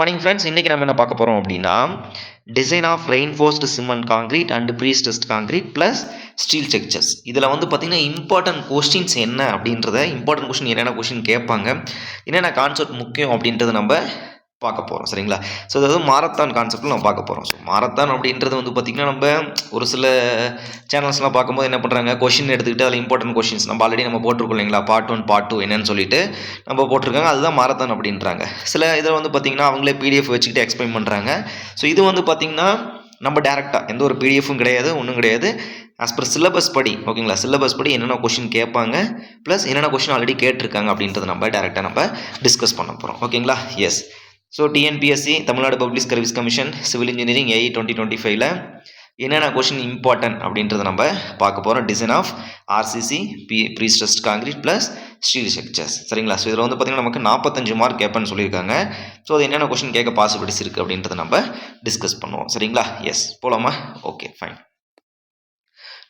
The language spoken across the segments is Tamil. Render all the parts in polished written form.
Good morning friends. இன்றைக்கி நம்ம என்ன பார்க்க போகிறோம் அப்படின்னா design of reinforced cement concrete and prestressed concrete plus steel structures. இதில் வந்து பார்த்திங்கன்னா இம்பார்ட்டன்ட் கொஸ்டின்ஸ் என்ன அப்படின்றத இம்பார்ட்டன்ட் கொஸ்டின் என்னென்ன கொஸ்டின் கேட்பாங்க, என்னென்ன கான்செப்ட் முக்கியம் அப்படின்றத நம்ம பார்க்க போகிறோம். சரிங்களா? ஸோ அதாவது மாரத்தான் கான்செப்ட்டில் நம்ம பார்க்க போகிறோம். ஸோ மாரத்தான் அப்படின்றது வந்து பார்த்திங்கன்னா நம்ம ஒரு சில சேனல்ஸ்லாம் பார்க்கும்போது என்ன பண்ணுறாங்க, கொஷின் எடுத்துக்கிட்டு அதில் இம்பார்ட்டன்ட் கொஷின்ஸ் நம்ம ஆல்ரெடி நம்ம போட்டிருக்கோம் இல்லைங்களா, பார்ட் 1 பார்ட் 2 என்னன்னு சொல்லிட்டு நம்ம போட்டிருக்காங்க. அதுதான் மாரத்தான் அப்படின்றாங்க. சில இதில் வந்து பார்த்திங்கன்னா அவங்களே பிடிஎஃப் வச்சுக்கிட்டு எக்ஸ்பிளைன் பண்ணுறாங்க. ஸோ இது வந்து பார்த்திங்கன்னா நம்ம டேரெக்டாக எந்த ஒரு பிடிஎஃப்பும் கிடையாது, ஒன்றும் கிடையாது. ஆஸ் பர் சிலபஸ் படி, ஓகேங்களா, சிலபஸ் படி என்னென்ன கொஷின் கேட்பாங்க ப்ளஸ் என்னென்ன கொஷின் ஆல்ரெடி கேட்டிருக்காங்க அப்படின்றத நம்ம டேரெக்டாக நம்ம டிஸ்கஸ் பண்ண போகிறோம். ஓகேங்களா? Yes. So TNPSC Tamil Nadu public service commission civil engineering AE 2025 என்னென்ன கொஷின் இம்பார்ட்டன்ட் அப்படின்றத நம்ம பார்க்க போகிறோம். Design of RCC prestressed concrete plus steel structures. சரிங்களா? ஸோ இதில் வந்து பார்த்திங்கன்னா நமக்கு 45 மார்க் கேட்பேன்னு சொல்லியிருக்காங்க. ஸோ அது என்னென்ன கொஷின் கேட்க பாசிபிலிட்டிஸ் இருக்குது அப்படின்றத நம்ம டிஸ்கஸ் பண்ணுவோம். சரிங்களா? எஸ், போகலாமா? Okay, fine.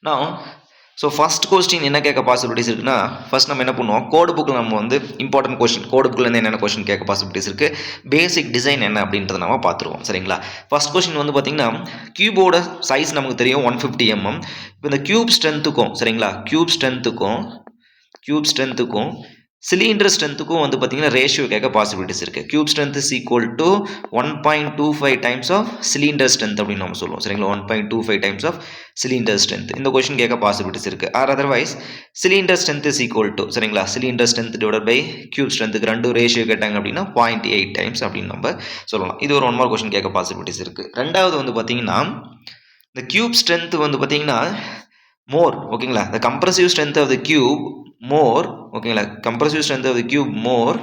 நான் ஸோ ஃபஸ்ட் கொஸ்டின் என்ன கேட்க பாசிபிலிட்டிஸ் இருக்குன்னா, ஃபஸ்ட் நம்ம என்ன பண்ணுவோம், கோடு புக்கில் நம்ம வந்து இம்பார்ட்டன்ட் கொஸ்டின், கோடு புக்கில் என்னென்ன கொஸ்டின் கேட்க பாசிபிலிட்டிஸ் இருக்குது, பேசிக் டிசைன் என்ன அப்படின்றத நம்ம பார்த்துருவோம். சரிங்களா? ஃபஸ்ட் கொஸ்டின் வந்து பார்த்திங்கன்னா கியூபோட சைஸ் நமக்கு தெரியும் 150 mm. இப்போ இந்த கியூப் ஸ்ட்ரென்த்துக்கும், சரிங்களா, கியூப் ஸ்ட்ரென்த்துக்கும் சிலிண்டர் ஸ்ட்ரென்த்துக்கும் வந்து பார்த்திங்கன்னா ரேஷியோ கேட்க பாசிபிலிட்டிஸ் இருக்குது. Cube strength is equal to 1.25 times of cylinder strength அப்படின்னு நம்ம சொல்லுவோம். சரிங்களா? 1.25 டைம்ஸ் ஆஃப் சிலிண்டர் ஸ்ட்ரென்த். இந்த கொஸ்டின் கேட்க பாசிபிலிட்டிஸ் இருக்குது. Or otherwise cylinder strength is equal to, சரிங்களா, cylinder strength divide by cube ஸ்ட்ரென்த்துக்கு ரெண்டு ரேஷியோ கேட்டாங்க அப்படின்னா 0.8 டைம்ஸ் அப்படின்னு நம்ம சொல்லலாம். இது ஒரு 1 மார்க் கொஸ்டின் கேட்க பாசிபிலிட்டிஸ் இருக்குது. ரெண்டாவது வந்து பார்த்திங்கன்னா இந்த கியூப் ஸ்ட்ரென்த் வந்து பார்த்திங்கன்னா மோர், ஓகேங்களா, the compressive strength of the cube more, ஓகேங்களா, compressive strength of the cube more,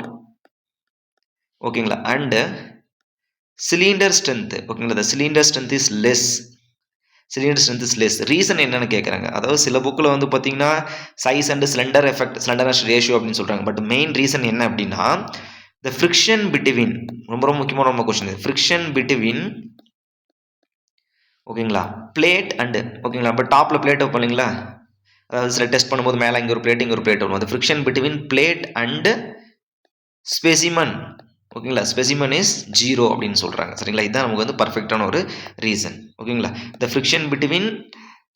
ஓகேங்களா, and cylinder strength, ஓகேங்களா, the cylinder strength is less. Reason என்னன்னு கேட்குறாங்க. அதாவது சில புக்கில் வந்து பார்த்தீங்கன்னா சைஸ் அண்ட் ஸ்லெண்டர்னஸ் ரேஷியோ அப்படின்னு சொல்கிறாங்க. பட் மெயின் ரீசன் என்ன அப்படின்னா the friction between, ரொம்ப முக்கியமான நம்ம கொஸ்டின், friction between, ஓகேங்களா, பிளேட் அண்டு, ஓகேங்களா, இப்போ டாப்பில் பிளேட் வைப்போம் இல்லைங்களா, அதாவது சில டெஸ்ட் பண்ணும்போது மேலே இங்கே ஒரு பிளேட் இங்கே ஒரு பிளேட் வரும். அது friction between plate and specimen, ஓகேங்களா, ஸ்பெசிமன் இஸ் 0 அப்படின்னு சொல்கிறாங்க. சரிங்களா? இதுதான் நமக்கு வந்து பர்ஃபெக்டான ஒரு ரீசன். ஓகேங்களா? த ஃப்ரிக்ஷன் பிட்வீன்,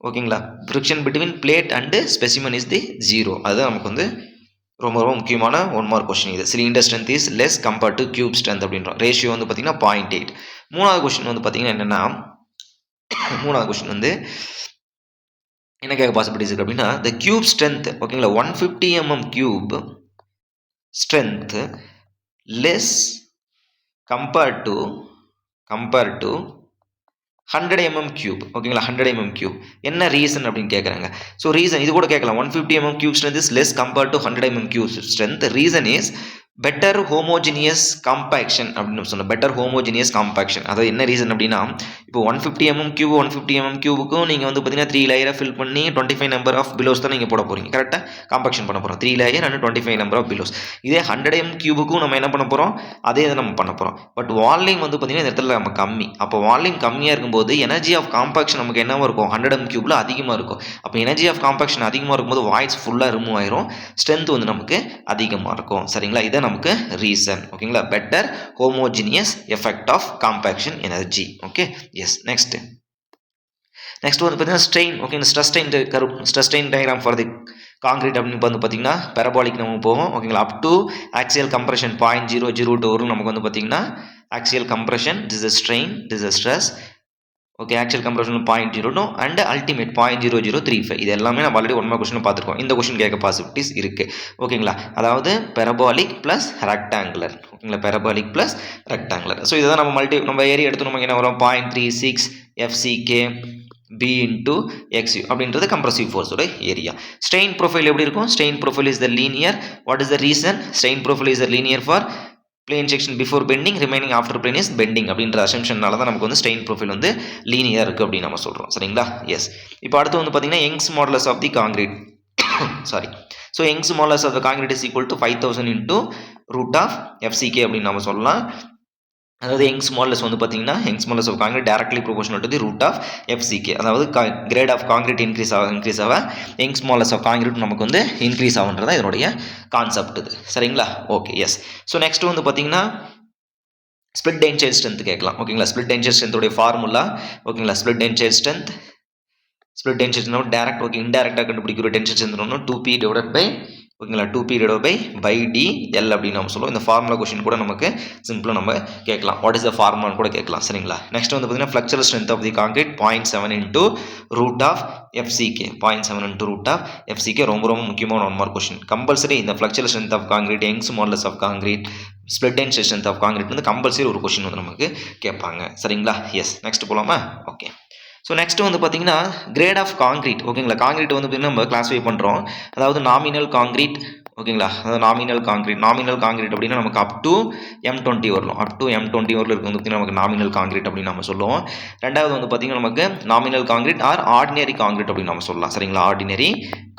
ஓகேங்களா, friction between plate and specimen is the 0. அதுதான் நமக்கு வந்து ரொம்ப முக்கியமான 1 மார்க் கொஸ்டின். இது cylinder strength is less compared to cube strength அப்படின்றோம். ரேஷியோ வந்து பார்த்தீங்கன்னா 0.8. மூணாவது கொஸ்டின் வந்து பார்த்தீங்கன்னா என்னென்னா, மூணாவது கொஸ்டின் வந்து என்ன கேட்க பாசிபிலிட்டிஸ் இருக்குது அப்படின்னா த கியூப் ஸ்ட்ரென்த், ஓகேங்களா, 150 mm cube strength less compared to 100 mm cube, ஓகேங்களா, 100 mm கியூப். என்ன ரீசன் அப்படின்னு கேட்குறாங்க. ஸோ ரீசன் இது கூட கேட்கலாம். 150 mm cube strength is less compared to 100 mm cube strength. Reason is better homogeneous compaction அப்படின்னு சொன்னோம். Better homogeneous compaction. அதாவது என்ன ரீசன் அப்படின்னா இப்போ 150 mm கியூபுக்கும் நீங்கள் வந்து பார்த்தீங்கன்னா 3 லேயரை ஃபில் பண்ணி 25 நம்பர் ஆஃப் பிலோஸ் தான் நீங்கள் போட போகிறீங்க. கரெக்டாக காம்பேக்ஷன் பண்ண போகிறோம். 3 layer and 25 number of blows. இதே 100 mm கியூபுக்கும் நம்ம என்ன பண்ண போகிறோம், அதே இதை நம்ம பண்ண போகிறோம். பட் வால்யூம் வந்து பார்த்தீங்கன்னா இந்த இடத்துல நம்ம கம்மி. அப்போ வால்யூம் கம்மியாக இருக்கும்போது எனர்ஜி ஆஃப் காம்பேக்ஷன் நமக்கு என்னவாக இருக்கும், 100 mm கியூபில் அதிகமாக இருக்கும். அப்போ எனர்ஜி ஆஃப் காம்பேக்ஷன் அதிகமாக இருக்கும்போது வாய்ஸ் ஃபுல்லாக ரிமூவ் ஆயிரும், ஸ்ட்ரென்த் வந்து நமக்கு அதிகமாக இருக்கும். சரிங்களா? இதை நமக்கு ரீசன். ஓகேங்களா? Better homogeneous effect of compaction energy. Okay, yes. Next வந்து பார்த்தீங்கன்னா strain. Okay, stress strain diagram for the concrete அப்படின்னு வந்து பார்த்தீங்கன்னா பேரபாலிக் நம்ம போவோம். ஓகேங்களா? அப் டு ஆக்சியல் கம்ப்ரெஷன் 0.002 வரும் நமக்கு வந்து பார்த்தீங்கன்னா axial compression, this is strain, this is stress. Okay, actual compression 0.02 and ultimate 0.0035. இது எல்லாமே நம்ம ஆல்ரெடி 1 மார்க் கொஸ்டின் பார்த்துருக்கோம். இந்த கொஸ்டின் கேட்க பாசிபிலிட்டிஸ் இருக்குது. ஓகேங்களா? அதாவது பெரபாலிக் ப்ளஸ் ரெக்டாங்குலர். ஓகேங்களா? பெரபாலிக் ப்ளஸ் ரெக்டாங்குலர். ஸோ இதை தான் நம்ம ஏரியா எடுத்து நமக்கு என்ன வரும், 0.36 FCK B into XU அப்படின்றது கம்ப்ரசிவ் ஃபோர்ஸோட ஏரியா. ஸ்ட்ரெயின் ப்ரொஃபைல் எப்படி இருக்கும்? Strain profile is the linear. What is the reason? Strain profile is the linear for plane section before bending, remaining after plane is bending அப்படின்ற அசம்ஷனால தான் நமக்கு வந்து ஸ்ட்ரெயின் ப்ரொஃபைல் வந்து லீனியர் இருக்குது அப்படின்னு நம்ம சொல்கிறோம். சரிங்களா? எஸ். இப்போ அடுத்து வந்து பார்த்தீங்கன்னா Young's modulus of the concrete. Sorry. So Young's modulus of the concrete is equal to 5000 into root of FCK அப்படின்னு நம்ம சொல்லலாம். அதாவது யங்ஸ் மாடுலஸ் வந்து பார்த்தீங்கன்னா Young's modulus of concrete directly proportional to the root of FCK. அதாவது கிரேட் ஆஃப் காங்கிரீட் இன்க்ரீஸ் ஆக யங்ஸ் மாடுலஸ் ஆஃப் காங்கிரீட் நமக்கு வந்து இன்க்ரீஸ் ஆகுன்றதான் இதனுடைய கான்செப்ட் இது. சரிங்களா? Okay, yes. ஸோ நெக்ஸ்ட் வந்து பார்த்தீங்கன்னா ஸ்பிளிட் டென்சைல் ஸ்ட்ரென்த் கேட்கலாம் ஓகேங்களா. ஸ்பிளிட் டென்சைல் ஸ்ட்ரென்த்தோடைய ஃபார்முலா ஓகேங்களா. Split tensile strength direct okay இன்டைரக்டாக கண்டுபிடிக்கிற tensile strength 2p divided by ஓகேங்களா 2p டிவைடட் பை dl அப்படின்னு நம்ம சொல்லுவோம். இந்த ஃபார்முலா கொஸ்டின் கூட நமக்கு சிம்பிளாக நம்ம கேட்கலாம். வாட் இஸ் த ஃபார்முலான்னு கூட கேட்கலாம் சரிங்களா. நெக்ஸ்ட் வந்து பார்த்தீங்கன்னா flexural strength of the concrete 0.7 into root of FCK 0.7 into root of FCK ரொம்ப முக்கியமான 1 மார்க் கொஸ்டின். கம்பல்சரி இந்த flexural strength of concrete, Young's modulus of concrete, split tensile strength of concrete வந்து கம்பல்சரி ஒரு கொஸ்டின் வந்து நமக்கு கேட்பாங்க சரிங்களா. எஸ் நெக்ஸ்ட் போகலாமா. ஓகே ஸோ நெக்ஸ்ட் வந்து பார்த்தீங்கன்னா கிரேட் ஆஃப் கான்கிரீட் ஓகேங்களா. கான்கிரீட் வந்து பார்த்தீங்கன்னா நம்ம கிளாஸிஃபை பண்ணுறோம். அதாவது நாமினல் கான்கிரீட் ஓகேங்களா. அதாவது நாமினல் கான்கிரீட் அப்படின்னா நமக்கு அப் டு M20 வரலாம். அப் டு M20 வரல இருக்கு வந்து பார்த்தீங்கன்னா நமக்கு நாமினல் கான்கிரீட் அப்படின்னு நம்ம சொல்லுவோம். ரெண்டாவது வந்து பார்த்தீங்கன்னா நமக்கு nominal concrete or ordinary concrete அப்படின்னு நம்ம சொல்லலாம் சரிங்களா. ஆர்டினரி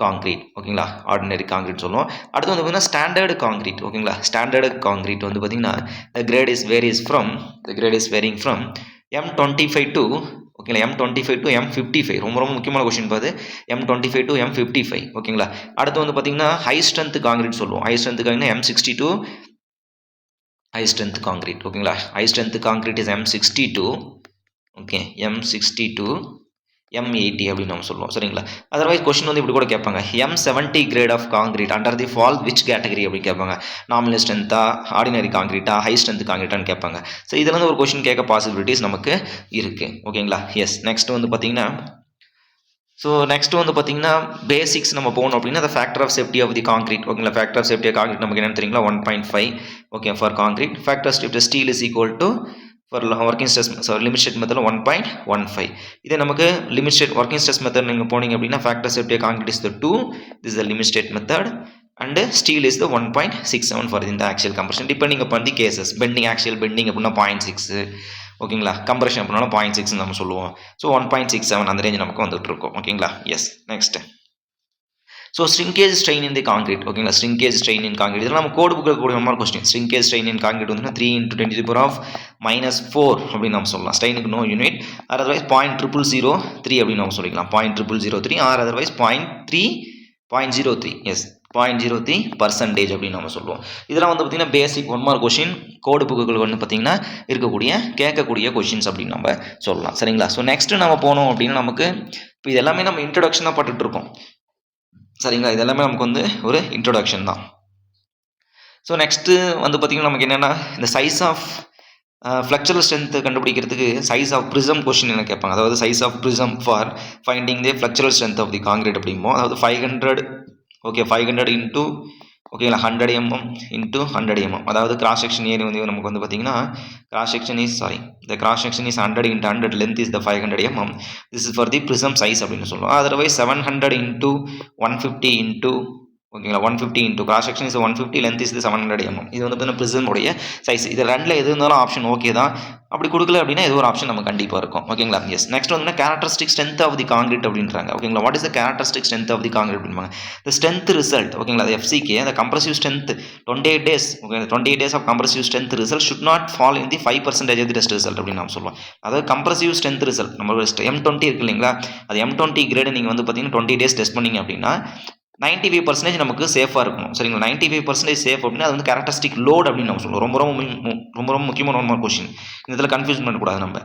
கான்கிரீட் ஓகேங்களா. ஆர்டினரி கான்கிரீட் சொல்லுவோம். அடுத்து வந்து பார்த்தீங்கன்னா ஸ்டாண்டர்டு கான்கிரீட் ஓகேங்களா. ஸ்டாண்டர்டு கான்கிரீட் வந்து பார்த்தீங்கன்னா the grade is varying from M25 to ஓகேங்களா M25 to M55 ரொம்ப முக்கியமான கொஸ்டின் பாது. M25 to M55 ஓகேங்களா. அடுத்து வந்து பார்த்தீங்கன்னா ஹை ஸ்ட்ரென்த் கான்கிரீட் சொல்லுவோம். High strength concrete M62 high strength concrete ஓகேங்களா. High strength concrete is M62 okay M62 M80 அப்படின்னு நம்ம சொல்லுவோம் சரிங்களா. அதர்வைஸ் கொஸ்டின் வந்து இப்படி கூட கேட்பாங்க. M70 grade of concrete under the fall which category அப்படின்னு கேட்பாங்க. நாமினல் ஸ்ட்ரென்த்தா, ஆர்டினரி கான்கிரீட்டா, ஹை ஸ்ட்ரென்த் கான்கிரீட்டான்னு கேட்பாங்க. ஸோ இதில் வந்து ஒரு கொஸ்டின் கேட்க பாசிபிலிட்டிஸ் நமக்கு இருக்குது ஓகேங்களா. எஸ் நெக்ஸ்ட் வந்து பார்த்தீங்கன்னா பேசிக்ஸ் நம்ம போகணும் அப்படின்னா the factor of safety of the concrete ஓகேங்களா. Factor of safety of concrete நமக்கு என்னன்னு தெரியுங்களா 1.5 okay for concrete. Factor of safety steel is equal to for working stress limit state மெத்தடில் 1.15. இதே நமக்கு limit state working stress method நீங்கள் போனீங்க அப்படின்னா factor safety of concrete is the 2, this is the limit state method and steel is the 1.67 for இந்த axial compression depending upon the cases. Bending axial bending அப்படின்னா 0.6 ஓகேங்களா. கம்ப்ரஷன் அப்படின்னா 0.6 நம்ம சொல்லுவோம். ஸோ 1.67 அந்த ரேஞ்ச் நமக்கு வந்துட்டு இருக்கோம் ஓகேங்களா. Yes next so shrinkage strain இன் தி கான்கிரீட் ஓகேங்களா. ஸ்ட்ரிங்கேஜ் ஸ்ட்ரெயின் இன் கான்கிரீட் இதெல்லாம் நம்ம கோடு புக்கில் கூடிய மாதிரி question. Shrinkage strain in concrete வந்து 3 × 10⁻⁻⁴ அப்படின்னு நம்ம சொல்லலாம். ஸ்ட்ரெயினுக்கு நோ யூனிட் அதர்வைஸ் 0.0003 அப்படின்னு நம்ம சொல்லிக்கலாம். 0.0003 ஆர் அதர்வைஸ் 0.03 எஸ் 0.03% அப்படின்னு நம்ம சொல்லுவோம். இதெல்லாம் வந்து பார்த்தீங்கன்னா பேசிக் 1 மார்க் கொஸ்டின் கோடு புக்குகள் வந்து பார்த்தீங்கன்னா கேட்கக்கூடிய கொஸ்டின்ஸ் அப்படின்னு நம்ம சொல்லலாம் சரிங்களா. ஸோ நெக்ஸ்ட் நம்ம போனோம் அப்படின்னா நமக்கு இப்போ இது எல்லாமே நம்ம இன்ட்ரடக்ஷனாக பட்டுட்டு இருக்கோம் சரிங்களா. இதெல்லாமே நமக்கு வந்து ஒரு இன்ட்ரொடக்ஷன் தான். ஸோ நெக்ஸ்ட்டு வந்து பார்த்திங்கன்னா நமக்கு என்னென்னா இந்த சைஸ் ஆஃப் ஃப்ளெக்சுரல் ஸ்ட்ரென்த் கண்டுபிடிக்கிறதுக்கு சைஸ் ஆஃப் ப்ரிசம் கொஸ்டின் என்ன கேட்பாங்க. அதாவது size of prism for finding the flexural strength of the concrete அப்படிம்போம். அதாவது 500 ஓகே 500 இன்ட்டு ஓகேங்களா 100 mm இன்ட்டு 100 mm. அதாவது கிராஸ் செக்ஷன் ஏரியா வந்து நமக்கு வந்து பார்த்தீங்கன்னா cross section is 100 into 100 length is the 500 mm. This is for the prism size அப்படின்னு சொல்லுவோம். அதர்வைஸ் 700 இன்ட்டு 150 இன்ட்டு ஓகேங்களா 150 into cross section is 150 length is 700 mm. இது வந்து பார்த்தீங்கன்னா ப்ரிசமுடைய சைஸ். இது ரெண்டில் எது இருந்தாலும் ஆப்ஷன் ஓகே தான். அப்படி கொடுக்கல அப்படின்னா ஏதோ ஒரு ஆப்ஷன் நம்ம கண்டிப்பாக இருக்கும் ஓகேங்களா. எஸ் நெக்ஸ்ட் வந்து characteristic strength of the concrete அப்படின்றாங்க ஓகேங்களா. What is the characteristic strength of the concrete அப்படின்பாங்க. த ஸ்ட்ரென்த் ரிசல்ட் ஓகேங்களா FCK the compressive strength 28 days okay 28 days of compressive strength result should not fall in the 5% of the test result அப்படின்னு நம்ம சொல்லுவோம். அதாவது கம்ப்ரசிவ் ஸ்ட்ரென்த் ரிசல்ட் நம்ம M20 இருக்கு இல்லைங்களா. அது M20 கிரேடு நீங்கள் வந்து பார்த்தீங்கன்னா 20 days டெஸ்ட் பண்ணீங்க அப்படின்னா 95% நமக்கு சேஃபாக இருக்கணும் சரிங்களா. 95% சேஃப் அப்படின்னா அது வந்து கேரக்டரிஸ்டிக் லோட் அப்படின்னு நம்ம சொல்லுவோம். ரொம்ப முக்கியமான 1 மார்க் கொஸ்டின். இதில் கன்ஃபியூஸ் பண்ணக்கூடாது. நம்ம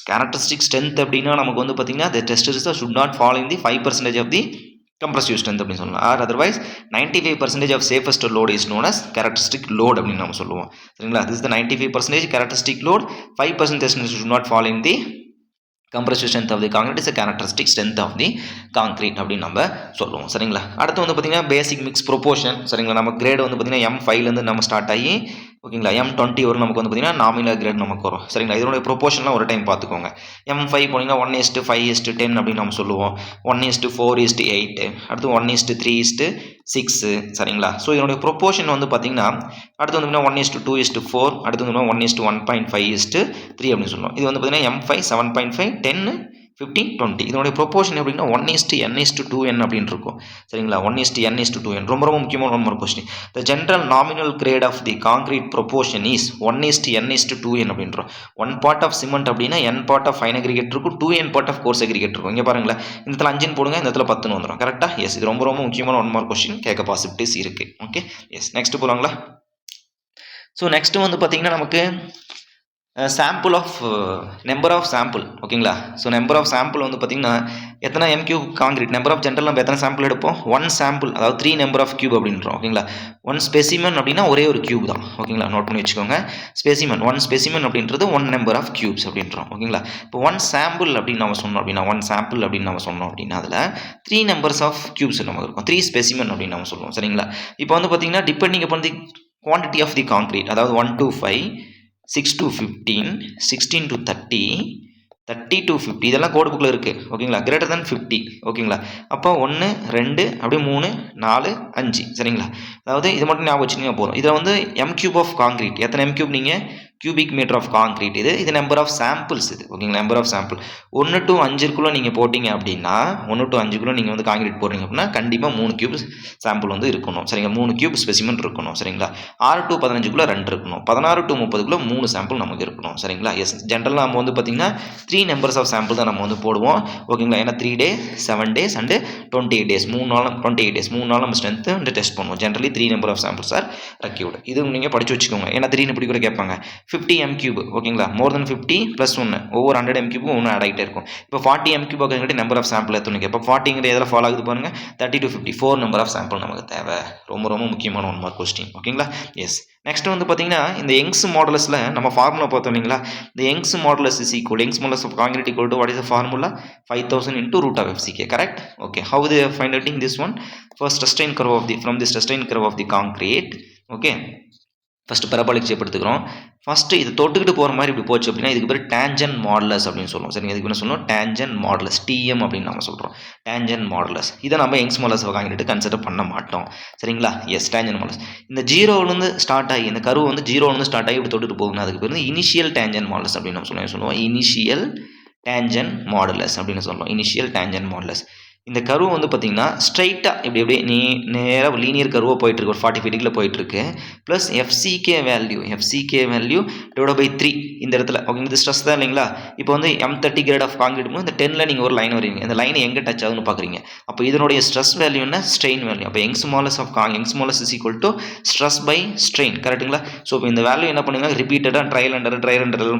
கேரக்டரிஸ்டிக் ஸ்ட்ரென்த் அப்படின்னா நமக்கு வந்து பார்த்தீங்கன்னா the test result should not fall in the 5% of the compressive strength அப்படின்னு சொல்லலாம். Or otherwise 95% of safest load is known as characteristic load அப்படின்னு நம்ம சொல்லுவோம் சரிங்களா. this is the 95% characteristic load, 5% should not fall in the compressive strength of the concrete is a characteristic strength of the concrete அப்படின்னு நம்ம சொல்லுவோம் சரிங்களா. அடுத்து வந்து பார்த்தீங்கன்னா பேசிக் மிக்ஸ் ப்ரொபோர்ஷன் சரிங்களா. நம்ம கிரேட் வந்து பார்த்தீங்கன்னா M5லேருந்து நம்ம ஸ்டார்ட் ஆகி ஓகேங்களா M20 வரும் நமக்கு வந்து பார்த்தீங்கன்னா நாமினல் கிரேட் நமக்கு வரும் சரிங்களா. இதனுடைய ப்ரொபோர்ஷன்லாம் ஒரு டைம் பார்த்துக்கோங்க. M5 போனீங்கன்னா 1:5:10 அப்படின்னு நம்ம சொல்லுவோம். 1:4:8 அடுத்து 1:3:6 சரிங்களா. ஸோ இதனுடைய ப்ரொபோர்ஷன் வந்து பார்த்தீங்கன்னா அடுத்து வந்து 1:2:4 அடுத்து வந்து 1:1.5:3 அப்படின்னு சொல்லுவோம். இது வந்து பார்த்தீங்கன்னா M5 7.5 10 15 20 இதனுடைய ப்ரொபோர்ஷன் எப்படின்னா 1:n:2n அப்படின்னு இருக்கும் சரிங்களா. 1:n:2n ரொம்ப முக்கியமான 1 mark question. The general nominal grade of the concrete proportion is 1:n:2n அப்படின்றோம். 1 part of சிமெண்ட் அப்படின்னா n part of fine aggregate இருக்கும், 2n part of course aggregate இருக்கும். இங்கே பாருங்களேன், இந்த இடத்துல 5 போடுங்க, இந்த இடத்துல 10 வந்துடும். கரெக்டாக? எஸ், இது ரொம்ப முக்கியமான 1 மார்க் கொஸ்டின் கேட்க பாசிபிலிட்டிஸ் இருக்குது. Okay, yes. நெக்ஸ்ட் போகலாங்களா? ஸோ நெக்ஸ்ட் வந்து பார்த்தீங்கன்னா நமக்கு sample of number of sample ஓகேங்களா. ஸோ நம்பர் ஆஃப் சாம்பிள் வந்து பார்த்திங்கன்னா எத்தனை m cube concrete number of general நம்ம எத்தனை சாம்பிள் எடுப்போம், 1 சாம்பிள், அதாவது 3 நம்பர் ஆஃப் கியூப் அப்படின்றோம் ஓகேங்களா. 1 ஸ்பெசிமன் அப்படின்னா ஒரே ஒரு கியூப் தான் ஓகேங்களா, நோட் பண்ணி வச்சுக்கோங்க. ஸ்பெசிமன் 1 ஸ்பெசிமன் அப்படின்றது 1 நம்பர் ஆஃப் கியூப்ஸ் அப்படின்றோம் ஓகேங்களா. இப்போ 1 சாம்பிள் அப்படின்னு நம்ம சொன்னோம் அப்படின்னா 1 சாம்பிள் அப்படின்னு நம்ம சொன்னோம் அப்படின்னா அதில் 3 நம்பர்ஸ் ஆஃப் கியூப்ஸ் நமக்கு இருக்கும், 3 ஸ்பெசிமன் அப்படின்னு நம்ம சொல்லுவோம் சரிங்களா. இப்போ வந்து பார்த்திங்கன்னா depending upon the quantity of the concrete, அதாவது 1 to 5, 6 to 15, 16 to 30, 30 to 50 இதெல்லாம் கோட் புக்கில் இருக்குது ஓகேங்களா. கிரேட்டர் than 50 ஓகேங்களா. அப்போ 1 2 அப்படியே 3 4 5 சரிங்களா. அதாவது இது மட்டும் ஞாபகம் வச்சுக்கிங்க போதும். இதில் வந்து எம் கியூப் ஆஃப் காங்கிரீட் எத்தனை எம் கியூப் நீங்கள் கியூபிக் மீட்டர் ஆஃப் காங்கிரீட் இது நம்பர் ஆஃப் சாம்பிள்ஸ் இது ஓகேங்களா. நம்பர் ஆஃப் சாம்பிள் 1 to 5 நீங்கள் போட்டிங்க அப்படின்னா 1 to 5 நீங்கள் வந்து காங்கிரீட் போடுறீங்க அப்படின்னா கண்டிப்பாக 3 கியூப் சாம்பிள் வந்து இருக்கணும் சரிங்களா. 3 கியூப் ஸ்பெசிமென் இருக்கணும் சரிங்களா. 6 to 15 2 இருக்கணும். 16 to 30 3 சாம்பிள் நமக்கு இருக்கணும் சரிங்களா. எஸ், ஜென்ரலாக நம்ம வந்து பார்த்திங்கன்னா 3 நம்பர்ஸ் ஆஃப் சாம்பிள் தான் நம்ம வந்து போடுவோம் ஓகேங்களா. ஏன்னா 3 days 7 days அண்டு 28 days 3 நாள் 28 days 3 நாள் நம்ம ஸ்ட்ரென்த்து வந்து டெஸ்ட் பண்ணுவோம். Generally 3 number of samples are required. இது நீங்கள் படித்து வச்சுக்கோங்க. ஏன்னா 3 இப்படி கூட கேட்பாங்க. 50 m cube ஓகேங்களா. மோர் தென் 50 ப்ளஸ் 1 ஒவ்வொரு 100 m cube ஒன்று ஆட் ஆகிட்டே இருக்கும். இப்போ 40 m cube ஆகிட்டு நம்பர் ஆஃப் சாம்பிள் எத்தனை இப்போ 40ங்கிற எதில் ஃபாலோ ஆகுது பாருங்கள். 30 to 50 4 நம்பர் ஆஃப் சாம்பிள் நமக்கு தேவை. ரொம்ப ரொம்ப முக்கியமான 1 மார்க் கொஸ்டின் ஓகேங்களா. எஸ், நெக்ஸ்ட் வந்து பார்த்தீங்கன்னா இந்த யங்ஸ் மாடலஸில் நம்ம ஃபார்முலா பார்த்தோம் இல்லைங்களா. இந்த Young's modulus is equal Young's modulus of concrete equal to what is the formula 5000 into root of FCK, correct. Okay, how they are finding this one? First strain curve of the from this strain curve of the concrete. Okay, first parabolic shape எடுத்துக்கிறோம். ஃபஸ்ட்டு இது தொட்டுக்கிட்டு போகிற மாதிரி இப்படி போச்சு அப்படின்னா இதுக்கு பேர் டேஞ்சன் மாடலஸ் அப்படின்னு சொல்லுவோம் சரிங்க. இதுக்கு என்ன சொல்லணும், டேஞ்சன் மாடலஸ், டிஎம் அப்படின்னு நம்ம சொல்கிறோம். டேஞ்சன் மாடலஸ் இதை நம்ம யங்ஸ் மாடலஸ் காங்கிரீட் கன்சிடர் பண்ண மாட்டோம் சரிங்களா. எஸ், டேஞ்சன் மாடலஸ் இந்த ஜீரோவிலேருந்து ஸ்டார்ட் ஆகி இந்த கருவு வந்து ஜீரோவிலேருந்து ஸ்டார்ட் ஆகி இப்படி தொட்டுட்டு போகுதுன்னா அதுக்கு பேர் வந்து இனிஷியல் டேஞ்சன் மாடலஸ் அப்படின்னு நம்ம சொல்லுவோம். இனிஷியல் டேஞ்சன் மாடலஸ் அப்படின்னு சொல்லுவோம். இனிஷியல் டேஞ்சன் மாடலஸ் இந்த கருவு வந்து பார்த்திங்கன்னா ஸ்ட்ரைட்டாக இப்படி அப்படியே நேராக லீனியர் கருவாக போயிட்டுருக்கு, ஒரு 45 டிகிரியில் போயிட்டுருக்கு. Plus FCK value divide by 3 இந்த இடத்துல ஓகே. இது ஸ்ட்ரெஸ் தான் இல்லைங்களா. இப்போ வந்து M30 கிரேட் ஆஃப் காங்கிரீட் இந்த 10ல் நீங்கள் ஒரு லைன் வரீங்க, இந்த லைன் எங்கே டச் ஆகுதுன்னு பார்க்குறீங்க. அப்போ இதனுடைய ஸ்ட்ரெஸ் வேல்யூ என்ன, ஸ்ட்ரெயின் வேல்யூ. அப்போ Young's modulus is equal to stress by strain, கரெக்டுங்களா. ஸோ இப்போ இந்த வேல்யூ என்ன பண்ணுங்க, ரிப்பீட்டடாக ட்ரையல் அண்டர்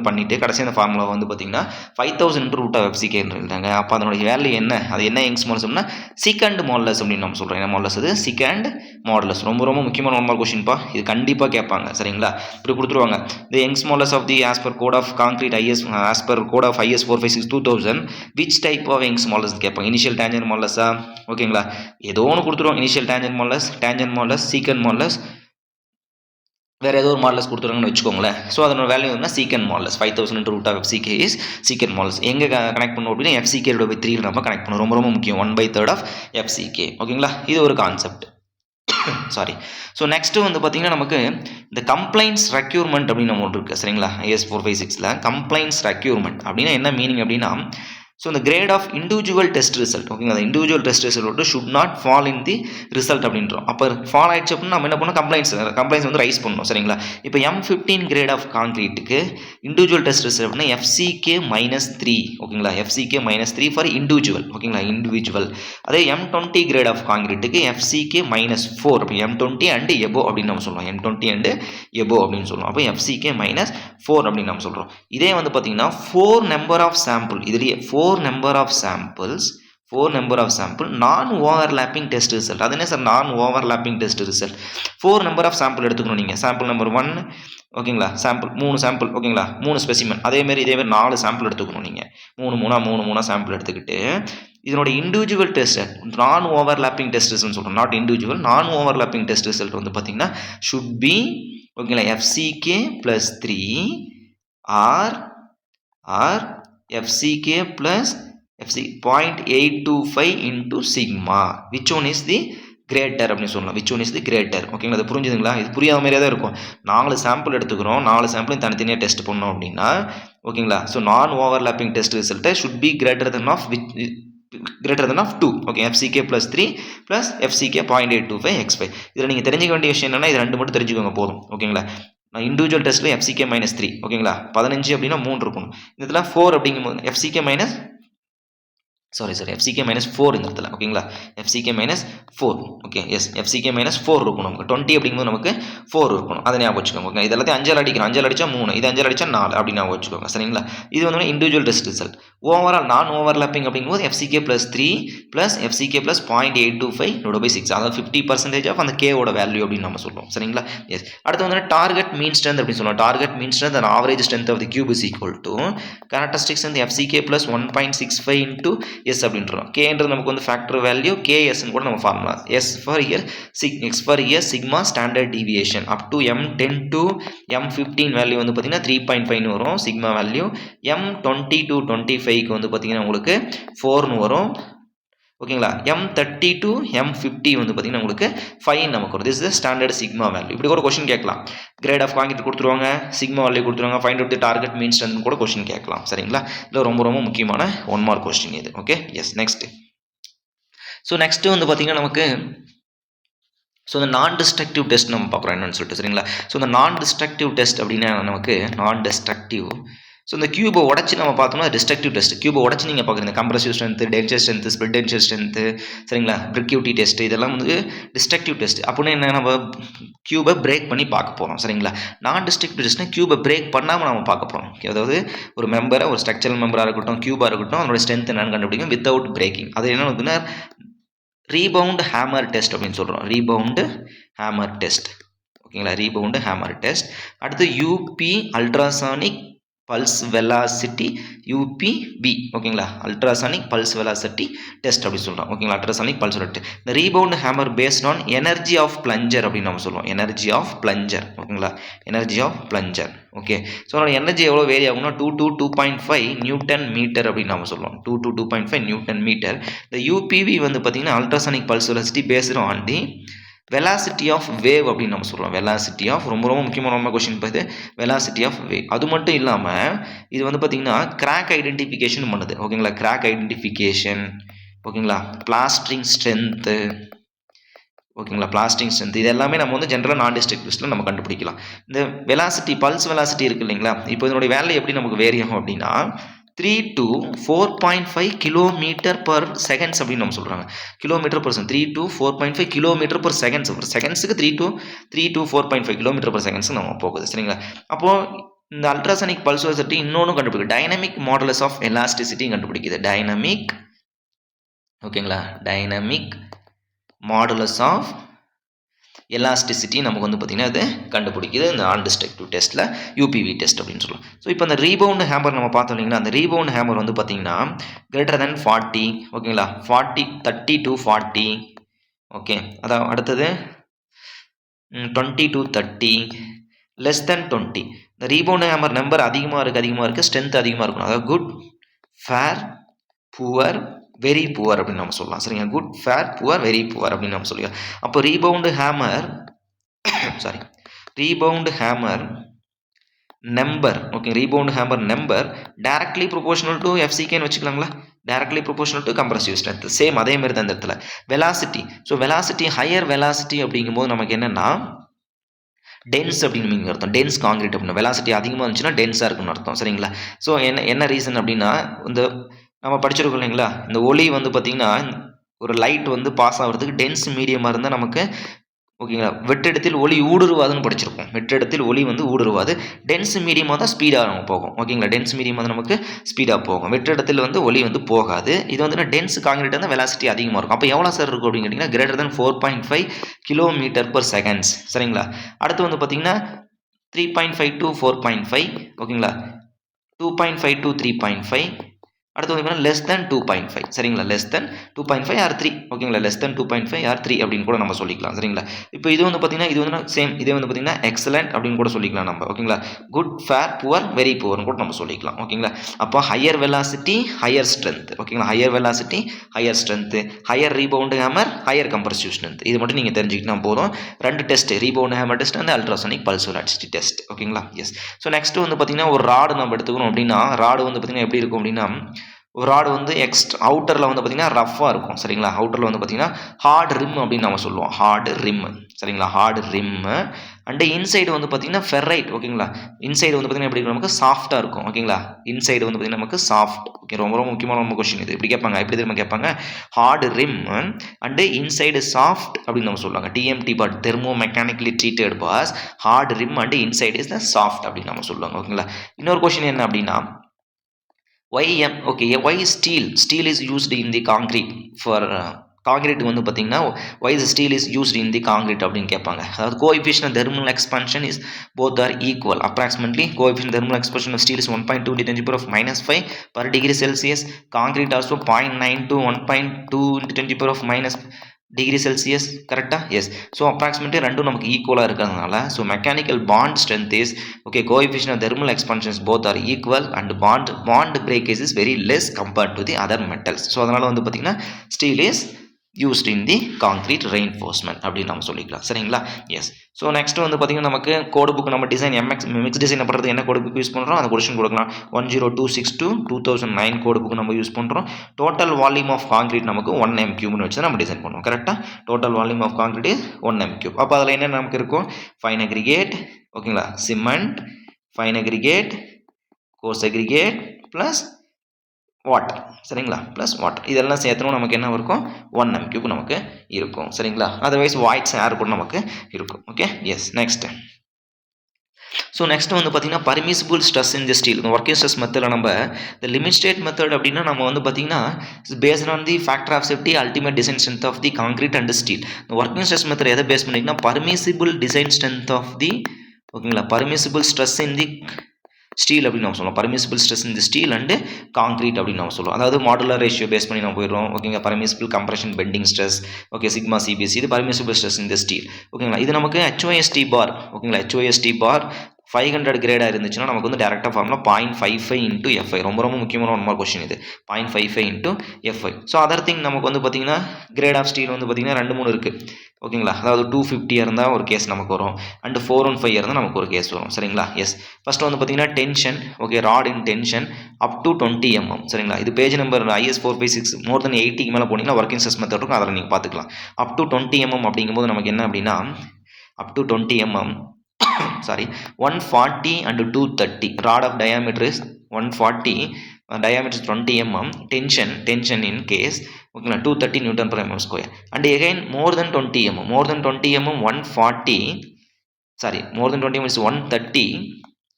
பண்ணிவிட்டு கடைசி அந்த ஃபார்முலா வந்து பார்த்தீங்கன்னா 5000 into root of FCK இருக்காங்க. அப்போ அதனுடைய வேல்யூ என்ன, அது என்ன யங்ஸ் மாடலஸ்னா செகண்ட் மாடலஸ் அப்படின்னு நம்ம சொல்கிறோம். என்ன மாடலஸ் அது, செகண்ட் மாடலஸ். ரொம்ப ரொம்ப முக்கியமான 1 மார்க் கொஸ்டின்ப்பா, இது கண்டிப்பாக கேட்பாங்க சரிங்களா. இப்படி கொடுத்துருவாங்க, the Young's modulus of the as per code of concrete as per code of IS 456/2000 which type of Young's modulus கேட்பாங்க. இனிஷியல் டேஞ்சன் மாடலஸா ஓகேங்களா, ஏதோ ஒன்று கொடுத்துருவாங்க. Initial tangent modulus, second modulus, வேறு ஏதோ ஒரு மாடலஸ் கொடுத்துருங்கன்னு வச்சுக்கோங்களேன். ஸோ அதனோட வேல்யூ என்ன, சீக்கன் modulus 5000 into root of FCK is சீக்கன் மாடலஸ். எங்கே கனெக்ட் பண்ணுவோம் அப்படின்னா FCK by 3 நம்ம கனெக்ட் பண்ணுவோம். ரொம்ப ரொம்ப முக்கியம், 1/3 of FCK ஓகேங்களா. இது ஒரு கான்செப்ட். சாரி. ஸோ நெக்ஸ்ட்டு வந்து பார்த்தீங்கன்னா நமக்கு இந்த கம்ப்ளைண்ட்ஸ் ரெக்யூர்மெண்ட் அப்படின்னு நம்ம ஒன்று இருக்குது சரிங்களா. IS 456ல் கம்ப்ளைண்ட்ஸ் ரெக்யூர்மெண்ட் அப்படின்னா என்ன மீனிங் அப்படின்னா, ஸோ இந்த grade of individual test result ஓகேங்களா. அந்த individual test result should not fall in the result அப்படின்றோம். அப்போ ஃபால் ஆயிடுச்சு அப்படின்னா நம்ம என்ன பண்ணோம், கம்ப்ளைண்ட்ஸ் வந்து ரைஸ் பண்ணணும் சரிங்களா. இப்போ M15 கிரேட் ஆஃப் காங்கிரீட்டுக்கு இண்டிவிஜுவல் டெஸ்ட் ரிசல்ட் அப்படின்னா FCK -3 ஓகேங்களா. FCK -3 ஃபார் இண்டிவிஜுவல் ஓகேங்களா, இண்டிவிஜுவல். அதே M20 கிரேட் ஆஃப் காங்கிரீட்டுக்கு FCK -4 அப்போ M20 அண்ட் எபோ அப்படின்னு நம்ம சொல்லுவோம். M20 அண்ட் எபோ அப்படின்னு சொல்லுவோம். அப்போ FCK -4 அப்படின்னு நம்ம சொல்கிறோம். இதே வந்து பார்த்தீங்கன்னா 4 நம்பர் ஆஃப் சாம்பிள், இதுலேயே 4 number of samples non overlapping test result. அது என்ன sir non overlapping test result, 4 number of sample எடுத்துக்கணும் நீங்கள். சாம்பிள் நம்பர் 1 ஓகேங்களா, சாம்பிள் 3 சாம்பிள் ஓகேங்களா, 3 ஸ்பெசிமன். இதேமாரி 4 சாம்பிள் எடுத்துக்கணும் நீங்கள். 3 சாம்பிள் எடுத்துக்கிட்டு இதனோட individual test non overlapping test result சொல்கிறோம். Not individual, non overlapping test result வந்து பார்த்தீங்கன்னா ஷுட் பி ஓகேங்களா FCK +3 or FCK plus FC 0.825 into sigma, which one is the greater அப்படின்னு சொல்லலாம். which one is the greater ஓகேங்களா. அது புரிஞ்சுதுங்களா. இது புரியாத மாதிரியே தான் இருக்கும். 4 சாம்பிள் எடுத்துக்கிறோம், 4 சாம்பிளையும் தனித்தனியாக டெஸ்ட் பண்ணோம் அப்படின்னா ஓகேங்களா. ஸோ நான் ஓவர்லாப்பிங் டெஸ்ட் ரிசல்ட்டை should be greater than of 2 okay. FCK +3 plus FCK 0.825x5. இதில் நீங்கள் தெரிஞ்சுக்க வேண்டிய விஷயம் என்னென்னா இது 2 மட்டும் தெரிஞ்சுக்கோங்க போதும் ஓகேங்களா. நான் இண்டிவிஜுவல் டெஸ்ட்டில் FCK -3 ஓகேங்களா. 15 அப்படின்னா 3 இருக்கணும். இதில் 4 அப்படிங்கும்போது FCK சாரி FCK -4 இந்த இடத்துல ஓகேங்களா FCK -4 ஓகே எஸ் FCK -4 இருக்கும் நமக்கு 20 அப்படிங்கும்போது நமக்கு 4 இருக்கணும் அதை ஞாபகம் வச்சுக்கோங்க ஓகே இது எல்லாத்தையும் 5 அடிக்கிறோம் 5 அடிச்சா 3 இது 5 அடிச்சா 4 அப்படி ஞாபகம் வச்சுக்கோங்க சரிங்களா இது வந்து இண்டிவிஜுவல் டெஸ்ட் ரிசல்ட் ஓவரால் நான் ஓவர்லாப்பிங் அப்படிங்கும்போது FCK +3 + FCK +0.825/6 அதாவது 50% ஆஃப் அந்த கேவோட வேல்யூ அப்படின்னு நம்ம சொல்லுவோம் சரிங்களா எஸ் அடுத்து வந்து டார்கெட் மீன் ஸ்ட்ரென்த் அப்படின்னு சொல்லுவோம் target mean strength and average strength of the cube is equal to characteristics வந்து FCK +1.65 into எஸ் அப்படின்றோம் கேன்றது நமக்கு வந்து ஃபேக்டர் வேல்யூ கேஎஸ்ன்னு கூட நம்ம formula S for year X for year sigma standard deviation up to M10 to M15 வேல்யூ வந்து பார்த்தீங்கன்னா 3.5 வரும் சிக்மா வேல்யூ M20 to 25க்கு வந்து பார்த்தீங்கன்னா உங்களுக்கு 4ன்னு வரும் ஓகேங்களா M30 to M50 வந்து பார்த்தீங்கன்னா உங்களுக்கு 5 நமக்கு வரும் this is standard sigma value இப்படி கூட கொஸ்டின் கேட்கலாம் கிரேட் ஆஃப் காங்கிரீட் கொடுத்துருவாங்க சிக்மா வேல்யூ கொடுத்துருவாங்க ஃபைண்ட் அவுட் தி டார்கெட் மீன் ஸ்ட்ரென்த் கூட கொஸ்டின் கேட்கலாம் சரிங்களா இல்லை ரொம்ப ரொம்ப முக்கியமான 1 மார்க் கொஸ்டின் இது okay yes next so next வந்து பார்த்தீங்கன்னா நமக்கு ஸோ இந்த நான் டிஸ்ட்ரக்டிவ் டெஸ்ட் நம்ம பார்க்குறோம் என்னன்னு சொல்லிட்டு சரிங்களா ஸோ இந்த நான் டிஸ்ட்ரக்டிவ் டெஸ்ட் அப்படின்னா நமக்கு நான் டிஸ்ட்ரக்டிவ் ஸோ இந்த கியூபை உடச்சி நம்ம பார்த்தோம்னா டிஸ்ட்ரக்டிவ் டெஸ்ட் கியூபை உடச்சி நீங்கள் பார்க்குறீங்க compressive strength tensor strength split tensor strength சரிங்களா பிரிக்யூட்டி டெஸ்ட் இதெல்லாம் வந்து டிஸ்ட்ரக்டிவ் டெஸ்ட் அப்படின்னு என்ன நம்ம கியூபை பிரேக் பண்ணி பார்க்க போகிறோம் சரிங்களா நான் டிஸ்ட்ரக்டிவ் டெஸ்ட்னா கியூபை பிரேக் பண்ணாமல் நம்ம பார்க்க போகிறோம் அதாவது ஒரு மெம்பரை ஒரு ஸ்ட்ரக்சரல் மெம்பராக இருக்கட்டும் கியூபாக இருக்கட்டும் அதோட ஸ்ட்ரென்த் என்னன்னு கண்டுபிடிக்கும் வித்தவுட் பிரேக்கிங் அது என்ன வந்து ரீபவுண்ட் ஹேமர் டெஸ்ட் அப்படின்னு சொல்கிறோம் ரீபவுண்டு ஹேமர் டெஸ்ட் ஓகேங்களா ரீபவுண்டு ஹேமர் டெஸ்ட் அடுத்து UP ultrasonic pulse velocity UPV ஓகேங்களா அல்ட்ராசானிக் பல்ஸ் வெலாசிட்டி டெஸ்ட் அப்படி சொல்கிறோம் ஓகேங்களா அல்ட்ராசானிக் பல்ஸ் வெலாசிட்டி இந்த rebound hammer based on energy of plunger அப்படின்னு நம்ம சொல்லுவோம் எனர்ஜி ஆஃப் பிளஞ்சர் ஓகேங்களா energy of plunger okay so அதோட எனர்ஜி எவ்வளோ வேரி ஆகும்னா 2 to 2.5 நியூட்டன் மீட்டர் அப்படின்னு நம்ம சொல்லுவோம் 2 to 2.5 நியூட்டன் மீட்டர் இந்த யூபிவி வந்து பார்த்தீங்கன்னா ultrasonic pulse velocity based on the velocity of wave அப்படின்னு நம்ம சொல்கிறோம் வெலாசிட்டி ஆஃப் ரொம்ப ரொம்ப முக்கியமான கொஸ்டின் பார்த்து வெலாசிட்டி ஆஃப் வேவ் அது மட்டும் இல்லாமல் இது வந்து பார்த்திங்கன்னா கிராக் ஐடென்டிஃபிகேஷன் பண்ணுது ஓகேங்களா கிராக் ஐடென்டிஃபிகேஷன் ஓகேங்களா பிளாஸ்டரிங் ஸ்ட்ரென்த்து ஓகேங்களா பிளாஸ்டிங் ஸ்ட்ரென்த் இது எல்லாமே நம்ம வந்து ஜென்ரலாக நான் டிஸ்ட்ரக்டிவ் டெஸ்ட்டில் நம்ம கண்டுபிடிக்கலாம் இந்த வெலாசிட்டி பல்ஸ் வெலாசிட்டி இருக்குது இல்லைங்களா இப்போ இதனுடைய வேல்யூ எப்படி நமக்கு வேரி ஆகும் அப்படின்னா 3 to 4.5 கிலோமீட்டர் பர் செகண்ட்ஸ் அப்படின்னு நம்ம சொல்கிறாங்க kilometre per 3 to 4.5 kilometre per seconds ஒரு செகண்ட்ஸுக்கு 3 to 4.5 கிலோமீட்டர் பர் செகண்ட்ஸ் நம்ம போகுது சரிங்களா அப்போது இந்த அல்ட்ராசானிக் பல்ஸ் வெலாசிட்டி இன்னொன்று கண்டுபிடிக்கும் டைனமிக் மாடுலஸ் ஆஃப் எலாஸ்டிசிட்டி கண்டுபிடிக்குது டைனமிக் ஓகேங்களா டைனமிக் மாடுலஸ் ஆஃப் எலாஸ்டிசிட்டி நமக்கு வந்து பார்த்திங்கன்னா அது கண்டுபிடிக்குது இந்த நான் டிஸ்ட்ரக்டிவ் டெஸ்ட்டில் யூபிவி டெஸ்ட் அப்படின்னு சொல்லலாம் ஸோ இப்போ அந்த ரீபவுண்ட் ஹேமர் நம்ம பார்த்தோம் இல்லைங்களா அந்த ரீபவுண்ட் ஹேமர் வந்து பார்த்திங்கன்னா கிரேட்டர் தென் 40 ஓகேங்களா 30 to 40 ஓகே அதான் அடுத்தது 20 to 30 லெஸ் தென் 20 இந்த ரீபவுண்ட் ஹேமர் நம்பர் அதிகமாக இருக்குது ஸ்ட்ரென்த் அதிகமாக இருக்கணும் அதாவது good fair poor very poor அப்படின்னு நம்ம சொல்லலாம் சரிங்க good fair poor very poor அப்படின்னு நம்ம சொல்லுவோம் அப்போ rebound hammer number okay rebound hammer number directly proportional to FCKன்னு வச்சுக்கலாங்களா directly proportional to compressive strength same அதே மாதிரி தான் இந்த இடத்துல velocity so velocity higher velocity அப்படிங்கும்போது நமக்கு என்னென்னா டென்ஸ் அப்படின்னு நீங்கள் அர்த்தம் டென்ஸ் காங்கிரீட் அப்படின்னு வெலாசிட்டி அதிகமாக இருந்துச்சுன்னா டென்ஸாக இருக்குன்னு அர்த்தம் சரிங்களா ஸோ என்ன ரீசன் அப்படின்னா இந்த நம்ம படிச்சிருக்கோம் இல்லைங்களா இந்த ஒளி வந்து பார்த்திங்கன்னா ஒரு லைட் வந்து பாஸ் ஆகிறதுக்கு டென்ஸ் மீடியமாக இருந்தால் நமக்கு ஓகேங்களா வெற்றிடத்தில் ஒளி ஊடுருவாதுன்னு படிச்சிருப்போம் வெற்றிடத்தில் ஒளி வந்து ஊடுருவாது டென்ஸ் மீடியமாக தான் ஸ்பீடாக நம்ம போகும் ஓகேங்களா டென்ஸ் மீடியமாக தான் நமக்கு ஸ்பீடாக போகும் வெற்றிடத்தில் வந்து ஒளி வந்து போகாது இது வந்து டென்ஸ் காங்கிரீட் வந்து வெலாசிட்டி அதிகமாக இருக்கும் அப்போ எவ்வளோ சார் இருக்கும் அப்படின்னு கேட்டிங்கன்னா greater than 4.5 kilometre per seconds சரிங்களா அடுத்து வந்து பார்த்திங்கன்னா 3.5 to 4.5 ஓகேங்களா 2.5 to 3.5 அடுத்து வந்து லெஸ் தென் 2.5 சரிங்களா லெஸ் தென் 2.5 ஆர் 3 ஓகேங்களா லெஸ் தென் 2.5 ஆர் 3 அப்படின்னு கூட நம்ம சொல்லிக்கலாம் சரிங்களா இப்போ இது வந்து பார்த்தீங்கன்னா இது வந்து சேம் இதே வந்து பார்த்தீங்கன்னா எக்ஸலண்ட் அப்படின்னு கூட சொல்லிக்கலாம் நம்ம ஓகேங்களா குட் ஃபேர் புவர் வெரி புவர்னு கூட நம்ம சொல்லிக்கலாம் ஓகேங்களா அப்போ ஹையர் வெலாசிட்டி ஹையர் ஸ்ட்ரென்த் ஓகேங்களா higher velocity higher strength higher rebound hammer higher compressive strength இது மட்டும் நீங்கள் தெரிஞ்சுக்கிட்டா போதும் ரெண்டு டெஸ்ட் ரீபவுண்ட் ஹேமர் டெஸ்ட் அந்த அல்ட்ராசானிக் பல்ஸ் வெலாசிட்டி டெஸ்ட் ஓகேங்களா எஸ் ஸோ நெக்ஸ்ட் வந்து பார்த்தீங்கன்னா ஒரு ராடு நம்ம எடுத்துக்கணும் அப்படின்னா ராடு வந்து பார்த்தீங்கன்னா எப்படி இருக்கும் அப்படின்னா ராடு வந்து அவுட்டரில் வந்து பார்த்திங்கன்னா ரஃப்பாக இருக்கும் சரிங்களா. அவுட்டரில் வந்து பார்த்திங்கன்னா ஹார்ட் ரிம் அப்படின்னு நம்ம சொல்லுவோம். ஹார்டு ரிம் சரிங்களா. ஹார்டு ரிம்மு அண்டு இன்சைடு வந்து பார்த்திங்கன்னா ஃபெர்ரைட் ஓகேங்களா. இன்சைடு வந்து பார்த்திங்கன்னா எப்படி நமக்கு சாஃப்ட்டாக இருக்கும் ஓகேங்களா. இன்சைடு வந்து பார்த்திங்கன்னா நமக்கு சாஃப்ட் ஓகே. ரொம்ப ரொம்ப முக்கியமான நம்ம கொஸ்டின் இது. இப்படி கேட்பாங்க. எப்படி தெரியுமா கேட்பாங்க, hard rim and inside soft அப்படின்னு நம்ம சொல்லுவாங்க. TMT bar thermo mechanically treated bars hard rim and inside is the soft அப்படின்னு நம்ம சொல்லுவாங்க ஓகேங்களா. இன்னொரு கொஸ்டின் என்ன அப்படின்னா, why steel is used in the concrete for concrete வந்து பார்த்தீங்கன்னா why the steel is used in the concrete அப்படின்னு கேட்பாங்க. அதாவது coefficient of thermal expansion is both are equal. Approximately coefficient of thermal expansion of steel is 1.2 into 10 to the power of -5 per degree Celsius. Concrete also 0.9 to 1.2 into 10 to the power of -degree Celsius. கரெக்டா? எஸ். ஸோ அப்ராக்சிமேட்லி ரெண்டும் நமக்கு ஈக்குவலாக இருக்கிறதுனால so mechanical bond strength is okay coefficient of thermal expansions both are equal and bond breakage is very less compared to the other metals. So அதனால் வந்து பார்த்தீங்கன்னா steel is used in the concrete reinforcement அப்படின்னு நம்ம சொல்லிக்கலாம் சரிங்களா. எஸ். ஸோ நெக்ஸ்ட் வந்து பார்த்தீங்கன்னா நமக்கு கோடு புக் நம்ம டிசைன் மிக்ஸ் டிசைன் பண்ணுறதுக்கு என்ன கோடு புக் யூஸ் பண்ணுறோம் அந்த கொஸ்டின் கொடுக்கலாம். 10262 கோடு புக் நம்ம யூஸ் பண்ணுறோம். டோட்டல் வால்யூம் ஆஃப் காங்கிரீட் நமக்கு 1 m³ வச்சு நம்ம டிசைன் பண்ணுவோம் கரெக்டாக. Total volume of concrete is 1 m³. அப்போ அதில் என்ன நமக்கு இருக்கும், ஃபைன் அக்ரிகேட் ஓகேங்களா, cement, fine aggregate, coarse aggregate plus water சரிங்களா, ப்ளஸ் வாட்டர் இதெல்லாம் சேர்த்தணும் நமக்கு என்ன இருக்கும் 1 m³ நமக்கு இருக்கும் சரிங்களா. அதர்வைஸ் வாய்ட்ஸ் ஏர் கூட நமக்கு இருக்கும் okay. Yes. Next so next வந்து பார்த்தீங்கன்னா permissible stress in the steel. Working stress மெத்தடில் நம்ம இந்த லிமிட் ஸ்டேட் மெத்தட் அப்படின்னா நம்ம வந்து பார்த்தீங்கன்னா based on the factor of safety ultimate design strength of the concrete and steel. இந்த ஒர்க்கிங் ஸ்ட்ரெஸ் மெத்தட் எதை பேஸ் பண்ணிங்கன்னா permissible design strength of the ஓகேங்களா permissible stress in the steel அப்படின்னு நம்ம சொல்லுவோம். பர்மிசிபிள் ஸ்ட்ரெஸ் இந்த ஸ்டீல் அண்டு காங்கிரீட் அப்படின்னு நம்ம சொல்லுவோம். அதாவது மாடுலர் ரேஷியோ பேஸ் பண்ணி நம்ம போயிடுறோம் ஓகேங்க. Permissible compression bending stress okay sigma CBS இது பர்மிசிபிள் ஸ்ட்ரெஸ் இந்த ஸ்டீல் ஓகேங்களா. இது நமக்கு HOST பார் ஓகேங்களா. HOST பார் 500 கிரேடாக இருந்துச்சுன்னா நமக்கு வந்து டேரெக்டாக ஃபார்ம்ல 0.55 இன்ட்டு FI. ரொம்ப ரொம்ப முக்கியமான ஒன் மார்க் கொஸ்டின் இது 0.55 into FI. So other thing நமக்கு வந்து பார்த்தீங்கன்னா கிரேட் ஆஃப் ஸ்டீல் வந்து பார்த்தீங்கன்னா 2-3 இருக்குது ஓகேங்களா. அதாவது 250 இருந்தால் ஒரு கேஸ் நமக்கு வரும் அண்ட் 415 இருந்தால் நமக்கு ஒரு கேஸ் வரும் சரிங்களா. எஸ். ஃபஸ்ட்டு வந்து பார்த்தீங்கன்னா tension okay rod in tension up to 20 mm சரிங்களா. இது page number IS 456 more then 80க்கு மேலே போனீங்கன்னா ஒர்க்கிங் ஸ்ட்ரெஸ் மெத்தட் இருக்கும், அதில் நீங்கள் பார்த்துக்கலாம். அப் டு 20 mm அப்படிங்கும்போது நமக்கு என்ன அப்படின்னா அப் to 20 mm sorry 140 and 230 rod of diameter is 140 diameter is 20 mm tension in case okay 230 Newton per mm square and again more than 20 mm 140 sorry more than 20 mm is 130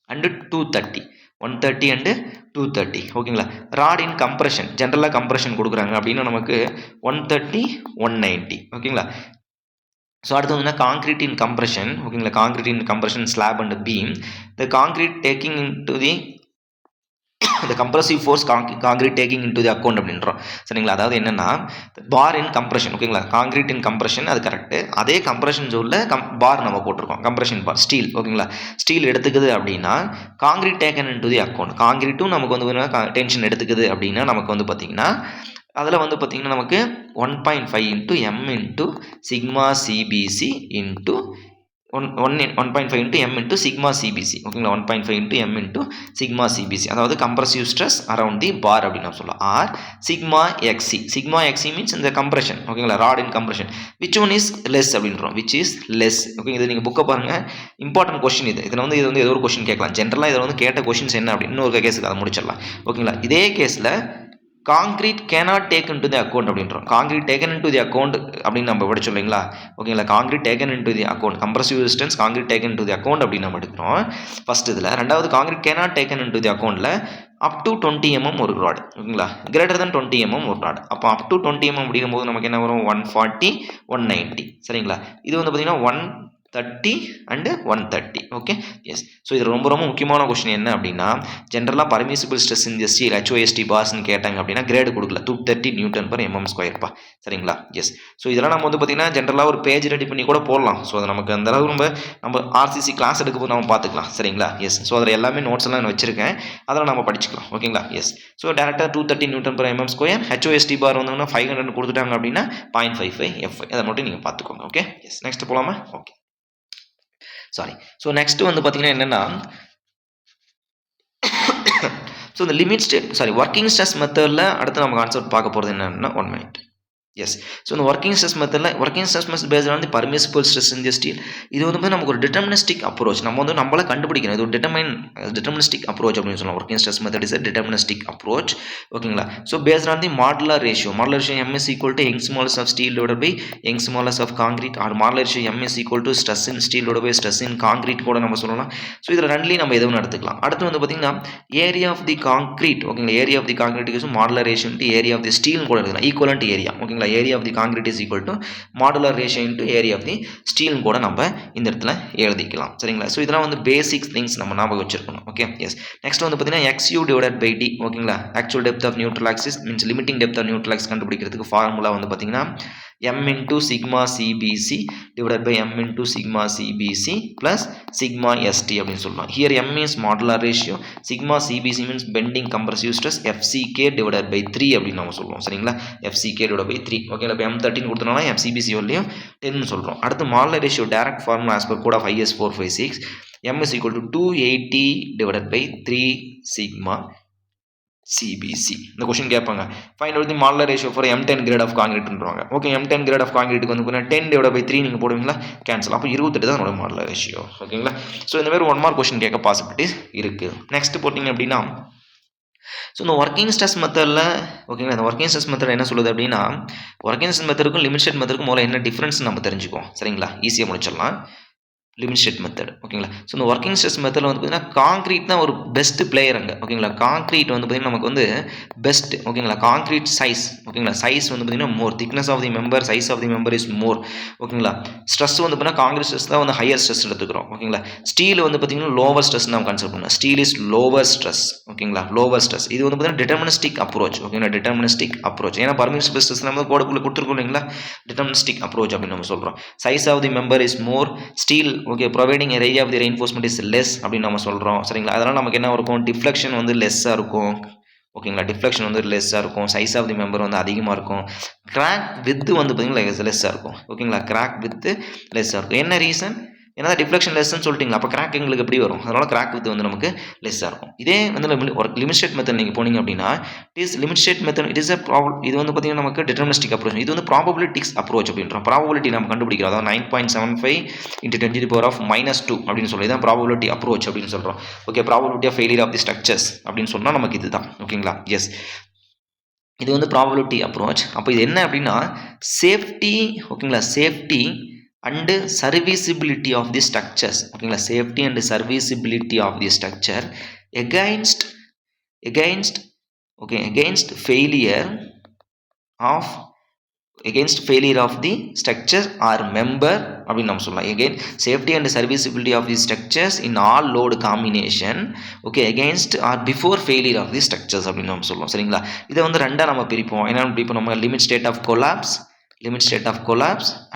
and 230 130 and 230 ஓகேங்களா. ராட் இன் கம்ப்ரெஷன் ஜென்ரலாக கம்ப்ரெஷன் கொடுக்குறாங்க அப்படின்னா நமக்கு 130 190 ஓகேங்களா. ஸோ அடுத்து வந்து காங்கிரீட் இன் கம்ப்ரெஷன் ஓகேங்களா. Concrete in compression slab and beam the concrete taking in to the the compressive force concrete taking into the account அப்படின்றோம் சரிங்களா. அதாவது என்னன்னா பார் இன் கம்ப்ரெஷன் ஓகேங்களா. காங்கிரீட் இன் கம்ப்ரெஷன் அது கரெக்டு. அதே கம்ப்ரெஷன் ஜோனில் பார் நம்ம போட்டிருக்கோம் கம்ப்ரெஷன் பார் ஸ்டீல் ஓகேங்களா. ஸ்டீல் எடுத்துக்குது அப்படின்னா concrete taken in to the account காங்கிரீட்டும் நமக்கு வந்து டென்ஷன் எடுத்துக்குது அப்படின்னா நமக்கு வந்து பார்த்தீங்கன்னா அதில் வந்து பார்த்திங்கன்னா நமக்கு 1.5 into M into sigma CBC into 1.5 into M into sigma CBC ஓகேங்களா. 1.5 into M into sigma CBC அதாவது compressive stress around the bar அப்படின்னு நம்ம சொல்லலாம். ஆர் சிக்மா எக்ஸி மீன்ஸ் இந்த கம்ப்ரெஷன் ஓகேங்களா rod in compression which one is less அப்படின்றோம் விச் இஸ் லெஸ் ஓகே. இது நீங்கள் புக்கை பாருங்கள் இம்பார்ட்டன்ட் கொஸ்டின் இது வந்து ஏதோ ஒரு கொஸ்டின் கேட்கலாம். ஜென்ரலாக இதில் வந்து கேட்ட கொஸ்டின்ஸ் என்ன அப்படின்னு இன்னொரு கேஸுக்கு அதை முடிச்சிடலாம் ஓகேங்களா. இதே கேஸில் concrete cannot take in to the account அப்படின்றோம். Concrete taken in to the account அப்படின்னு நம்ம படிச்சோம் இல்லைங்களா ஓகேங்களா. Concrete taken in to the account compressive resistance concrete taken in to the account அப்படின்னு நம்ம எடுக்கிறோம் ஃபர்ஸ்ட் இதில். ரெண்டாவது concrete cannot taken in to the அக்கௌண்ட்டில் அப் டு 20 mm ஒரு ராட் ஓகேங்களா. கிரேட்டர் தென் 20 mm ஒரு ராட். அப்போ அப் டு 20 mm அப்படிங்கும்போது நமக்கு என்ன வரும் 140 190 சரிங்களா. இது வந்து பார்த்தீங்கன்னா 130 and 130 ஓகே. எஸ். ஸோ இது ரொம்ப ரொம்ப முக்கியமான கொஸ்டின் என்ன அப்படின்னா ஜென்ரலாக permissible stress in the steel HOST பார்ஸ்ன்னு கேட்டாங்க அப்படின்னா கிரேடு கொடுக்கல 230 Newton per mm ஸ்கொயர்ப்பா சரிங்களா. எஸ். ஸோ இதெல்லாம் நம்ம வந்து பார்த்தீங்கன்னா ஜென்ரலாக ஒரு பேஜ் ரெடி பண்ணி கூட போடலாம். ஸோ அது நமக்கு அந்த அளவு நம்ம RCC கிளாஸ் எடுக்கும்போது நம்ம பார்த்துக்கலாம் சரிங்களா. எஸ். ஸோ அதில் எல்லாமே நோட்ஸ் எல்லாம் நான் வச்சிருக்கேன் அதெல்லாம் நம்ம படிச்சுக்கலாம் ஓகேங்களா. எஸ். ஸோ டேரெக்டாக 230 Newton per mm square HOST பார் வந்து 500 கொடுத்துட்டாங்க அப்படின்னா 0.55 FI அதை மட்டும் நீங்கள் பார்த்துக்கோங்க ஓகே. எஸ். நெக்ஸ்ட் போகலாமா ஓகே சாரி. ஸோ நெக்ஸ்ட் வந்து பார்த்தீங்கன்னா என்னென்னா ஸோ இந்த லிமிட் ஸ்டேட் ஒர்க்கிங் ஸ்ட்ரெஸ் மெத்தடில் அடுத்து நம்ம கான்செப்ட் பார்க்க போகிறது என்னன்னா 1 minute. எஸ். ஸோ இந்த working stress method paste on the permissible stress in the steel. இது வந்து நமக்கு ஒரு டிட்டர்மினிஸ்டிக் அப்ரோச். நம்ம வந்து நம்மள கண்டுபிடிக்கணும். இது ஒரு டிட்டர்மினிஸ்டிக் அப்ரோச் அப்படின்னு சொல்லலாம். Working stress method is deterministic approach. ஓகேங்களா? So based on the modular ratio M is equal to Young's modulus of steel divided by Young's modulus of concrete or modular ratio M is equal to stress in steel divided by stress in concrete கூட நம்ம சொல்லலாம். ஸோ இதில் ரெண்டுலையும் நம்ம எதுவும் எடுத்துக்கலாம். அடுத்து வந்து பார்த்தீங்கன்னா ஏரியா ஆஃப் தி காங்கிரீட். ஓகேங்களா? Area of the concrete modular ratio into area of the steel கூட எடுக்கலாம். Equivalent area. ஓகேங்களா? Area of the concrete is equal to modular ratio into area of the steel கூட நம்ம இந்த இடத்துல எழுதிக்கலாம். சரிங்களா? ஸோ இதெல்லாம் வந்து பேசிக் திங்ஸ் நம்ம ஞாபகம் வச்சிருக்கணும். ஓகே. எஸ். நெக்ஸ்ட் வந்து பார்த்தீங்கன்னா XU divided by D. ஓகேங்களா? Actual depth of neutral axis means limiting depth of neutral axis கண்டுபிடிக்கிறதுக்கு ஃபார்முலா வந்து பார்த்தீங்கன்னா M into sigma CBC divided by M into sigma CBC plus sigma ST அப்படின்னு சொல்லலாம். Here M is modular ratio, sigma CBC means bending compressive stress, FCK divided by 3 அப்படின்னு நம்ம சொல்லுவோம். சரிங்களா? FCK divided by 3. ஓகே. இப்போ M13 கொடுத்தனால FCBC வரையும் 10 சொல்கிறோம். அடுத்து modular ratio direct formula as per code of IS 456 M is equal to 280 divided by 3 sigma CBC. இந்த கொஸ்டின் கேட்பாங்க. Find out the modular ratio for M10 grade of காங்கிரீட்ன்றாங்க. ஓகே. M10 கிரேட் ஆஃப் காங்கிரீட்டுக்கு வந்து 10 divided by 3 நீங்கள் போடுவீங்களா? கேன்சல். அப்போ 28 தான் என்னோட மாடுலர் ரேஷியோ. ஓகேங்களா? ஸோ இந்த மாதிரி 1 மார்க் கொஸ்டின் கேட்க பாசிபிலிட்டிஸ் இருக்குது. நெக்ஸ்ட் போட்டிங்க அப்படின்னா ஸோ இந்த ஒர்க்கிங் ஸ்ட்ரெஸ் மெத்தடில் ஓகேங்களா? இந்த ஒர்க்கிங் ஸ்ட்ரெஸ் மெத்தட் என்ன சொல்லுது அப்படின்னா ஒர்க்கிங் ஸ்ட்ரெஸ் மெத்தடுக்கும் லிமிட் ஸ்டேட் மெத்தடுக்கும் முதல்ல என்ன டிஃப்ரென்ஸ் நம்ம தெரிஞ்சுக்குவோம். சரிங்களா? ஈஸியாக முடிச்சிடலாம். Limit state method. ஓகேங்களா? ஸோ இந்த ஒர்க்கிங் ஸ்ட்ரெஸ் மெத்தடில் வந்து பார்த்தீங்கன்னா காங்கிரீட் தான் ஒரு பெஸ்ட் பிளேயர் அங்கே. ஓகேங்களா? காங்கிரீட் வந்து பார்த்தீங்கன்னா நமக்கு வந்து பெஸ்ட். ஓகேங்களா? Concrete size. ஓகேங்களா? சைஸ் வந்து பார்த்தீங்கன்னா more thickness of the member, size of the member is more. ஓகேங்களா? ஸ்ட்ரெஸ் வந்து பார்த்தீங்கன்னா காங்கிரீட் ஸ்ட்ரெஸ் தான் வந்து ஹையர் ஸ்ட்ரெஸ் எடுத்துக்கிறோம். ஓகேங்களா? ஸ்டீல் வந்து பார்த்தீங்கன்னா லோவர் ஸ்ட்ரெஸ் நம்ம கன்சிடர் பண்ணலாம். Steel is lower stress. ஓகேங்களா? Lower stress. இது வந்து பார்த்தீங்கன்னா டிட்டர்மினிஸ்டிக் அப்ரோச். ஓகேங்களா? Deterministic approach. ஏன்னா பர்மிசிபிள் ஸ்ட்ரெஸ் நம்ம கோடுக்குள்ள கொடுத்துருக்கோம் இல்லைங்களா? டிட்டர்மினிஸ்டிக் அப்ரோச் அப்படின்னு நம்ம சொல்கிறோம். Size of the member is more. Steel okay providing area of the reinforcement is less அப்படின்னு நம்ம சொல்கிறோம். சரிங்களா? அதனால் நமக்கு என்ன இருக்கும்? டிஃப்ளெக்ஷன் வந்து லெஸ்ஸாக இருக்கும். ஓகேங்களா? டிஃப்ளெக்ஷன் வந்து லெஸ்ஸாக இருக்கும். சைஸ் ஆஃப் தி மெம்பர் வந்து அதிகமாக இருக்கும். கிராக் வித்து வந்து பார்த்தீங்கன்னா லெஸ்ஸாக இருக்கும். ஓகேங்களா? கிராக் வித்து லெஸ்ஸாக இருக்கும். என்ன ரீசன்? ஏன்னா டிஃப்ளெக்ஷன் லெஸ்ன்னு சொல்லிட்டீங்களா? அப்போ கிராக் எங்களுக்கு எப்படி வரும்? அதனால் கிராக் வித் வந்து நமக்கு லெஸ்ஸாக இருக்கும். இதே வந்து ஒரு லிமிட் ஸ்டேட் மெத்தட் நீங்கள் போனீங்க அப்படின்னா லிமிட் ஸ்டேட் மெத்தட் இது வந்து பார்த்தீங்கன்னா நமக்கு டிட்டர்மினிஸ்டிக் அப்ரோச். இது வந்து ப்ராபபிலிட்டிக்ஸ் அப்ரோச் அப்படின்றோம். ப்ராபபிலிட்டி நம்ம கண்டுபிடிக்கிறோம். அதாவது 9.75 × 10⁻⁻² அப்படின்னு சொல்லி தான் ப்ராபபிலிட்டி அப்ரோச் அப்படின்னு சொல்கிறோம். Okay. Probability of failure of the structures அப்படின்னு சொன்னால் நமக்கு இதுதான். ஓகேங்களா? எஸ். இது வந்து ப்ராபபிலிட்டி அப்ரோச். அப்போ இது என்ன அப்படின்னா சேஃப்டி. ஓகேங்களா? Safety and serviceability of the structures. ஓகேங்களா? safety and serviceability of the structure against failure of the structure or member அப்படின்னு நம்ம சொல்லலாம். again safety and serviceability of the structures in all load combination okay against or before failure of the structures அப்படின்னு நம்ம சொல்லுவோம். சரிங்களா? இதை வந்து ரெண்டா நம்ம பிரிப்போம். என்ன பிரிப்போம்? நம்ம limit state of collapse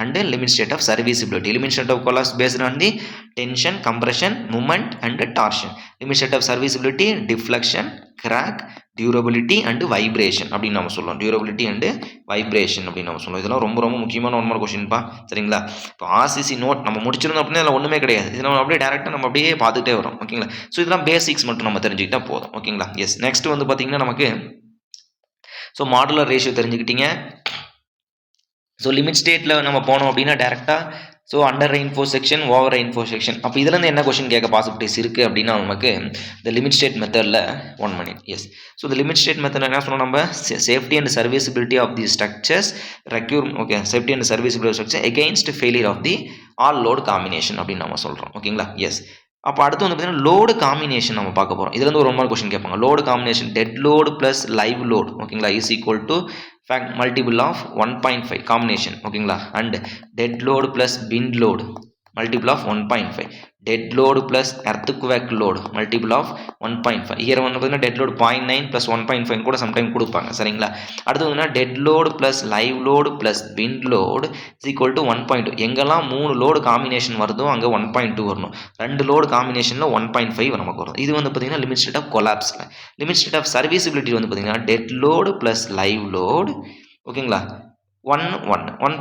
and limit state of serviceability. Limit state of collapse based on the tension, compression, movement and torsion. Limit state of serviceability, deflection, crack, durability and vibration அப்படின்னு நம்ம சொல்லுவோம். durability and vibration அப்படின்னு நம்ம சொல்லுவோம். இதெல்லாம் ரொம்ப ரொம்ப முக்கியமான 1 மார்க் கொஸ்டின்ப்பா. சரிங்களா? இப்போ RCC நோட் நம்ம முடிச்சிருந்தோம் அப்படின்னா அதில் ஒன்றுமே கிடையாது. இது நம்ம அப்படியே டேரெக்டாக நம்ம அப்படியே பார்த்துட்டே வரோம். ஓகேங்களா? ஸோ இதெல்லாம் பேசிக்ஸ் மட்டும் நம்ம தெரிஞ்சுக்கிட்டா போதும். ஓகேங்களா? எஸ். நெக்ஸ்ட் வந்து பார்த்தீங்கன்னா நமக்கு ஸோ மாடுலர் ரேஷியோ தெரிஞ்சுக்கிட்டீங்க. ஸோ லிமிட் ஸ்டேட்டில் நம்ம போனோம் அப்படின்னா டேரெக்டாக so under reinforce section, over reinforce section. அப்போ இதுலேருந்து என்ன கொஸ்டின் கேட்க பாசிபிலிட்டிஸ் இருக்குது அப்படின்னா நமக்கு இந்த லிமிட் ஸ்டேட் மெத்தடில் 1 minute. எஸ். ஸோ இந்த லிமிட் ஸ்டேட் மெத்தட் என்ன சொன்னோம்? நம்ம safety and serviceability of the structures okay safety and serviceability of structure against failure of the all load combination அப்படின்னு நம்ம சொல்கிறோம். ஓகேங்களா? எஸ். அப்போ அடுத்து வந்து பார்த்தீங்கன்னா லோடு காம்பினேஷன் நம்ம பார்க்க போகிறோம். இதுலேருந்து ஒரு 1 மார்க் கொஸ்டின் கேட்பாங்க. Load combination dead load plus live load. ஓகேங்களா? Is equal to multiple of 1.5 combination. ஓகேங்களா? and dead load plus wind load multiple of 1.5. dead load plus earthquake load multiple of 1.5. here வந்து பார்த்தீங்கன்னா dead load 0.9 plus 1.5 கூட சம்டைம் கொடுப்பாங்க. சரிங்களா? அடுத்து வந்து dead load plus live load plus wind load is equal to 1.2. எங்கெல்லாம் 3 லோடு காம்பினேஷன் வருதோ அங்கே 1.2 வரணும். 2 லோடு காம்பினேஷனில் 1.5 நமக்கு வரும். இது வந்து பார்த்தீங்கன்னா லிமிட் ஸ்டேட் ஆஃப் கொலாப்ஸில். லிமிட் ஸ்டேட் ஆஃப் சர்வீசபிலிட்டி வந்து பார்த்தீங்கன்னா dead load plus live load ஓகேங்களா 1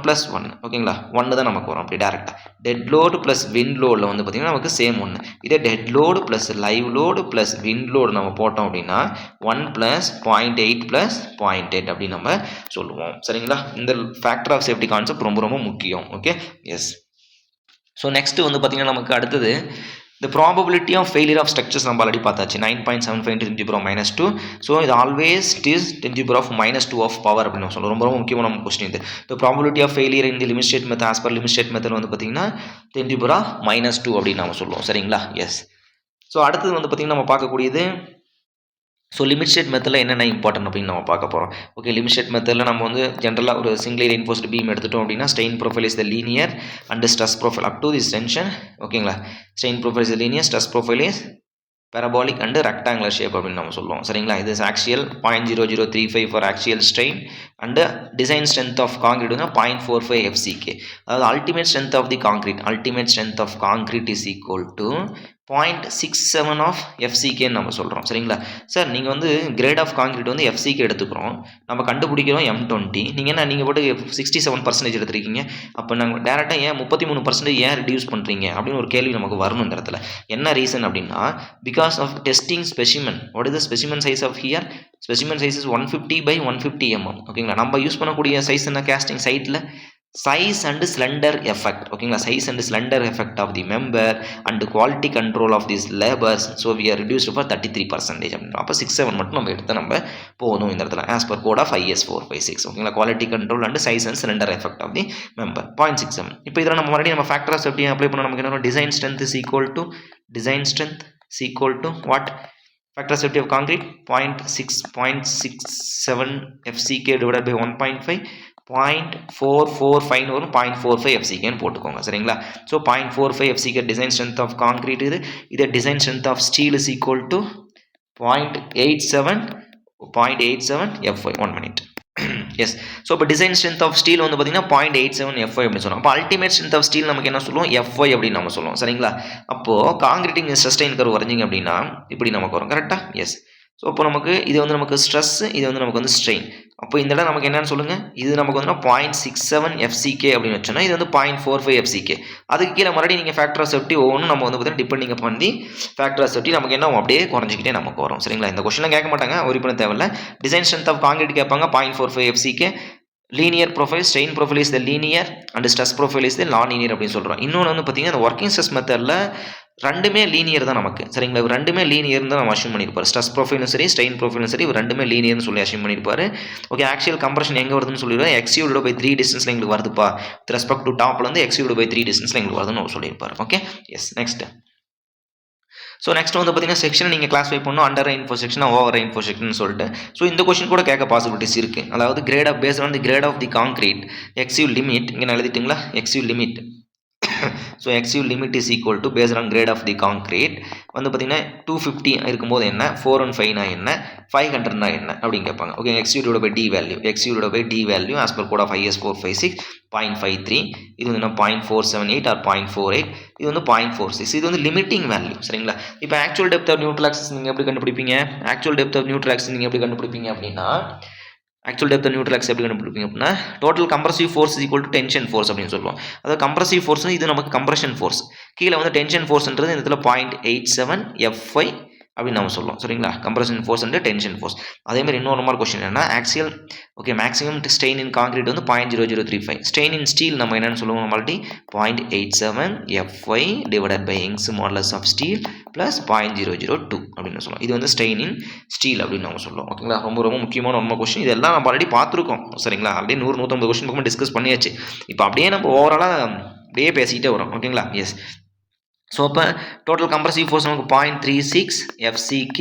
+ 1 ஓகேங்களா 1 தான் நமக்கு வரும் அப்படி டேரெக்டாக. டெட் லோடு ப்ளஸ் விண்ட் லோடில் வந்து பார்த்திங்கன்னா நமக்கு சேம் 1. இதே dead load plus live load plus wind load நம்ம போட்டோம் அப்படின்னா 1 + 0.8 + 0.8 அப்படின்னு நம்ம சொல்லுவோம். சரிங்களா? இந்த ஃபேக்டர் ஆஃப் சேஃப்டி கான்செப்ட் ரொம்ப ரொம்ப முக்கியம். Okay, yes. ஸோ நெக்ஸ்ட்டு வந்து பார்த்திங்கன்னா நமக்கு அடுத்தது the probability of failure of structures நம்ம ஆல்ரெடி பார்த்தாச்சு 9.75 × 10⁻². ஸோ இது always it is 10⁻² of power அப்படின்னு சொல்லுவோம். ரொம்ப ரொம்ப முக்கியமான நம்ம கொஸ்டின் இது. the probability of failure in the limit state method as per limit state method வந்து பார்த்தீங்கன்னா 10⁻² அப்படின்னு நம்ம சொல்லுவோம். சரிங்களா? எஸ். ஸோ அடுத்தது வந்து பார்த்திங்கன்னா நம்ம பார்க்கக்கூடியது ஸோ லிமிட் ஸ்டேட் மெத்தடில் என்னென்ன இம்பார்ட்டன்ட் அப்படின்னு நம்ம பார்க்க போகிறோம். ஓகே, லிமிட் ஸ்டேட் மெத்தடில் நம்ம வந்து ஜென்ரலாக ஒரு சிங்கிள் ரெயின்ஃபோர்ஸ்டு பீம் எடுத்துட்டோம் அப்படின்னா strain profile is the linear and stress profile up to this tension. ஓகேங்களா? Strain profile is the linear, stress profile is parabolic and rectangular shape அப்படின்னு நம்ம சொல்லுவோம். சரிங்களா? இது axial 0.0035 for axial strain and design strength of concrete 0.45 FCK. அதாவது ultimate strength of the concrete is equal to 0.67 of FCK நம்ம சொல்கிறோம். சரிங்களா? சார் நீங்கள் வந்து கிரேட் ஆஃப் காங்கிரீட் வந்து FCK எடுத்துக்கிறோம், நம்ம கண்டுபிடிக்கிறோம் M20, நீங்கள் போட்டு 67% எடுத்துருக்கீங்க. அப்போ நாங்கள் டேரெக்டாக ஏன் 33% ஏன் ரிடியூஸ் பண்ணுறீங்க அப்படின்னு ஒரு கேள்வி நமக்கு வரணும் இந்த இடத்துல. என்ன ரீசன் அப்படின்னா because of testing specimen. What is the specimen size of here? Specimen size is 150 by 150 mm. ஓகேங்களா? நம்ம யூஸ் பண்ணக்கூடிய சைஸ் என்ன casting சைட்டில் size and slender effect. ஓகேங்களா? size and slender effect of the member and quality control of these labors. So we are reduced for 33% அப்படின்றோம். அப்போ 67 மட்டும் நம்ம எடுத்து நம்ம போதும் இந்த இடத்துல as per code of IS 456. ஓகேங்களா? quality control and size and slender effect of the member 0.67. இப்போ இதில் நம்ம மறுபடியும் நம்ம ஃபேக்டர் ஆஃப் சேஃப்டி அப்ளை பண்ண நமக்கு என்ன design strength is equal to what? Factor of safety of concrete 0.67 FCK divided by 1.5 0.445 வரும். 0.45 FCKன்னு போட்டுக்கோங்க. சரிங்களா? So 0.45 FCK design strength of concrete இது. இதே design strength of steel is equal to 0.87 FY. 1 minute. Yes. So இப்போ டிசைன் ஸ்ட்ரென்த் ஆஃப் ஸ்டீல் வந்து பார்த்தீங்கன்னா 0.87 FY அப்படின்னு சொல்லுவோம். அப்போ அல்டிமேட் ஸ்ட்ரென்த் ஆஃப் ஸ்டீல் நமக்கு என்ன சொல்லுவோம்? FY அப்படின்னு நம்ம சொல்லுவோம். சரிங்களா? அப்போது காங்கிரீட்டிங் சஸ்டைன் கர்வ் வரைஞ்சிங்க அப்படின்னா இப்படி நமக்கு வரும். கரெக்டாக? எஸ். ஸோ அப்போ நமக்கு இது வந்து நமக்கு ஸ்ட்ரெஸ், இது வந்து நமக்கு வந்து ஸ்ட்ரெயின். அப்போ இந்த இடம் நமக்கு என்னன்னு சொல்லுங்கள்? இது நமக்கு வந்து 0.67 FCK அப்படின்னு வச்சோன்னா இது வந்து 0.45 FCK. அதுக்கு கீழே மறுபடியும் நீங்கள் ஃபேக்டர் ஆஃப் சேஃப்டி ஒவ்வொன்றும் நம்ம வந்து பார்த்தீங்கன்னா டிபெண்டிங் பண்ணி ஃபேக்டர் ஆஃப் சேஃப்டி நமக்கு என்ன அப்படியே குறைஞ்சிக்கிட்டே நமக்கு வரும். சரிங்களா? இந்த கொஸ்டின்லாம் கேட்க மாட்டாங்க, ஒரு பண்ண தேவையில்ல. டிசைன் ஸ்ட்ரென்த் ஆஃப் காங்கிரீட் கேட்பாங்க 0.45 FCK. Linear profile, strain profile is the linear and stress profile is த நான் லீனியர் அப்படின்னு சொல்கிறோம். இன்னொன்று வந்து பார்த்தீங்கன்னா இந்த ஒர்க்கிங் ஸ்ட்ரெஸ் மெத்தடில் ரெண்டுமே லீனியர் தான் நமக்கு. சரிங்களா? இவர் ரெண்டுமே லீனியர் தான் நம்ம அஷ்யூம் பண்ணியிருப்பார். ஸ்ட்ரெஸ் ப்ரொஃபைலும் சரி, ஸ்ட்ரெயின் ப்ரொஃபைலும் சரி, இவர் ரெண்டுமே லீனியர்னு சொல்லி அஷ்யூம் பண்ணியிருப்பார். ஓகே, ஆக்சுவல் கம்ப்ரஷன் எங்கே வருதுன்னு சொல்லிடுவார். x/3 டிஸ்டன்ஸில் எங்களுக்கு வருதுப்பா, வித் ரெஸ்பெக்ட் டு டாப்ல வந்து x/3 டிஸ்டன்ஸில் எங்களுக்கு வருதுன்னு சொல்லியிருப்பார். Okay, yes. Next. So next வந்து பார்த்தீங்கன்னா செக்ஷன் நீங்கள் கிளாஸிஃபை பண்ணணும், under reinforce section, over reinforce section சொல்லிட்டு. ஸோ இந்த கொஸ்டின் கூட கேட்க பாசிபிலிட்டிஸ் இருக்குது. அதாவது grade of based on the grade of the concrete XU limit இங்கே எழுதிட்டுங்களா? XU limit. So XU limit is equal to based on grade of the concrete வந்து பார்த்தீங்கன்னா 250 இருக்கும்போது என்ன, 415 என்ன, 500 என்ன அப்படின்னு கேட்பாங்க. Okay, XU divide by D value as per code of IS 456 0.53. இது வந்து 0.478 ஆர் 0.48. இது வந்து 0.46. இது வந்து லிமிட்டிங் வேல்யூ. சரிங்களா? இப்போ actual depth of neutral axis நீங்கள் எப்படி கண்டுபிடிப்பீங்க? அப்படின்னா ஆக்சுவல் டெப்த் நியூட்ரல் ஆக்சிஸ் எப்படி கண்டுபிடிப்பீங்க அப்படின்னா total compressive force is equal to tension force அப்படின்னு சொல்லுவோம். அதாவது கம்ப்ரசிவ் ஃபோர்ஸ் இது நமக்கு கம்ப்ரஷன் ஃபோர்ஸ், கீழே வந்து டென்ஷன் ஃபோர்ஸ்ன்றது இந்த இடத்துல 0.87 FY அப்படின்னு நம்ம சொல்லுவோம். சரிங்களா? Compression force and tension force. அதேமாதிரி இன்னொரு மாதிரி கொஸ்டின் என்னன்னா axial okay maximum strain in concrete வந்து 0.0035. ஸ்ட்ரெயின் இன் ஸ்டீல் நம்ம என்னென்னு சொல்லுவோம் நம்மள்டி 0.87 FY divided by Young's modulus of steel plus 0.002 அப்படின்னு சொல்லுவோம். இது வந்து ஸ்ட்ரெயின் இன் ஸ்டீல் அப்படின்னு நம்ம சொல்லுவோம். ஓகேங்களா? ரொம்ப ரொம்ப முக்கியமான ஒன்று கொஸ்டின். இதெல்லாம் நம்ம ஆல்ரெடி பார்த்துருக்கோம். சரிங்களா? ஆல்ரெடி 100-150 கொஸ்டின் பக்கம் டிஸ்கஸ் பண்ணியாச்சு. இப்போ அப்படியே நம்ம ஓவராலாக அப்படியே பேசிக்கிட்டே வரோம். ஓகேங்களா? எஸ். ஸோ அப்போ டோட்டல் கம்ப்ரசிவ் ஃபோர்ஸ் நமக்கு 0.36 FCK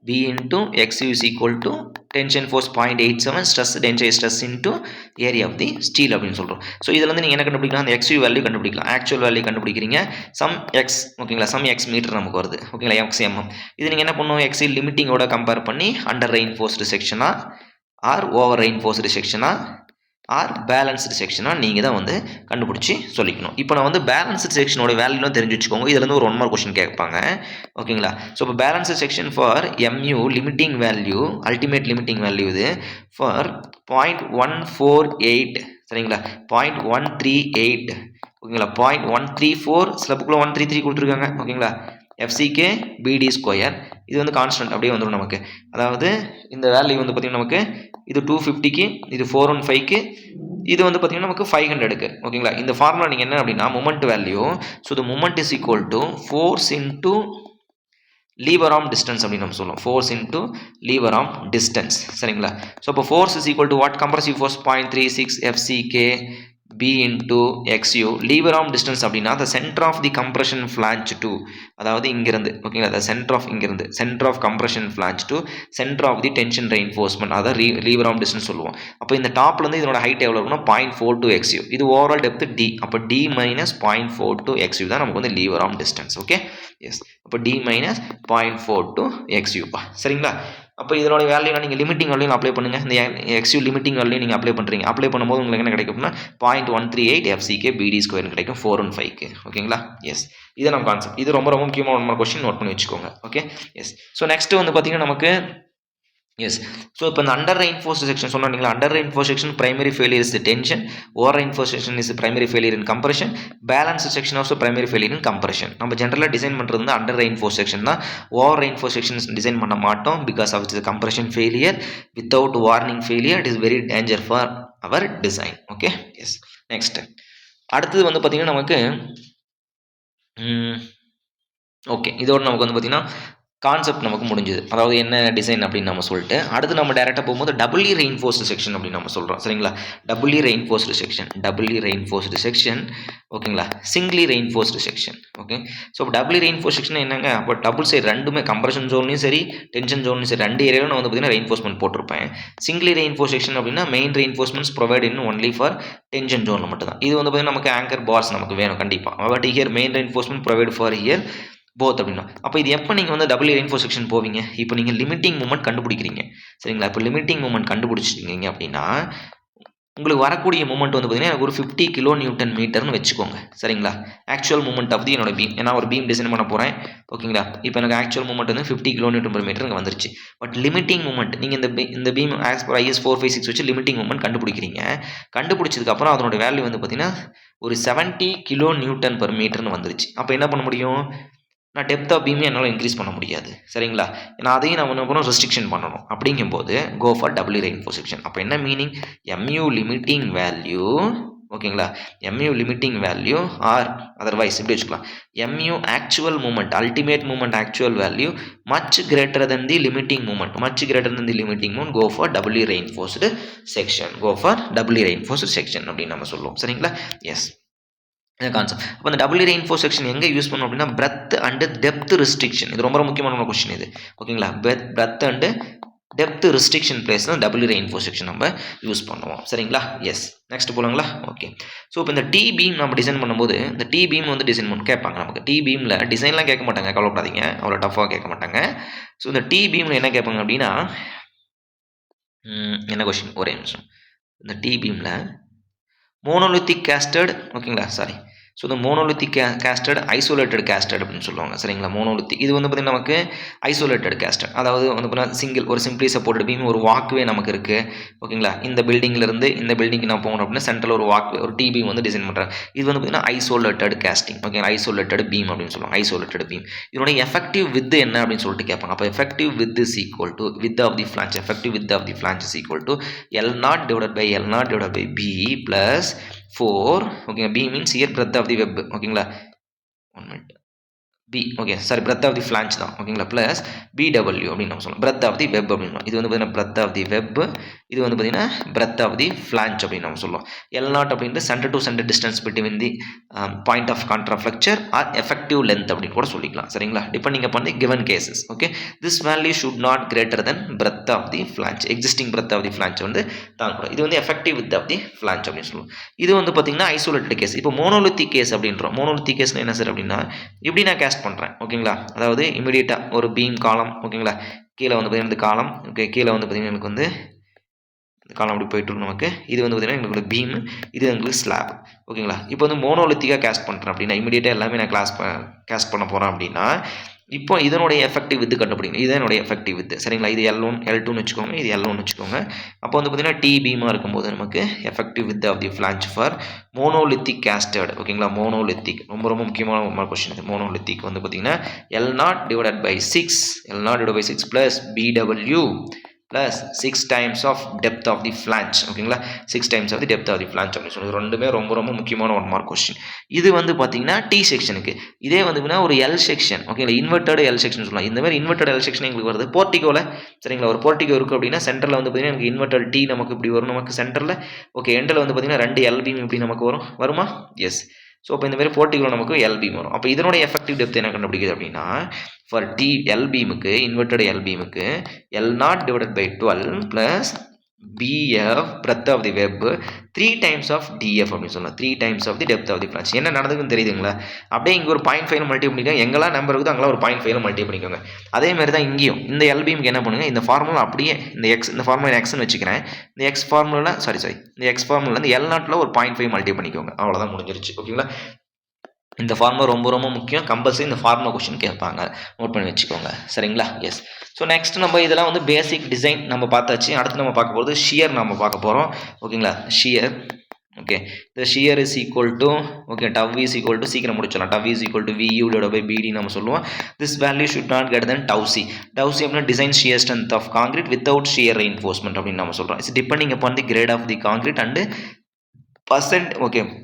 B into XU is equal to tension force 0.87 stress into area of the steel அப்படின்னு சொல்கிறோம். ஸோ இதில் வந்து நீங்கள் என்ன கண்டுபிடிக்கலாம்? அந்த XU வேல்யூ கண்டுபிடிக்கலாம். ஆக்சுவல் வேல்யூ கண்டுபிடிக்கிறீங்க. சம் எக்ஸ் ஓகேங்களா? சம் எக்ஸ் மீட்டர் நமக்கு வருது. ஓகேங்களா? XM. இது நீங்கள் என்ன பண்ணுவோம்? XU லிமிட்டிங்கோட கம்பேர் பண்ணி அண்டர் ரெயின்ஃபோர்ஸ்டு செக்ஷனா ஆர் ஓவர் ரெயின்ஃபோர்ஸ்டு செக்ஷனா ஆர் பேலன்ஸ்டு செக்ஷனாக நீங்கள் தான் வந்து கண்டுபிடிச்சி சொல்லிக்கணும். இப்போ நான் வந்து பேலன்ஸ்டு செக்ஷனோட வேல்யூலாம் தெரிஞ்சு வச்சுக்கோங்க. இதுலேருந்து ஒரு 1 மார்க் கொஸ்டின் கேட்பாங்க. ஓகேங்களா? ஸோ இப்போ balanced section for MU limiting value, ultimate limiting value இது ஃபார் 0.148 சரிங்களா 0.138 ஓகேங்களா 0.134 சில புக்கில் 133 கொடுத்துருக்காங்க ஓகேங்களா FCK BD ஸ்கொயர் இது வந்து கான்ஸ்டன்ட் அப்படியே வந்துடும் நமக்கு அதாவது இந்த வேல்யூ வந்து பார்த்திங்கன்னா நமக்கு இது 250க்கு இது 415க்கு இது வந்து பார்த்திங்கன்னா நமக்கு 500க்கு ஓகேங்களா இந்த ஃபார்முலா நீங்கள் என்ன அப்படின்னா moment value so the moment is equal to force into lever arm distance அப்படின்னு நம்ம சொல்லுவோம் force into lever arm distance சரிங்களா ஸோ இப்போ force is equal to what compressive force 0.36 FCK B into XU lever arm distance அப்படின்னா the center of the compression flange to அதாவது இங்கிருந்து ஓகேங்களா the center of compression flange to center of the tension reinforcement அதாவது lever arm distance சொல்லுவோம் அப்போ இந்த டாப்ல இருந்து இதனோட ஹைட் எவ்வளவு இருக்குன்னா 0.42 XU இது ஓவரால் டெப்த் D அப்போ D minus 0.42 XU தான் நமக்கு வந்து lever arm distance okay yes அப்போ D minus 0.42 XU சரிங்களா அப்போ இதனோட வேல்யூ நீங்கள் லிமிட்டிங் வேல்யூ அப்ளை பண்ணுங்கள் இந்த XU லிமிட்டிங் வேல்யூ நீங்கள் அப்ளை பண்ணுறீங்க அப்ளை பண்ணும்போது உங்களுக்கு என்ன கிடைக்கும்னா 0.138 FCK BD ஸ்கொயர் கிடைக்கும் 415க்கு ஓகேங்களா எஸ் இது நம்ம கான்செப்ட் இது ரொம்ப ரொம்ப முக்கியமான கொஸ்டின் நோட் பண்ணி வச்சுக்கோங்க ஓகே எஸ் ஸோ நெக்ஸ்ட் வந்து பார்த்தீங்கன்னா நமக்கு எஸ் ஸோ இப்போ இந்த அண்டர் ரெயின்ஃபோர்ஸ்ட் செக்ஷன் சொன்னீங்களா under reinforced section primary failure is tension over reinforced section is primary failure in compression balance section also primary failure in compression நம்ம ஜென்ரலாக டிசைன் பண்ணுறது வந்து அண்டர் ரெயின்ஃபோர்ஸ்ட் செக்ஷன் தான் ஓவர் ரெயின்ஃபோர்ஸ்ட் செக்ஷன் டிசைன் பண்ண மாட்டோம் because of its compression failure without warning failure it is very danger for our design okay yes next அடுத்தது வந்து பார்த்தீங்கன்னா நமக்கு ஓகே இதோட நமக்கு வந்து பார்த்தீங்கன்னா கான்செப்ட் நமக்கு முடிஞ்சுது அதாவது என்ன டிசைன் அப்படின்னு நம்ம சொல்லிட்டு அடுத்து நம்ம டேரெக்டாக போகும்போது டபுள்லி ரெயின்ஃபோர்ஸ்டு செக்ஷன் அப்படின்னு நம்ம சொல்கிறோம் சரிங்களா டபுள்லி ரெயின்ஃபோர்ஸ்டு செக்ஷன் ஓகேங்களா singly reinforced section okay so doubly reinforce section என்னங்க அப்போ டபுள் சைடு ரெண்டுமே கம்ப்ரெஷன் ஜோன்லையும் சரி டென்ஷன் ஜோன்லையும் சரி ரெண்டு ஏரியாவும் நான் வந்து பார்த்தீங்கன்னா ரெயின்ஃபோர்ஸ்மெண்ட் போட்டிருப்பேன் சிங்கிளி ரெயின்ஃபோர்ஸ் செக்ஷன் அப்படின்னா main reinforcements provide in only for tension ஜோனில் மட்டும் தான் இது வந்து பார்த்தீங்கன்னா நமக்கு ஆங்கர் பார்ஸ் நமக்கு வேணும் கண்டிப்பாக but here main reinforcement provide for here both அப்படின்னா அப்போ இது எப்போ நீங்கள் வந்து டபுள் ரெயின்ஃபோர்ஸ் செக்ஷன் போவீங்க இப்போ நீங்கள் லிமிட்டிங் மூமெண்ட் கண்டுபிடிக்கிறீங்க சரிங்களா இப்போ லிமிட்டிங் மூமெண்ட் கண்டுபிடிச்சிருக்கீங்க அப்படின்னா உங்களுக்கு வரக்கூடிய மூமெண்ட் வந்து பார்த்தீங்கன்னா எனக்கு ஒரு 50 கிலோ நியூட்டன் மீட்டர்னு வச்சுக்கோங்க சரிங்களா ஆக்சுவல் மூமெண்ட் ஆஃப் தி என்னோட பீம் ஏன்னா ஒரு பீம் டிசைன் பண்ண போகிறேன் ஓகேங்களா இப்போ எனக்கு ஆக்சுவல் மூமெண்ட் வந்து 50 கிலோ நியூட்டன் per மீட்டர் இங்கே வந்துருச்சு பட் லிமிட்டிங் மூமெண்ட் நீங்கள் இந்த பீம் ஆஸ் பர் IS 456 வச்சு லிமிட்டிங் மூமெண்ட் கண்டுபிடிக்கிறீங்க கண்டுபிடிச்சதுக்கப்புறம் அதனோட வேல்யூ வந்து பார்த்தீங்கன்னா ஒரு 70 கிலோ நியூட்டன் per மீட்டர்னு வந்துருச்சு அப்போ என்ன பண்ண முடியும் நான் டெப்த் ஆஃப் பீமே என்னால் இன்க்ரீஸ் பண்ண முடியாது சரிங்களா ஏன்னா அதையும் நான் என்ன பண்ணணும் ரெஸ்ட்ரிக்ஷன் பண்ணணும் அப்படிங்கும்போது go for doubly reinforce section அப்போ என்ன மீனிங் MU லிமிட்டிங் வேல்யூ ஓகேங்களா MU limiting value or otherwise இப்படி வச்சுக்கலாம் MU actual moment ultimate moment actual value much greater then the limiting moment go for doubly reinforced section அப்படின்னு நம்ம சொல்லுவோம் சரிங்களா எஸ் கான்செப்ட் அப்போ அந்த டபுள்யூ ரெயின்ஃபோர்ஸ் செக்ஷன் எங்கே யூஸ் பண்ணோம் அப்படின்னா பிரெத் அண்ட் டெப்த் ரெஸ்ட்ரிக்ஷன் இது ரொம்ப முக்கியமான கொஸ்டின் இது ஓகேங்களா breadth and depth restriction place தான் டபுள்யூ ரெயின்ஃபோர்ஸ் செக்ஷன் நம்ம யூஸ் பண்ணுவோம் சரிங்களா எஸ் நெக்ஸ்ட் போகலாங்களா ஓகே ஸோ இப்போ இந்த டி பீம் நம்ம டிசைன் பண்ணும்போது இந்த டி பீம் வந்து டிசைன் பண்ணி கேட்பாங்க நமக்கு டி பீமில் டிசைன்லாம் கேட்க மாட்டாங்க கவலைப்படாதீங்க அவ்வளோ டஃபாக கேட்க மாட்டாங்க ஸோ இந்த டி பீமில் என்ன கேட்பாங்க அப்படின்னா என்ன கொஸ்டின் ஒரே நிமிஷம் இந்த டி பீமில் மோனோலித்திக் கேஸ்டட் ஓகேங்களா சாரி ஸோ இந்த மோனோலித்திக் கேஸ்டட் ஐசோலேட்டட் கேஸ்டட் அப்படின்னு சொல்லுவாங்க சரிங்களா மோனோலித்திக் இது வந்து பார்த்திங்கன்னா நமக்கு ஐசோலேட்டட் கேஸ்டட் அதாவது வந்து பார்த்தீங்கன்னா ஒரு சிம்பிளி சப்போர்ட்டட் பீம் ஒரு வாக்வே நமக்கு இருக்குது ஓகேங்களா இந்த பில்டிங்லேருந்து இந்த பில்டிங்க்கு நான் போகணும் அப்படின்னா சென்ட்ரல் ஒரு வாக்வே ஒரு டி பீம் வந்து டிசைன் பண்ணுறாங்க இது வந்து பார்த்திங்கன்னா ஐசோலேட்டட் கேஸ்டிங் ஓகேங்களா ஐசோலேட்டட் பீம் அப்படின்னு சொல்லுவாங்க ஐசோலேட்டட் பீம் இதோட எஃபெக்டிவ் வித் என்ன அப்படின்னு சொல்லிட்டு கேட்பாங்க அப்போ effective width is equal to width of the flange effective width of the flange is equal to L0 divided by B plus 4 okay B means here breadth of the web ஓகேங்களா 1 minute B okay sorry breadth of the flange தான் ஓகேங்களா ப்ளஸ் BW அப்படின்னு நம்ம சொல்லலாம் breadth of the web அப்படின்னு இது வந்து பார்த்தீங்கன்னா breadth of the web இது வந்து பார்த்தீங்கன்னா breadth of the flange அப்படின்னு நம்ம சொல்லுவோம் L0 அப்படின்றது centre to centre distance between the point of contraflexure or effective length அப்படின்னு கூட சொல்லிக்கலாம் சரிங்களா depending upon the given cases okay this value should not greater then breadth of the flange existing breadth of the flange வந்து தாங்கக்கூடாது இது வந்து effective width of the flange அப்படின்னு சொல்லுவோம் இது வந்து பார்த்தீங்கன்னா ஐசோலேட்டட் கேஸ் இப்போ மோனோலித்திக் கேஸ் அப்படின்றோம் மோனோலித்திக் கேஸ் என்ன சார் அப்படின்னா இப்படி நான் கேஸ்ட் பண்ணுறேன் ஓகேங்களா அதாவது இமீடியட்டாக ஒரு பீம் காலம் ஓகேங்களா கீழே வந்து பார்த்தீங்கன்னா இந்த காலம் ஓகே கீழே வந்து பார்த்தீங்கன்னா எனக்கு வந்து இந்த காலம் அப்படி போயிட்டு நமக்கு இது வந்து பார்த்தீங்கன்னா எங்களுக்கு பீம் இது எங்களுக்கு ஸ்லாப் ஓகேங்களா இப்போ வந்து மோனோலித்திக்காக கேஸ்ட் பண்ணுறேன் அப்படின்னா இமீடியட்டாக எல்லாமே நான் கேஸ்ட் பண்ண போகிறேன் அப்படின்னா இப்போ இதனுடைய எஃபெக்டிவ் வித் கண்டுபிடிங்க. இதனுடைய எஃபெக்டிவ் வித் சரிங்களா. இது L1 L2ன்னு வச்சுக்கோங்க, இது L1ன்னு வச்சுக்கோங்க. அப்போ வந்து பார்த்தீங்கன்னா டி பீமாக இருக்கும்போது நமக்கு effective width of the flange for monolithic casted ஓகேங்களா. மோனோலித்திக் ரொம்ப ரொம்ப முக்கியமான ஒரு கொஸ்டின் இது. மோனோலித்திக் வந்து பார்த்தீங்கன்னா L0 divided by 6 L0 divide by 6 plus BW plus 6 times of depth of the flange ஓகேங்களா. 6 times of the depth of the flange அப்படின்னு சொல்லி ரெண்டுமே ரொம்ப ரொம்ப முக்கியமான 1 மார்க் கொஸ்டின். இது வந்து பார்த்தீங்கன்னா டி செக்ஷனுக்கு. இதே வந்து ஒரு எல் செக்ஷன் ஓகேங்களா, இன்வெர்டட் எல் செக்ஷன் சொல்லலாம். இந்த மாதிரி இன்வெர்டட் எல் செக்ஷன் எங்களுக்கு வருது போர்ட்டிகோவில் சரிங்களா. ஒரு போர்ட்டிகோ இருக்குது அப்படின்னா சென்டரில் வந்து பார்த்தீங்கன்னா எனக்கு இன்வெர்டட் டி நமக்கு இப்படி வரும் நமக்கு சென்டரில். ஓகே எண்டில் வந்து பார்த்தீங்கன்னா 2 எல் பீம் இப்படி நமக்கு வருமா? எஸ். ஸோ இப்போ இந்த மாதிரி போர்ட்டிகோவில் நமக்கு எல் பீம் வரும். அப்போ இதனுடைய எஃபெக்டிவ் டெப்த் என்ன கண்டுபிடிக்குது அப்படின்னா ஃபார் டி எல் பீமுக்கு இன்வெர்டட் எல் பீமுக்கு L0 divided by 12 plus BF breadth of the web 3 times of DF அப்படின்னு சொல்லலாம். 3 times of the depth of the flange. என்ன நடந்துக்குன்னு தெரியுதுங்களா? அப்படியே இங்கே ஒரு 0.5 மல்டி பண்ணிக்கோங்க. எங்கெல்லாம் நம்பர் இருக்குதோ அங்கெல்லாம் ஒரு 0.5 மல்டி பண்ணிக்கோங்க. அதே மாதிரி தான் இங்கேயும் இந்த எல் பீமுக்கு என்ன பண்ணுங்க, இந்த ஃபார்முலா அப்படியே இந்த ஃபார்முலா எக்ஸ்ன்னு வச்சுக்கிறேன். இந்த எக்ஸ் ஃபார்முலா இந்த எக்ஸ் ஃபார்முலா இந்த L0ல ஒரு 0.5 மல்டி பண்ணிக்கோங்க. அவ்வளோதான் முடிஞ்சிருச்சு ஓகேங்களா. இந்த ஃபார்முலா ரொம்ப ரொம்ப முக்கியம். கம்பல்சரி இந்த ஃபார்முலா கொஸ்டின் கேட்பாங்க, நோட் பண்ணி வச்சுக்கோங்க சரிங்களா. எஸ். ஸோ நெக்ஸ்ட் நம்ம இதெல்லாம் வந்து பேசிக் டிசைன் நம்ம பார்த்தாச்சு. அடுத்து நம்ம பார்க்க போகிறது ஷியர் நம்ம பார்க்க போகிறோம் ஓகேங்களா. Shear okay the shear is equal to okay tau is equal to சீக்கிரம் முடிச்சலாம். tau is equal to VU divided by BD நம்ம சொல்லுவோம். this value should not greater than tau C. tau C அப்படின்னா design shear strength of concrete without shear reinforcement அப்படின்னு நம்ம சொல்கிறோம். it's depending upon the grade of the concrete and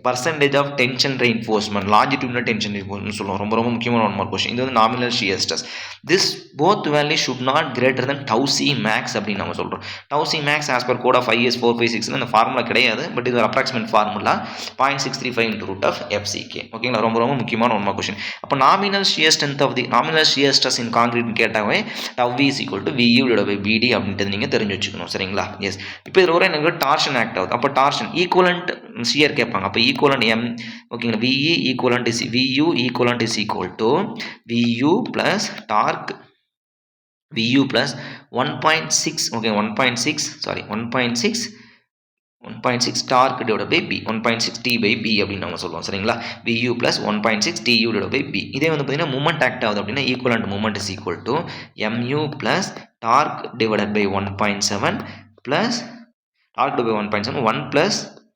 percentage of tension reinforcement, longitudinal tension reinforcement சொல்லுவோம். ரொம்ப ரொம்ப முக்கியமான 1 மார்க் கொஸ்டின். இது வந்து nominal shear stress. this both value should not greater than tau C max அப்படின்னு நம்ம சொல்கிறோம். tau C max as per code of IS 456 அந்த ஃபார்முலா கிடையாது, பட் இது ஒரு approximate formula 0.635 into root of FCK ஓகேங்களா. ரொம்ப ரொம்ப முக்கியமான 1 மார்க் கொஸ்டின். அப்போ nominal shear strength of the nominal shear stress in concrete கேட்டாவே tau is equal to VU divided by BD அப்படின்றது நீங்கள் தெரிஞ்சு வச்சுக்கணும் சரிங்களா. எஸ். இப்போ இதில் ஒரு எனக்கு டார்ஷன் ஆக்ட் ஆகுது. அப்போ டார்ஷன் ஈக்குவலண்ட் shear கேட்பாங்க. அப்போ ஈக்குவலண்ட் M ஓகேங்களா. VE equivalent is VU equivalent is equal to VU plus torque VU plus 1.6 okay 1.6 torque divide by B 1.6 T by B அப்படின்னு நம்ம சொல்லுவோம் சரிங்களா. VU plus 1.6 TU divide by B. இதே வந்து பார்த்தீங்கன்னா மூமெண்ட் ஆக்ட் ஆகுது அப்படின்னா equivalent moment is equal to MU plus torque divide by 1.7 plus torque divide by 1.7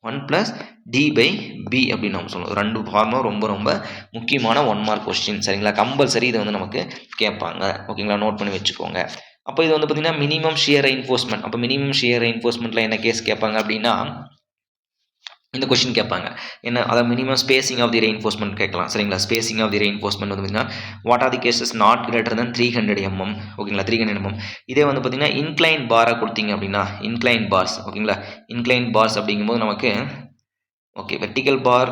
1 plus D by B அப்படின்னு நம்ம சொல்லுவோம். ரெண்டு ஃபார்முலா ரொம்ப ரொம்ப முக்கியமான 1 மார்க் கொஸ்டின் சரிங்களா. கம்பல்சரி இதை வந்து நமக்கு கேட்பாங்க ஓகேங்களா, நோட் பண்ணி வச்சுக்கோங்க. அப்போ இது வந்து பார்த்தீங்கன்னா மினிமம் ஷியர் ரெயின்ஃபோர்ஸ்மெண்ட். அப்போ மினிமம் ஷியர் ரெயின்ஃபோர்ஸ்மெண்ட்டில் என்ன கேஸ் கேட்பாங்க அப்படின்னா இந்த கொஸ்டின் கேட்பாங்க என்ன, அதாவது minimum spacing of the reinforcement கேட்கலாம் சரிங்களா. ஸ்பேசிங் ஆஃப் தி ரெயின்ஃபோர்ஸ்மெண்ட் வந்து பார்த்தீங்கன்னா what are the cases not greater then 300 mm ஓகேங்களா. 300 mm. இதே வந்து பார்த்தீங்கன்னா இன்க்ளைன் பாராக கொடுத்தீங்க அப்படின்னா இன்க்ளைன் பார்ஸ் ஓகேங்களா. இன்க்ளைன் பார்ஸ் அப்படிங்கும்போது நமக்கு ஓகே வெர்டிக்கல் பார்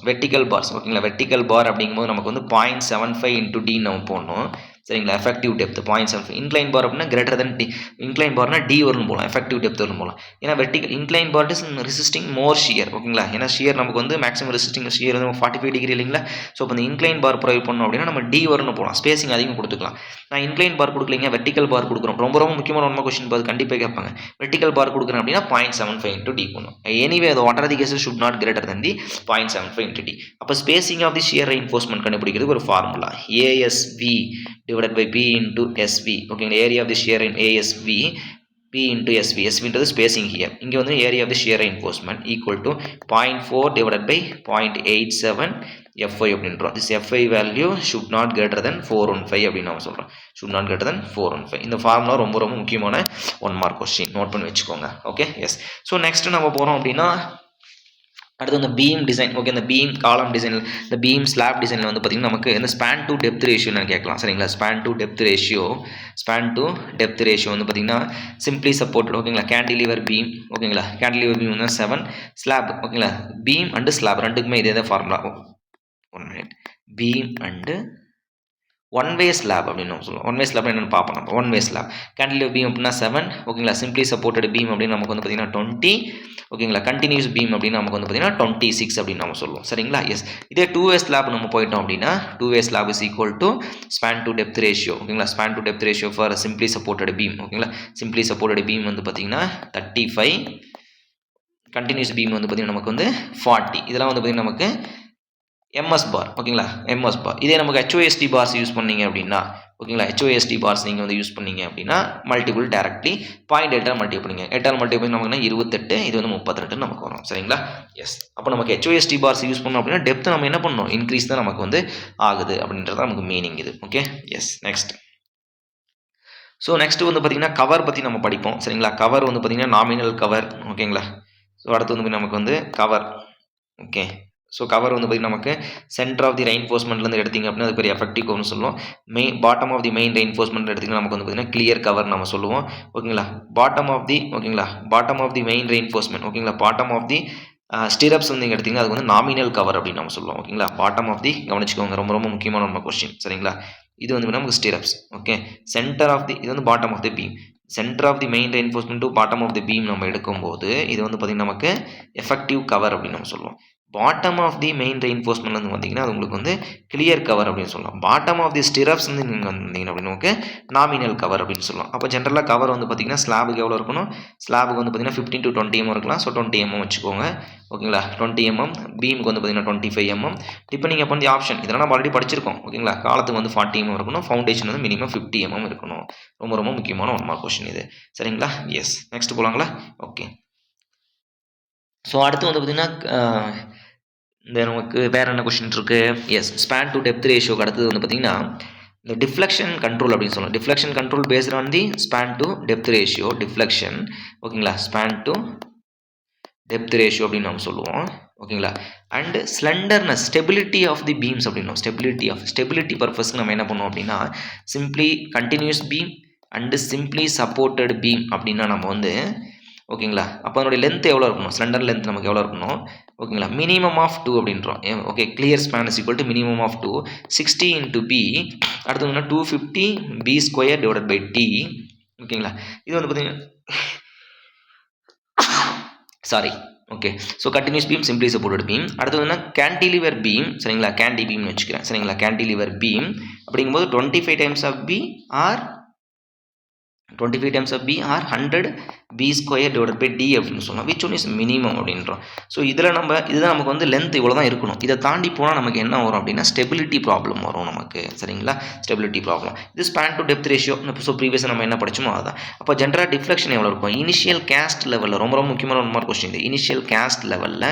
வெர்டிக்கல் பார்ஸ் ஓகேங்களா. வெர்டிக்கல் பார் அப்படிங்கும்போது நமக்கு வந்து 0.75 into D நம்ம போடணும் சரிங்களா. Effective depth 0.75. இன்க்ளைன் பார் அப்படின்னா கிரேட்டர் தென் டி. இன்க்ளைன் பார்னா டி வரணும் போகலாம், எஃபெக்டிவ் டெப்த் வரணும் போகலாம். ஏன்னா vertical incline bar is resisting more shear ஓகேங்களா. ஏன்னா ஷியர் நமக்கு வந்து மேக்ஸிமம் ரெசிஸ்டிங் ஷியர் வந்து 45 டிகிரி இல்லைங்களா. ஸோ இப்போ இந்த இன்க்ளைன் பார் ப்ரொவைட் பண்ணோம் அப்படின்னா நம்ம டி வரணும் போகலாம், ஸ்பேசிங் அதிகம் கொடுத்துக்கலாம். நான் இன்க்ளைன் பார் கொடுக்கலைங்க, வெர்டிக்கல் பார் கொடுக்குறோம். ரொம்ப ரொம்ப முக்கியமான 1 கொஸ்டின் பார்த்து கண்டிப்பாக கேட்பாங்க. வெர்டிக்கல் பார் கொடுக்குறேன் அப்படின்னா 0.75 into D பண்ணும். எனிவே அது what are the cases should not greater then the 0.75 into D. அப்போ spacing of the shear reinforcement கண்டுபிடிக்கிறதுக்கு ஒரு formula ASV divided by P into SV okay. area of the shear in ASV P into SV. SV into the spacing here. இங்கே வந்து area of the shear reinforcement equal to 0.4 divided by 0.87 FI அப்படின்றோம். this FI value should not greater than 415 அப்படின்னு நம்ம சொல்கிறோம். should not greater than 415. இந்த ஃபார்முலா ரொம்ப ரொம்ப முக்கியமான 1 மார்க் கொஸ்டின், நோட் பண்ணி வச்சுக்கோங்க ஓகே. எஸ். ஸோ நெக்ஸ்ட் நம்ம போகிறோம் அப்படின்னா அடுத்து இந்த பீம் டிசைன் ஓகே. இந்த பீம் காலம் டிசைனில் இந்த பீம் ஸ்லாப் டிசைனில் வந்து பார்த்திங்கன்னா நமக்கு இந்த ஸ்பேன் டு டெப்த் ரேஷியோன்னு கேட்கலாம் சரிங்களா. ஸ்பேன் டு டெப்த் ரேஷியோ வந்து பார்த்திங்கன்னா சிம்பிளி சப்போர்ட்டட் ஓகேங்களா. கேண்டிலிவர் பீம் ஓகேங்களா. கேண்டிலிவர் பீம் வந்து 7 ஸ்லாப் ஓகேங்களா. பீம் அண்டு ஸ்லாப் ரெண்டுக்குமே இதே தான் formula. 1 minute. Beam and one way slab அப்படின்னு நம்ம சொல்லுவோம். ஒன் வே ஸ்லாப் என்னென்னு பார்ப்போம் நம்ம. One way slab cantilever beam அப்படின்னா 7 ஓகேங்களா. சிம்பிளி சப்போர்ட்டட் பீம் அப்படின்னு நமக்கு வந்து பார்த்திங்கன்னா 20 ஓகேங்களா. கண்டினியூஸ் பீம் அப்படின்னு நமக்கு வந்து பார்த்திங்கன்னா 26 அப்படின்னு நம்ம சொல்லுவோம் சரிங்களா. எஸ். இதே 2 வே ஸ்லாப் நம்ம போயிட்டோம் அப்படின்னா 2 way slab is equal to span to depth ratio ஓகேங்களா. Span to depth ratio for simply supported beam ஓகேங்களா. சிம்பிளி சப்போர்ட்டட் பீம் வந்து பார்த்திங்கன்னா 35, கண்டினியூஸ் பீம் வந்து பார்த்திங்கன்னா நமக்கு வந்து 40. இதெல்லாம் வந்து பார்த்திங்கன்னா நமக்கு எம்எஸ் பார் ஓகேங்களா, எம்எஸ் பார். இதே நமக்கு HOST பார்ஸ் யூஸ் பண்ணீங்க அப்படின்னா ஓகேங்களா, HOST பார்ஸ் நீங்கள் வந்து யூஸ் பண்ணீங்க அப்படின்னா மல்டிபிள் டேரக்ட்லி 0.8 மல்டிபிள் பண்ணிங்க, 8 மல்டிபிள் நமக்குன்னா 28, இது வந்து 32 நமக்கு வரும். சரிங்களா, எஸ். அப்போ நமக்கு HOST பார்ஸ் யூஸ் பண்ணோம் அப்படின்னா டெப்த் நம்ம என்ன பண்ணணும், இன்க்ரீஸ் தான் நமக்கு வந்து ஆகுது அப்படின்றது நமக்கு மீனிங் இது. Okay, yes. Next. So next வந்து பார்த்தீங்கன்னா கவர் பற்றி நம்ம படிப்போம். சரிங்களா, கவர் வந்து பார்த்தீங்கன்னா நாமினல் கவர். ஓகேங்களா, ஸோ அடுத்து வந்து நமக்கு வந்து கவர். ஓகே, ஸோ கவர் வந்து பார்த்தீங்கன்னா நமக்கு சென்டர் ஆஃப் தி ரெயின்ஃபோர்ஸ்மெண்ட்லேருந்து எடுத்திங்க அப்படின்னா அது பெரிய எஃபெக்டிவ் கவர்னு சொல்லுவோம். Bottom of the main reinforcement எடுத்திங்கன்னா நமக்கு வந்து பார்த்தீங்கன்னா கிளியர் கவர் நம்ம சொல்லுவோம். ஓகேங்களா, பாட்டம் ஆஃப் தி ஓகேங்களா, bottom of the main reinforcement ஓகேங்களா, பாட்டம் ஆஃப் தி ஸ்டிரப்ஸ் வந்து நீங்கள் எடுத்திங்கன்னா அது வந்து நாமினல் கவர் அப்படின்னு நம்ம சொல்லுவோம். ஓகேங்களா, பாட்டம் ஆஃப் தி கவனிச்சுக்கோங்க, ரொம்ப ரொம்ப முக்கியமான நம்ம கொஸ்டின். சரிங்களா, இது வந்து நமக்கு stirrups. Okay, centre of the இது வந்து bottom of the beam, centre of the main reinforcement to bottom of the beam நம்ம எடுக்கும்போது இது வந்து பார்த்திங்கன்னா நமக்கு எஃபெக்டிவ் கவர் அப்படின்னு நம்ம சொல்லுவோம். Bottom of the main reinforcement வந்து பார்த்தீங்கன்னா அது உங்களுக்கு வந்து கிளியர் கவர் அப்படின்னு சொல்லலாம். பாட்டம் ஆஃப் தி ஸ்டிரப்ஸ் வந்து நீங்கள் வந்தீங்கன்னா அப்படின்னு நமக்கு நாமினல் கவர் அப்படின்னு சொல்லலாம். அப்போ ஜென்ரலாக கவர் வந்து பார்த்தீங்கன்னா ஸ்லாபுக்கு எவ்வளோ இருக்கணும், ஸ்லாபுக்கு வந்து பார்த்தீங்கன்னா 15 to 20 mm இருக்கலாம். ஸோ 20 mm வச்சுக்கோங்க. ஓகேங்களா, 20 mm, பீமுக்கு வந்து பார்த்தீங்கன்னா 25 mm. டிபெண்டிங் அப்பான் தி ஆப்ஷன், இதெல்லாம் நம்ம ஆல்ரெடி படிச்சிருக்கோம். ஓகேங்களா, காலத்துக்கு வந்து 40 mm இருக்கணும், ஃபவுண்டேஷன் வந்து மினிமம் 50 mm இருக்கணும். ரொம்ப ரொம்ப முக்கியமான 1 மார்க் கொஸ்டின் இது. சரிங்களா, எஸ். நெக்ஸ்ட் போகலாங்களா. ஓகே, ஸோ அடுத்து வந்து பார்த்தீங்கன்னா இந்த நமக்கு வேறு என்ன கொஸ்டின் இருக்குது. எஸ், ஸ்பேன் டு டெப்த் ரேஷியோக்கு அடுத்தது வந்து பார்த்தீங்கன்னா இந்த டிஃப்ளெக்ஷன் கண்ட்ரோல் அப்படின்னு சொல்லலாம். Deflection control based on the span to depth ratio. Deflection ஓகேங்களா, ஸ்பேன் டு டெப்த் ரேஷியோ அப்படின்னு நம்ம சொல்லுவோம். ஓகேங்களா, and slenderness, stability of the beams அப்படின்னோம். ஸ்டெபிலிட்டி பர்பஸ்க்கு நம்ம என்ன பண்ணுவோம் அப்படின்னா simply continuous beam and simply supported beam அப்படின்னா நம்ம வந்து ஓகேங்களா, அப்போ அதனுடைய லென்த் எவ்வளோ இருக்கணும், ஸ்லெண்டர் லென்த் நமக்கு எவ்வளோ இருக்கணும் ஓகேங்களா, மினிமம் ஆஃப் 2 அப்படின்றோம். Okay, clear span is equal to minimum of 2, 60 into b, அடுத்து வந்து 250 b square divided by t. ஓகேங்களா, இது வந்து பார்த்தீங்கன்னா sorry okay, so continuous beam, simply supported beam. அடுத்து வந்து கேன்டிலிவர் பீம். சரிங்களா, கேண்டி பீம்னு வச்சுக்கிறேன். சரிங்களா, கேன்டிலிவர் பீம் அப்படிங்கும்போது 25 times of b or 25 times of b or 100 b square divided by d அப்படின்னு சொல்லலாம். விச் ஒன் இஸ் மினிமம் அப்படின்றோம். ஸோ இதில் இதுதான் நமக்கு வந்து லென்த் இவ்வளோ தான் இருக்கணும். இதை தாண்டி போனால் நமக்கு என்ன வரும் அப்படின்னா ஸ்டெபிலிட்டி ப்ராப்ளம் வரும் நமக்கு. சரிங்களா, ஸ்டெபிலிட்டி ப்ராப்ளம். இது span to depth ratio. So ப்ரீவியஸாக நம்ம என்ன படிச்சோமோ அதுதான். அப்போ ஜென்ரலாக டிஃப்ளெக்ஷன் எவ்வளோ இருக்கும், இனிஷியல் கேஸ்ட் லெவலில் ரொம்ப ரொம்ப முக்கியமான 1 மார்க் கொஸ்டின். இனிஷியல் கேஸ்ட் லெவலில்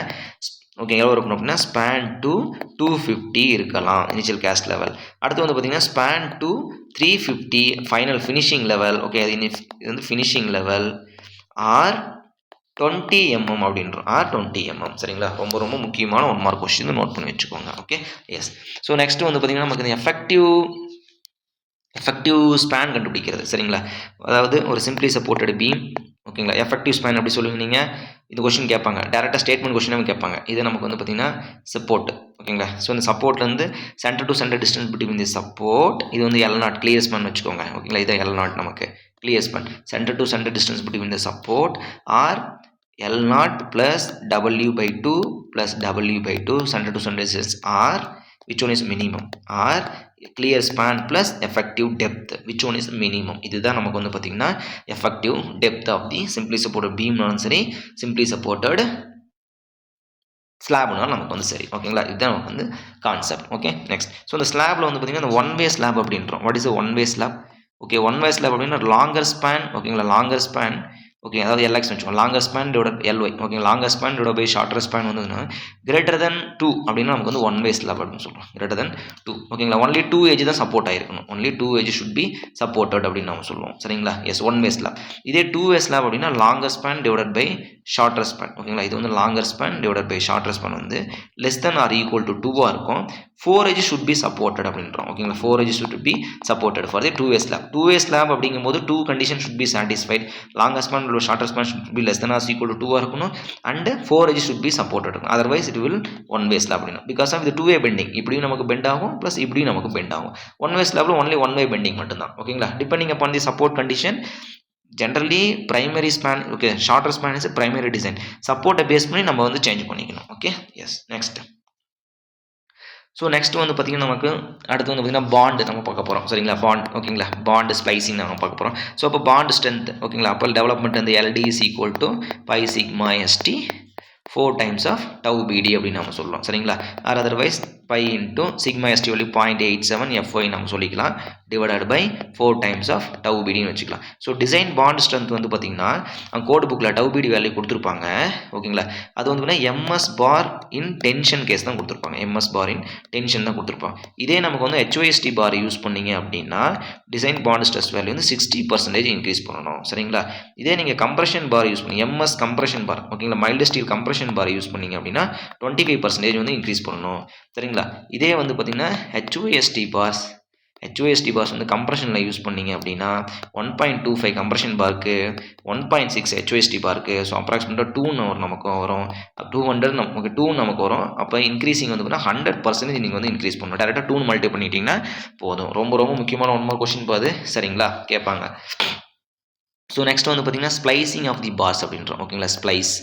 ஓகே எவ்வளோ இருக்கணும் அப்படின்னா ஸ்பேன் டு 250 இருக்கலாம் இனிஷியல் கேஸ்ட் லெவல். அடுத்து வந்து பார்த்தீங்கன்னா span to 350 final finishing level. Okay, இது வந்து ஃபினிஷிங் லெவல் ஆர் 20 mm அப்படின்றோம், ஆர் 20 mm. சரிங்களா, ரொம்ப ரொம்ப முக்கியமான 1 மார்க் கொஸ்டின் நோட் பண்ணி வச்சுக்கோங்க. Okay, yes. ஸோ நெக்ஸ்ட் வந்து பார்த்தீங்கன்னா நமக்கு இந்த எஃபெக்டிவ் ஸ்பேன் கண்டுபிடிக்கிறது. சரிங்களா, அதாவது ஒரு சிம்பிளி சப்போர்ட்டட் பீம். ஓகேங்களா, எஃபெக்டிவ் ஸ்பேன் அப்படி சொல்லுவீங்க நீங்கள், இந்த கொஸ்டின் கேட்பாங்க, டேரெக்டாக ஸ்டேட்மெண்ட் கொஸ்டினாக கேட்பாங்க. இது நமக்கு வந்து பார்த்தீங்கன்னா சப்போர்ட். ஓகேங்களா, ஸோ இந்த சப்போர்ட்லேருந்து centre to centre distance between the support, இது வந்து L0 கிளியர் ஸ்பேன் வச்சுக்கோங்க. ஓகேங்களா, இது L0 நமக்கு clear span. Centre to centre distance between the support or L0 plus W/2 plus W/2 center to center distance R, which one is minimum, or clear span plus effective depth, which one is minimum. இதுதான் நமக்கு வந்து பார்த்தீங்கன்னா effective depth of the simply supported beam சரி, simply supported ஸ்லாப்னாலும் நமக்கு வந்து சரி. ஓகேங்களா, இதுதான் நமக்கு வந்து கான்செப்ட். Okay, next. ஸோ இந்த ஸ்லாப்ல வந்து பார்த்தீங்கன்னா இந்த 1-way ஸ்லாப் அப்படின்றோம். What is 1-way slab? Okay, 1-way slab அப்படின்னா லாங்கர் ஸ்பேன். ஓகேங்களா, லாங்கர் ஸ்பேன். ஓகே, அதாவது LX வச்சுக்கோங்க, longer span divide LY. Okay, longer span divide by shorter span வந்ததுன்னா கிரேட்டர் தென் 2 அப்படின்னா நமக்கு வந்து 1-way ஸ்லாப் அப்படின்னு சொல்கிறோம். Greater than 2. ஓகேங்களா, ஒன்லி 2 edge தான் சப்போர்ட் ஆகிருக்கணும். Only 2 edge should be supported அப்படின்னு நம்ம சொல்லுவோம். சரிங்களா, எஸ், 1-way ஸ்லாப். இதே 2-way ஸ்லாப் அப்படின்னா longer span divide by shorter span. ஓகேங்களா, இது வந்து longer span divide by shorter span வந்து less than or equal to 2 இருக்கும். 4 edge should be supported அப்படின்றோம். ஓகேங்களா, 4 edge should be supported for the 2-way slab. 2-way slab அப்படிங்கும்போது 2 conditions should be satisfied. Longer span or shorter span should be less than or equal to 2 இருக்கணும் and 4 edge should be supported. Otherwise it will 1-way slab அப்படினா because of the 2-way bending. இப்படியும் நமக்கு bend ஆகும் plus இப்படியும் நமக்கு bend ஆகும். 1-way slabல only 1-way bending மட்டும்தான். ஓகேங்களா, depending upon the support condition. Generally primary span, okay, shorter span is a primary design. Support base பண்ணி நம்ம வந்து சேஞ்ச் பண்ணிக்கணும். Okay, yes, next. So next வந்து பார்த்திங்கன்னா நமக்கு அடுத்து வந்து பார்த்திங்கன்னா பாண்ட் நம்ம பார்க்க போகிறோம். சரிங்களா, பாண்ட். ஓகேங்களா, பாண்ட் ஸ்ப்ளைசிங் நம்ம பார்க்க போகிறோம். ஸோ அப்போ பாண்ட் ஸ்ட்ரென்த். ஓகேங்களா, அப்போ டெவலப்மெண்ட் வந்து LD is equal to pi sigma ST 4 times of tau BD அப்படின்னு நம்ம சொல்லலாம். சரிங்களா, or otherwise phi into sigma ST value 0.87 FY நம்ம சொல்லிக்கலாம் divided by 4 times of tau பிடின்னு வச்சுக்கலாம். ஸோ டிசைன் பாண்ட் ஸ்ட்ரென்த் வந்து பார்த்தீங்கன்னா கோட் புக்கில் டவு பிடி வேல்யூ கொடுத்துருப்பாங்க. ஓகேங்களா, அது வந்து பார்த்தீங்கன்னா MS bar in tension case தான் கொடுத்துருப்பாங்க. எம்எஸ் பார் இன் டென்ஷன் தான் கொடுத்துருப்பாங்க. இதே நமக்கு வந்து HOST பார் யூஸ் பண்ணீங்க அப்படின்னா டிசைன் பாண்ட் ஸ்ட்ரெஸ் வேல்யூ வந்து 60% இன்க்ரீஸ் பண்ணணும். சரிங்களா, இதே நீங்கள் கம்ப்ரெஷன் பார் யூஸ் பண்ணி எம்எஸ் கம்ப்ரெஷன் பார், ஓகேங்களா, mild steel compression bar use பண்ணீங்க அப்படின்னா 25% வந்து இன்க்ரீஸ் பண்ணணும். சரிங்களா, இதே வந்து பார்த்தீங்கன்னா HOST பார்ஸ் வந்து கம்ப்ரெஷனில் யூஸ் பண்ணீங்க அப்படின்னா 1.25 compression park 1.6 HOST park. So அப்ராக்சிமேட்டாக 2 நமக்கு வரும், 200 நமக்கு 2 நமக்கு வரும். அப்போ இன்க்ரீசிங் வந்து பார்த்தீங்கன்னா 100% நீங்கள் வந்து இன்க்ரீஸ் பண்ணணும். டேரெக்டாக 2 மல்டிப்ளை பண்ணிட்டீங்கன்னா போதும். ரொம்ப ரொம்ப முக்கியமான ஒன் மார்க் கொஸ்டின் பாது. சரிங்களா, கேட்பாங்க. ஸோ நெக்ஸ்ட் வந்து பார்த்தீங்கன்னா ஸ்ப்ளைசிங் ஆஃப் தி பார்ஸ் அப்படின்றோம். ஓகேங்களா, splice.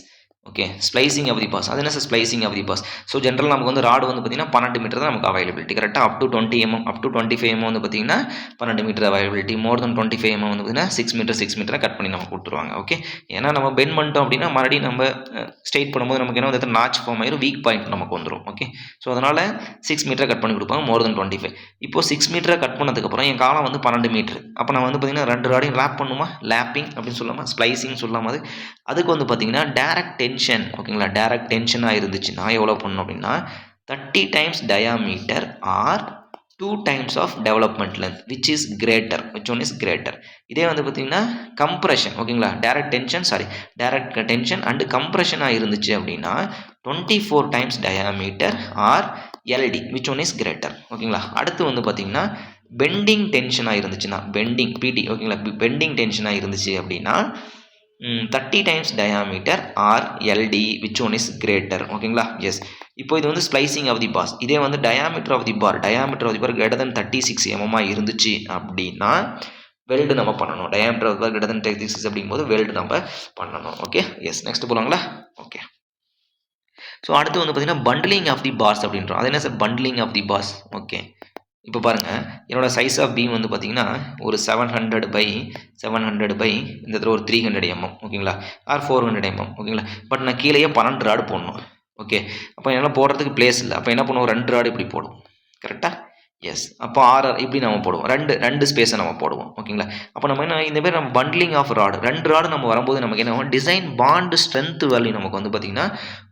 Okay, splicing of the bars. அது என்ன sir splicing of the bars? So general நமக்கு வந்து ராடு வந்து பார்த்தீங்கன்னா 12 மீட்டர் தான் நமக்கு அவைலபிலிட்டி. கரெக்டாக அப் to 20 mm up to 25 mm வந்து பார்த்தீங்கன்னா 12 மீட்டர் அவைலபிலிட்டி. மோர் தென் 25 mm வந்து பார்த்தீங்கன்னா 6 மீட்டரை கட் பண்ணி நம்ம கொடுத்துருவாங்க. ஓகே, ஏன்னா நம்ம பெண்ட் பண்ணிட்டோம் அப்படின்னா மறுபடியும் நம்ம ஸ்ட்ரெயிட் பண்ணும்போது நமக்கு என்ன வந்து நாச் ஃபார்ம் ஆயிரும், வீக் பாயிண்ட் நமக்கு வந்துடும். ஓகே, ஸோ அதனால் 6 மீட்டரை கட் பண்ணி கொடுப்பாங்க மோர் தென் 25. இப்போ 6 மீட்டரை கட் பண்ணதுக்கப்புறம் என் காலம் வந்து 12 மீட்டர். அப்போ நான் வந்து பார்த்தீங்கன்னா 2 ராடையும் லேப் பண்ணுமா, லேப்பிங் அப்படின்னு சொல்லாமல் ஸ்ப்ளைசிங் சொல்லாமல் அதுக்கு வந்து பார்த்தீங்கன்னா டேரக்ட் டென்ஷன். ஓகேங்களா, டேரக்ட் டென்ஷனாக இருந்துச்சுன்னா எவ்வளோ பண்ணணும் அப்படின்னா 30 times diameter or 2 times of development length which one is greater. இதே வந்து பார்த்தீங்கன்னா கம்ப்ரெஷன். ஓகேங்களா, டேரக்ட் டென்ஷன் அண்ட் கம்ப்ரெஷனாக இருந்துச்சு அப்படின்னா 24 times diameter or LD which one is greater. ஓகேங்களா, அடுத்து வந்து பார்த்தீங்கன்னா பெண்டிங் டென்ஷனாக இருந்துச்சுன்னா PT. ஓகேங்களா, பெண்டிங் டென்ஷனாக இருந்துச்சு அப்படின்னா 30 times diameter or LD which one is greater. ஓகேங்களா, எஸ். இப்போ இது வந்து ஸ்ப்ளைசிங் ஆஃப் தி பாஸ். இதே வந்து diameter of the bar greater than 36 mm இருந்துச்சு அப்படின்னா வெல்டு நம்ம பண்ணணும். Diameter of the bar greater than 36 அப்படிங்கும்போது வெல்டு நம்ம பண்ணணும். Okay, yes. நெக்ஸ்ட் போகலாங்களா? ஓகே, ஸோ அடுத்து வந்து பார்த்தீங்கன்னா பண்டிலிங் ஆஃப் தி பார்ஸ் அப்படின்றோம். அது என்ன sir bundling of the bars? Okay, இப்போ பாருங்கள், என்னோட சைஸ் ஆஃப் பீம் வந்து பார்த்தீங்கன்னா ஒரு 700 by இந்த இடத்துல ஒரு 300 mm. ஓகேங்களா, ஆர் 400 mm. ஓகேங்களா, பட் நான் கீழேயே 12 ராடு போடணும். ஓகே, அப்போ என்னால் போடுறதுக்கு பிளேஸ் இல்லை. அப்போ என்ன பண்ணுவோம், 2 ராடு இப்படி போடும். கரெக்டாக, எஸ். அப்போ 6 இப்படி நம்ம போடுவோம், ரெண்டு ஸ்பேஸை நம்ம போடுவோம். ஓகேங்களா, அப்போ நம்ம என்ன இந்த மாதிரி நம்ம பண்டிலிங் ஆஃப் ராடு 2 ராடு நம்ம வரும்போது நமக்கு என்ன டிசைன் பாண்ட் ஸ்ட்ரென்த் வேல்யூ நமக்கு வந்து பார்த்திங்கன்னா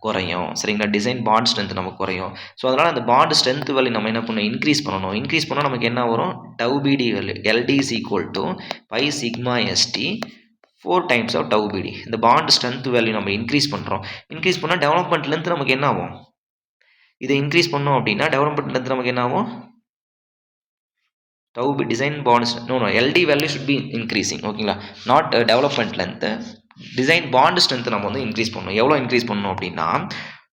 குறையும். சரிங்களா, டிசைன் பாண்ட் ஸ்ட்ரென்த் நமக்கு குறையும். ஸோ அதனால் அந்த பாண்ட் ஸ்ட்ரென்த் வேல்யூ நம்ம என்ன பண்ணணும், இன்க்ரீஸ் பண்ணால் நமக்கு என்ன வரும், tau BD value LD is equal to pi sigma ST 4 times of tau BD. இந்த பாண்ட் ஸ்ட்ரென்த் வேல்யூ நம்ம இன்க்ரீஸ் பண்ணால் டெவலப்மெண்ட் லென்த் நமக்கு என்ன ஆகும், இதை இன்க்ரீஸ் பண்ணோம் அப்படின்னா டெவலப்மெண்ட் லென்த் நமக்கு என்ன ஆகும், tau design bonds LD value should be increasing. ஓகேங்களா, not development length. Design bond strength நம்ம வந்து இன்க்ரீஸ் பண்ணணும். எவ்வளோ இன்க்ரீஸ் பண்ணணும் அப்படின்னா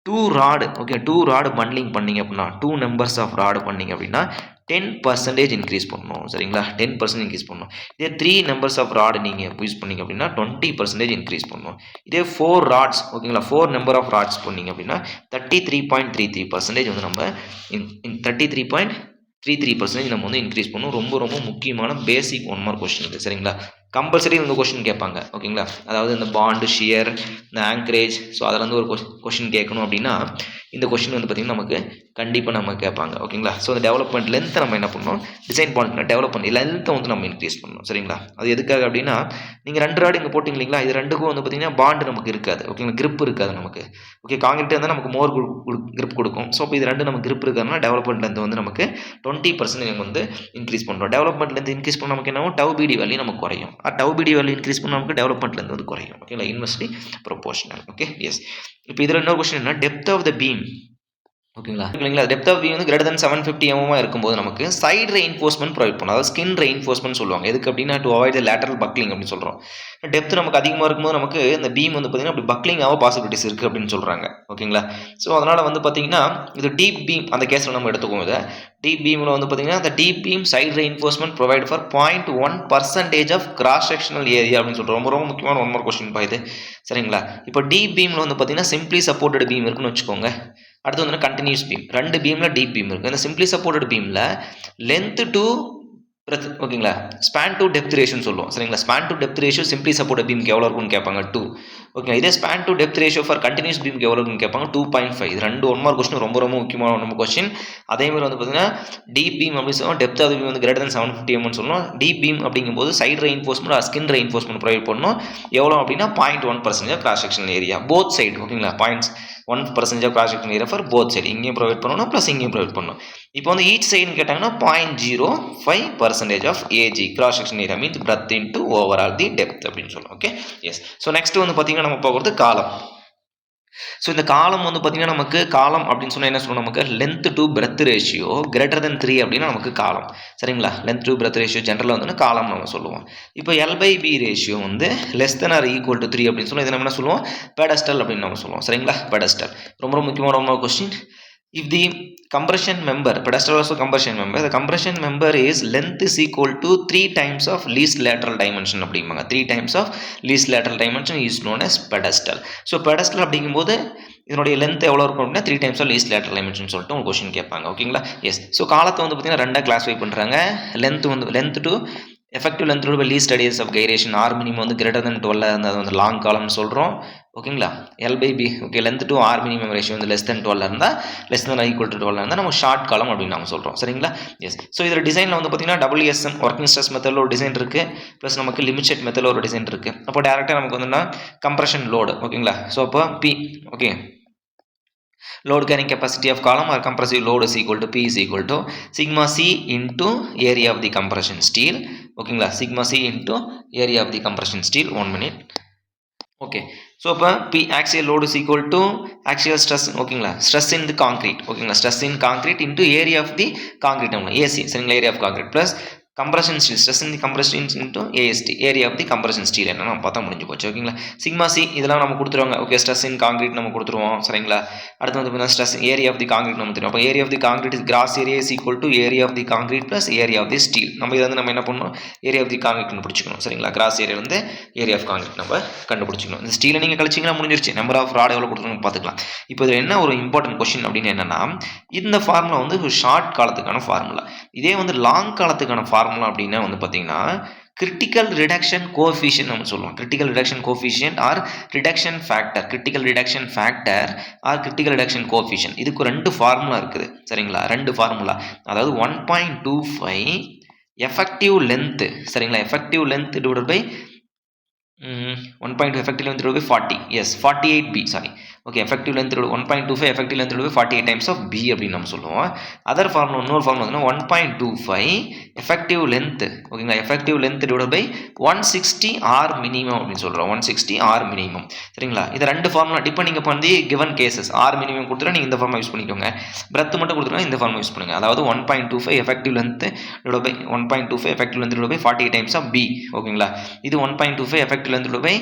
2 ராடு. ஓகே, 2 ராடு பண்ட்லிங் பண்ணிங்க அப்படின்னா 2 நம்பர்ஸ் ஆஃப் ராடு பண்ணிங்க அப்படின்னா 10% இன்க்ரீஸ் பண்ணணும். சரிங்களா, 10% இன்க்ரீஸ் பண்ணணும். இதே 3 நம்பர்ஸ் ஆஃப் ராடு நீங்கள் யூஸ் பண்ணிங்க அப்படின்னா 20% இன்க்ரீஸ் பண்ணணும். இதே 4 ராட்ஸ். ஓகேங்களா, 4 நம்பர் ஆஃப் ராட்ஸ் பண்ணிங்க அப்படின்னா 33.33% வந்து நம்ம 33.33% நம்ம வந்து இன்க்ரீஸ் பண்ணும். ரொம்ப ரொம்ப முக்கியமான பேசிக் 1 மார்க் கொஸ்டின் இது. சரிங்களா, கம்பல்சரி இந்த கொஸ்டின் கேட்பாங்க. ஓகேங்களா, அதாவது இந்த பாண்டு ஷியர், இந்த ஆங்கரேஜ், ஸோ அதில் வந்து ஒரு கொஸ்டின் கேட்கணும் அப்படின்னா இந்த கொஸ்டின் வந்து பார்த்திங்கன்னா நமக்கு கண்டிப்பாக நம்ம கேட்பாங்க. ஓகேங்களா, ஸோ அந்த டெவலப்மெண்ட் லென்த்தை நம்ம என்ன பண்ணணும், டிசைன் பாயிண்ட் டெவலப்மெண்ட் லென்த்தை வந்து நம்ம இன்க்ரீஸ் பண்ணணும். சரிங்களா, அது எதுக்காக அப்படின்னா நீங்கள் 2 ராடு இங்கே போட்டிங்க இல்லைங்களா, இது ரெண்டுக்கும் வந்து பார்த்திங்கன்னா பாண்டு நமக்கு இருக்காது. ஓகேங்களா, கிரிப் இருக்காது நமக்கு. ஓகே, காங்கிரீட் இருந்தால் நமக்கு மோர் கிரிப் கொடுக்கும். ஸோ இப்போ இது ரெண்டு நமக்கு கிரிப் இருக்கிறதுனால டெவலப்மெண்ட் லென்த் வந்து நமக்கு 20% நம்ம வந்து இன்க்ரீஸ் பண்ணுறோம். டெவலப்மெண்ட் லென்த் இன்க்ரீஸ் பண்ண நமக்கு என்ன டவு பிடி வேல்யூ நமக்கு குறையும். டவு பிடி வேல்யூ இன்க்ரீஸ் பண்ண நமக்கு டெவலப்மெண்ட் லென்த் வந்து குறையும். ஓகேங்களா, இன்வெர்ஸ்லி ப்ரொபோர்ஷனல். Okay, S. இப்போ இதில் இன்னொரு கொஸ்டின் என்ன, டெப்த் ஆஃப் த பீம். ஓகேங்களா, டெப்த் ஆஃப் பீம் வந்து greater than 750 mm இருக்கும்போது நமக்கு சைடு ரெயின்ஃபோர்ஸ்மெண்ட் ப்ரொவைட் பண்ணும். அதாவது ஸ்கின் ரெயின்ஃபோர்ஸ்மெண்ட் சொல்லுவாங்க. எதுக்கு அப்படின்னா to avoid the lateral buckling அப்படின்னு சொல்கிறோம். டெப்த் நமக்கு அதிகமாக இருக்கும்போது நமக்கு இந்த பீம் வந்து பார்த்திங்கன்னா அப்படி பக்லிங் ஆக பாசிபிலிட்டிஸ் இருக்குது அப்படின்னு சொல்கிறாங்க. ஓகேங்களா, ஸோ அதனால் வந்து பார்த்திங்கன்னா இது டீப் பீம் அந்த கேஸில் நம்ம எடுத்துக்குவோம். இதை டீப் பீமில் வந்து பார்த்திங்கன்னா இந்த deep beam side reinforcement provide for 0.1% of cross sectional area அப்படின்னு சொல்கிறோம். ரொம்ப ரொம்ப முக்கியமான 1 மார்க் கொஸ்டின் இது. சரிங்களா, இப்போ டீப் பீமில் வந்து பார்த்திங்கன்னா சிம்பிளி சப்போர்ட்டட் பீம் இருக்குன்னு வச்சுக்கோங்க. அடுத்து வந்து கண்டினியூஸ் பீம். 2 பீமில் டீப் பீம் இருக்குது. இந்த சிம்பிளி சப்போர்ட்டட் பீமில் லென்த் டு ஓகேங்களா ஸ்பேன் டு டெப்த் ரேஷியோன்னு சொல்லுவோம் சரிங்களா span to depth ratio simply support பீம்க்கு எவ்வளோ இருக்கும்னு கேட்பாங்க 2 ஓகே இதே span to depth ratio for continuous பீம்க்கு எவ்வளோ இருக்குன்னு கேட்பாங்க 2.5 இது ரெண்டு ஒன் மார்க் கொஸ்டின் ரொம்ப ரொம்ப முக்கியமான நம்ம கொஸ்டின் அதே மாதிரி வந்து பார்த்தீங்கன்னா டீப் பீம் அப்படின்னு சொல்லுவோம் டெப்த் ஆஃப் பீம் வந்து கிரேட்டர் தன் 750 mm சொல்லணும் டீப் பீம் அப்படிங்கும்போது side reinforcement skin reinforcement provide பண்ணணும் எவ்வளோ அப்படின்னா 0.1% cross section area both side ஓகேங்களா 0.1% cross section area for both side இங்கேயும் ப்ரொவைட் பண்ணணும் ப்ளஸ் இங்கேயும் ப்ரொவைட் பண்ணணும் இப்போ வந்து ஈச் சைடுன்னு கேட்டாங்கன்னா 0.05% of A G cross section area means breadth into overall the depth அப்படின்னு சொல்லுவோம் ஓகே எஸ் ஸோ நெக்ஸ்ட் வந்து பார்த்தீங்கன்னா நம்ம பார்க்குறது காலம் ஸோ இந்த காலம் வந்து பார்த்தீங்கன்னா நமக்கு காலம் அப்படின்னு சொன்னால் என்ன சொல்லணும் நமக்கு length to breadth ratio greater than 3 அப்படின்னா நமக்கு காலம் சரிங்களா லென்த் டு பிரெத் ரேஷியோ ஜென்ரலாக வந்து காலம் நம்ம சொல்லுவோம் இப்போ L/B ரேஷியோ வந்து less than or equal to 3 அப்படின்னு சொல்லி இதை நம்ம என்ன சொல்லுவோம் பெடஸ்டல் அப்படின்னு நம்ம சொல்லுவோம் சரிங்களா பெடஸ்டல் ரொம்ப ரொம்ப முக்கியமான question if the compression member pedestal also compression member the compression member is length is equal to 3 times of least lateral dimension அப்படிம்பாங்க 3 times of least lateral dimension is known as pedestal so pedestal அப்படிங்கும்போது இதனுடைய லென்த் எவ்வளோ இருக்கும் அப்படின்னா 3 times of least lateral dimension சொல்லிட்டு ஒரு கொஸ்டின் கேட்பாங்க ஓகேங்களா எஸ் ஸோ காலத்தை வந்து பார்த்தீங்கன்னா ரெண்டாக கிளாஸிஃபை பண்ணுறாங்க length to effective length by least radius of gyration r minimum வந்து கிரேட்டர் தென் 12 இருந்தால் அது வந்து லாங் காலம்னு சொல்கிறோம் ஓகேங்களா L/B okay length to r minimum ratio வந்து லெஸ் தென் 12 இருந்தால் லெஸ் தென் ஈக்குவல் டு 12 இருந்தால் நம்ம ஷார்ட் காலம் அப்படின்னு நம்ம சொல்கிறோம் சரிங்களா எஸ் ஸோ இதில் டிசைனில் வந்து பார்த்தீங்கன்னா WSM ஒர்க்கிங் ஸ்ட்ரெஸ் மெத்தடில் ஒரு டிசைன் இருக்குது ப்ளஸ் நமக்கு லிமிட்டட் மெத்தடில் ஒரு டிசைன் இருக்குது அப்போ டேரெக்டாக நமக்கு வந்துன்னா கம்ப்ரெஷன் லோடு ஓகேங்களா ஸோ அப்போ P okay load carrying capacity of column or compressive load is equal to P is equal to sigma C into area of the compression steel ஓகேங்களா sigma C into area of the compression steel 1 minute okay so அப்போ P axial load is equal to axial stress ஓகேங்களா stress in the concrete ஓகேங்களா stress in concrete into area of the concrete AC சரிங்களா area of concrete plus compression steel stress in the compression into AST area of the compression steel என்ன நம்ம பார்த்தா முடிஞ்சு போச்சு ஓகேங்களா சிக்மா சி இதெல்லாம் நம்ம கொடுத்துருவாங்க ஓகே ஸ்ட்ரெஸ் இன் காங்கிரீட் நம்ம கொடுத்துருவோம் சரிங்களா அடுத்து வந்து பார்த்தீங்கன்னா stress area of the concrete நம்ம தெரியும் அப்போ area of the concrete is cross area is equal to area of the concrete plus area of the steel நம்ம இதை வந்து நம்ம என்ன பண்ணணும் ஏரியா ஆஃப் தி காங்கிரீட் கண்டுபிடிச்சிக்கணும் சரிங்களா கிராஸ் ஏரியா வந்து ஏரியா ஆஃப் காங்கிரீட் நம்ம கண்டுபிடிச்சிக்கணும் இந்த ஸ்டீலை நீங்கள் கழிச்சிங்கன்னா முடிஞ்சிருச்சு நம்பர் ஆஃப் ராட் எவ்வளோ கொடுத்துருங்க பார்த்துக்கலாம் இப்போ இது என்ன ஒரு இம்பார்ட்டன்ட் கொஸ்டின் அப்படின்னு என்னன்னா இந்த ஃபார்முலா வந்து ஒரு ஷார்ட் காலத்துக்கான ஃபார்முலா இதே வந்து லாங் காலத்துக்கான ஃபார்முலா அப்படின்னா வந்து பார்த்தீங்கன்னா critical reduction coefficient நம்ம சொல்லுவோம் critical reduction coefficient or reduction factor critical reduction factor or critical reduction coefficient இதுக்கு ரெண்டு ஃபார்முலா இருக்குது சரிங்களா ரெண்டு ஃபார்முலா அதாவது 1.25 effective length சரிங்களா effective length divided by 1.2 effective length divided by 40 yes 48b sorry okay effective length 1.25 effective length divided by 48 times of b அப்படின்னு நம்ம சொல்லுவோம் அதர் ஃபார்முலா இன்னொரு ஃபார்முலா வந்து 1.25 effective length ஓகேங்களா effective length divided by 160 r minimum அப்படின்னு சொல்றோம் 160 r minimum சரிங்களா இது ரெண்டு ஃபார்முலா டிபெண்டிங் அப்பான் தி given cases r minimum கொடுத்தா நீங்க இந்த ஃபார்முலா யூஸ் பண்ணிக்கோங்க breadth மட்டும் கொடுத்தா இந்த ஃபார்முலா யூஸ் பண்ணுங்க அதாவது 1.25 effective length divided by 1.25 effective length divided by 48 times of b ஓகேங்களா இது 1.25 effective length divided by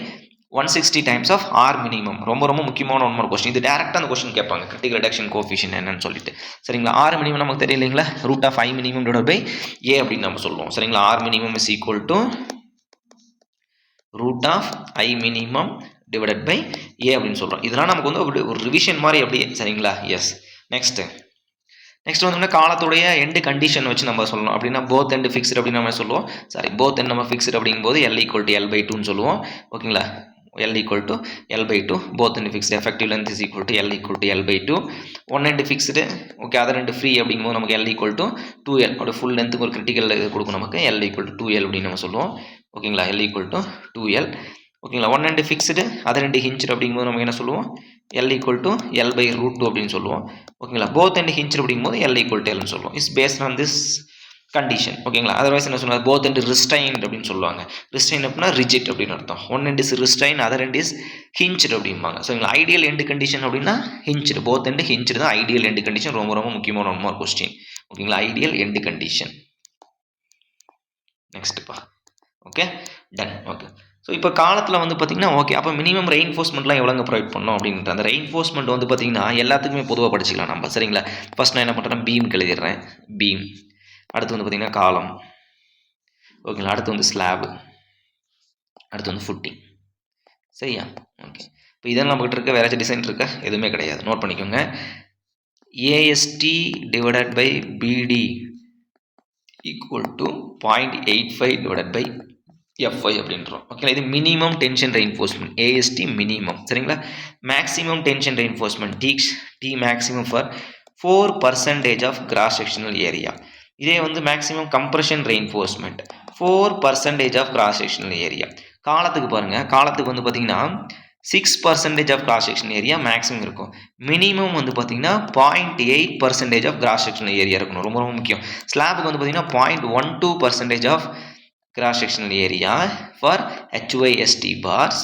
160 times of R minimum ரொம்ப ரொம்ப முக்கியமான ஒன் மார்க் கொஸ்டின் இது டேரக்டாக அந்த கொஸ்டின் கேட்பாங்க critical reduction coefficient என்னன்னு சொல்லிட்டு சரிங்களா R minimum நமக்கு தெரியலைங்களா root of I minimum divided by A அப்படின்னு நம்ம சொல்லுவோம் சரிங்களா R minimum is equal to root of I minimum divided by A அப்படின்னு சொல்கிறோம் இதெல்லாம் நமக்கு வந்து ஒரு ரிவிஷன் மாதிரி அப்படியே சரிங்களா எஸ் நெக்ஸ்ட் வந்து காலத்துடைய எண்டு கண்டிஷன் வச்சு நம்ம சொல்லணும் அப்படின்னா போத் எண்டு ஃபிக்ஸ்டு அப்படின்னு நம்ம சொல்லுவோம் சாரி போத் எண்ட் நம்ம ஃபிக்ஸ்டு அப்படிங்கும்போது L equal to L/2 சொல்லுவோம் ஓகேங்களா L equal to L/2 both end fixed effective length is equal to L equal to L/2 one end fixed okay other end free அப்படிங்கும்போது நமக்கு L equal to 2L அதோட ஃபுல் லென்த்துக்கு ஒரு கிரிட்டிக்கல் இது கொடுக்கும் நமக்கு L equal to 2L அப்படின்னு நம்ம சொல்லுவோம் ஓகேங்களா L equal to 2L ஓகேங்களா one end fixed other end hinged அப்படிங்கும்போது நமக்கு என்ன சொல்லுவோம் L equal to L/√2 அப்படின்னு சொல்லுவோம் ஓகேங்களா both end hinged அப்படிங்கும்போது L equal to L சொல்லுவோம் is based on this condition ஓகேங்களா அதர்வைஸ் என்ன சொல்லுவாங்க போத் எண்ட் ரிஸ்டைன்ட் அப்படின்னு சொல்லுவாங்க ரிஸ்டைன் அப்படின்னா ரிஜிட் அப்படின்னு அர்த்தம் one end is restrained other end is hinged அப்படிம்பாங்க ஸோ ஐடியல் எண்டு கண்டிஷன் அப்படின்னா ஹிஞ்ச்டு போத் எண்ட் ஹிஞ்ச்டு தான் ஐடியல் எண்டு கண்டிஷன் ரொம்ப ரொம்ப முக்கியமான ஒன் மார்க் கொஸ்டின் ஓகேங்களா ஐடியல் எண்டு கண்டிஷன் நெக்ஸ்ட்ப்பா ஓகே டன் ஓகே ஸோ இப்போ காலத்தில் வந்து பார்த்திங்கன்னா ஓகே அப்போ மினிமம் ரெயின்ஃபோர்ஸ்மெண்ட்லாம் எவ்வளோங்க ப்ரொவைட் பண்ணோம் அப்படின்ட்டு அந்த ரெயின்ஃபோர்ஸ்மெண்ட் வந்து பார்த்திங்கன்னா எல்லாத்துக்குமே பொதுவாக படிச்சிக்கலாம் நம்ம சரிங்களா ஃபஸ்ட் நான் என்ன பண்ணுறேன் பீம்க்கு எழுதிடுறேன் பீம் அடுத்து வந்து பார்த்திங்கன்னா காலம் ஓகேங்களா அடுத்து வந்து ஸ்லாபு அடுத்து வந்து ஃபுட்டிங் சரியா ஓகே இப்போ இதெல்லாம் நம்மகிட்ட இருக்க வேறு டிசைன் இருக்கா எதுவுமே கிடையாது நோட் பண்ணிக்கோங்க AST divided by BD equal to 0.85 divided by Fy அப்படின்றோம். ஓகேங்களா, இது minimum tension reinforcement AST minimum. சரிங்களா, maximum tension reinforcement T maximum for 4% of cross sectional area. இதே வந்து maximum compression reinforcement 4% of cross sectional area. காலத்துக்கு பாருங்க, காலத்துக்கு வந்து பார்த்தீங்கன்னா 6% of cross section area maximum இருக்கும். மினிமம் வந்து பார்த்தீங்கன்னா 0.8% ஆஃப் கிராஸ் செக்ஷனல் ஏரியா இருக்கணும். ரொம்ப ரொம்ப முக்கியம். ஸ்லாபுக்கு வந்து பார்த்தீங்கன்னா 0.12% of cross sectional area for HYST bars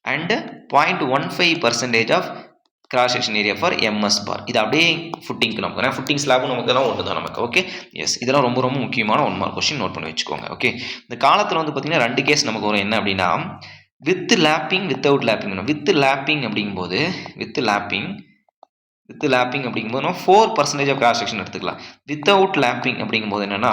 and 0.15% of cross section area for MS bar. இது அப்படியே ஃபுட்டிங்க்கு நமக்கு ஃபுட்டிங் ஸ்லாபும் நமக்கு எல்லாம் ஒன்று தான் நமக்கு. ஓகே, எஸ், இதெல்லாம் ரொம்ப ரொம்ப முக்கியமான 1 மார்க் கொஸ்டின் நோட் பண்ணி வச்சுக்கோங்க. ஓகே, இந்த காலத்தில் வந்து பார்த்தீங்கன்னா 2 கேஸ் நமக்கு வரும். என்ன அப்படின்னா with lapping without lapping. With lapping அப்படிங்கும்போது வித் லேப்பிங் அப்படிங்கும்போது நம்ம 4% ஆஃப் கிராஸ் செக்ஷன் எடுத்துக்கலாம். வித்தவுட் லேப்பிங் அப்படிங்கும்போது என்னன்னா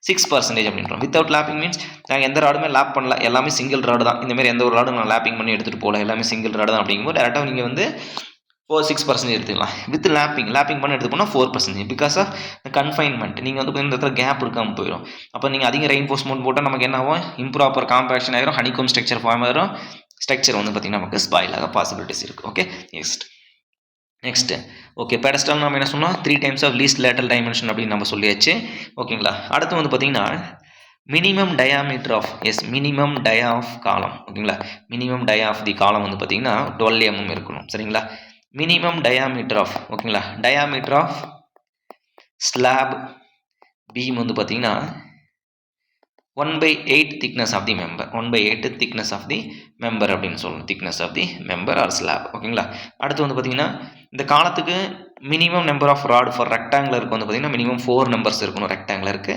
6% அப்படின்றோம். வித்தவுட் லேப்பிங் மீன்ஸ் நாங்கள் எந்த ராடுமே லேப் பண்ணல, எல்லாமே சிங்கிள் ராடு தான். இந்தமாரி எந்த ஒரு ராடும் நான் லேப்பிங் பண்ணி எடுத்துகிட்டு போகல, எல்லாமே சிங்கிள் ராடு தான். அப்படிங்கும்போது டேரெக்டாக நீங்கள் வந்து 6% எடுத்துக்கலாம். வித் லேப்பிங் பண்ணி எடுத்து போனால் 4% பிகாஸ் ஆஃப் கன்ஃபைன்மெண்ட். நீங்கள் வந்து இந்த இடத்துல கேப் இருக்காமல் போயிடும். அப்போ நீங்கள் அதிக ரெயின்ஃபோர்ஸ்மெண்ட் போட்டால் நமக்கு என்ன ஆகும், இம்ப்ராப்பர் காம்பேக்ஷன் ஆகிரும், ஹனிகோம் ஸ்ட்ரக்சர் ஃபார்ம் ஆகிரும், ஸ்ட்ரக்சர் வந்து பார்த்திங்கன்னா நமக்கு ஸ்பாயில் ஆக பாசிபிலிட்டிஸ் இருக்குது. ஓகே, நெக்ஸ்ட் ஓகே, பெடஸ்டால் நம்ம என்ன சொன்னோம், 3 times of least lateral dimension அப்படின்னு நம்ம சொல்லியாச்சு. ஓகேங்களா, அடுத்து வந்து பார்த்தீங்கன்னா minimum diameter of minimum dia of column. ஓகேங்களா, minimum dia of the column வந்து பார்த்தீங்கன்னா 12 mm இருக்கணும். சரிங்களா, மினிமம் டயாமீட்டர் ஆஃப் ஓகேங்களா டயாமீட்டர் ஆஃப் ஸ்லாப் பீம் வந்து பார்த்தீங்கன்னா 1/8 thickness of the member. 1/8 thickness of the member அப்படின்னு சொல்லணும். Thickness of the member or slab. ஓகேங்களா, அடுத்து வந்து பார்த்தீங்கன்னா இந்த காலத்துக்கு minimum number of rod for ரெக்டாங்குலருக்கு வந்து பார்த்தீங்கன்னா மினிமம் 4 நம்பர்ஸ் இருக்கணும் ரெக்டாங்குலருக்கு.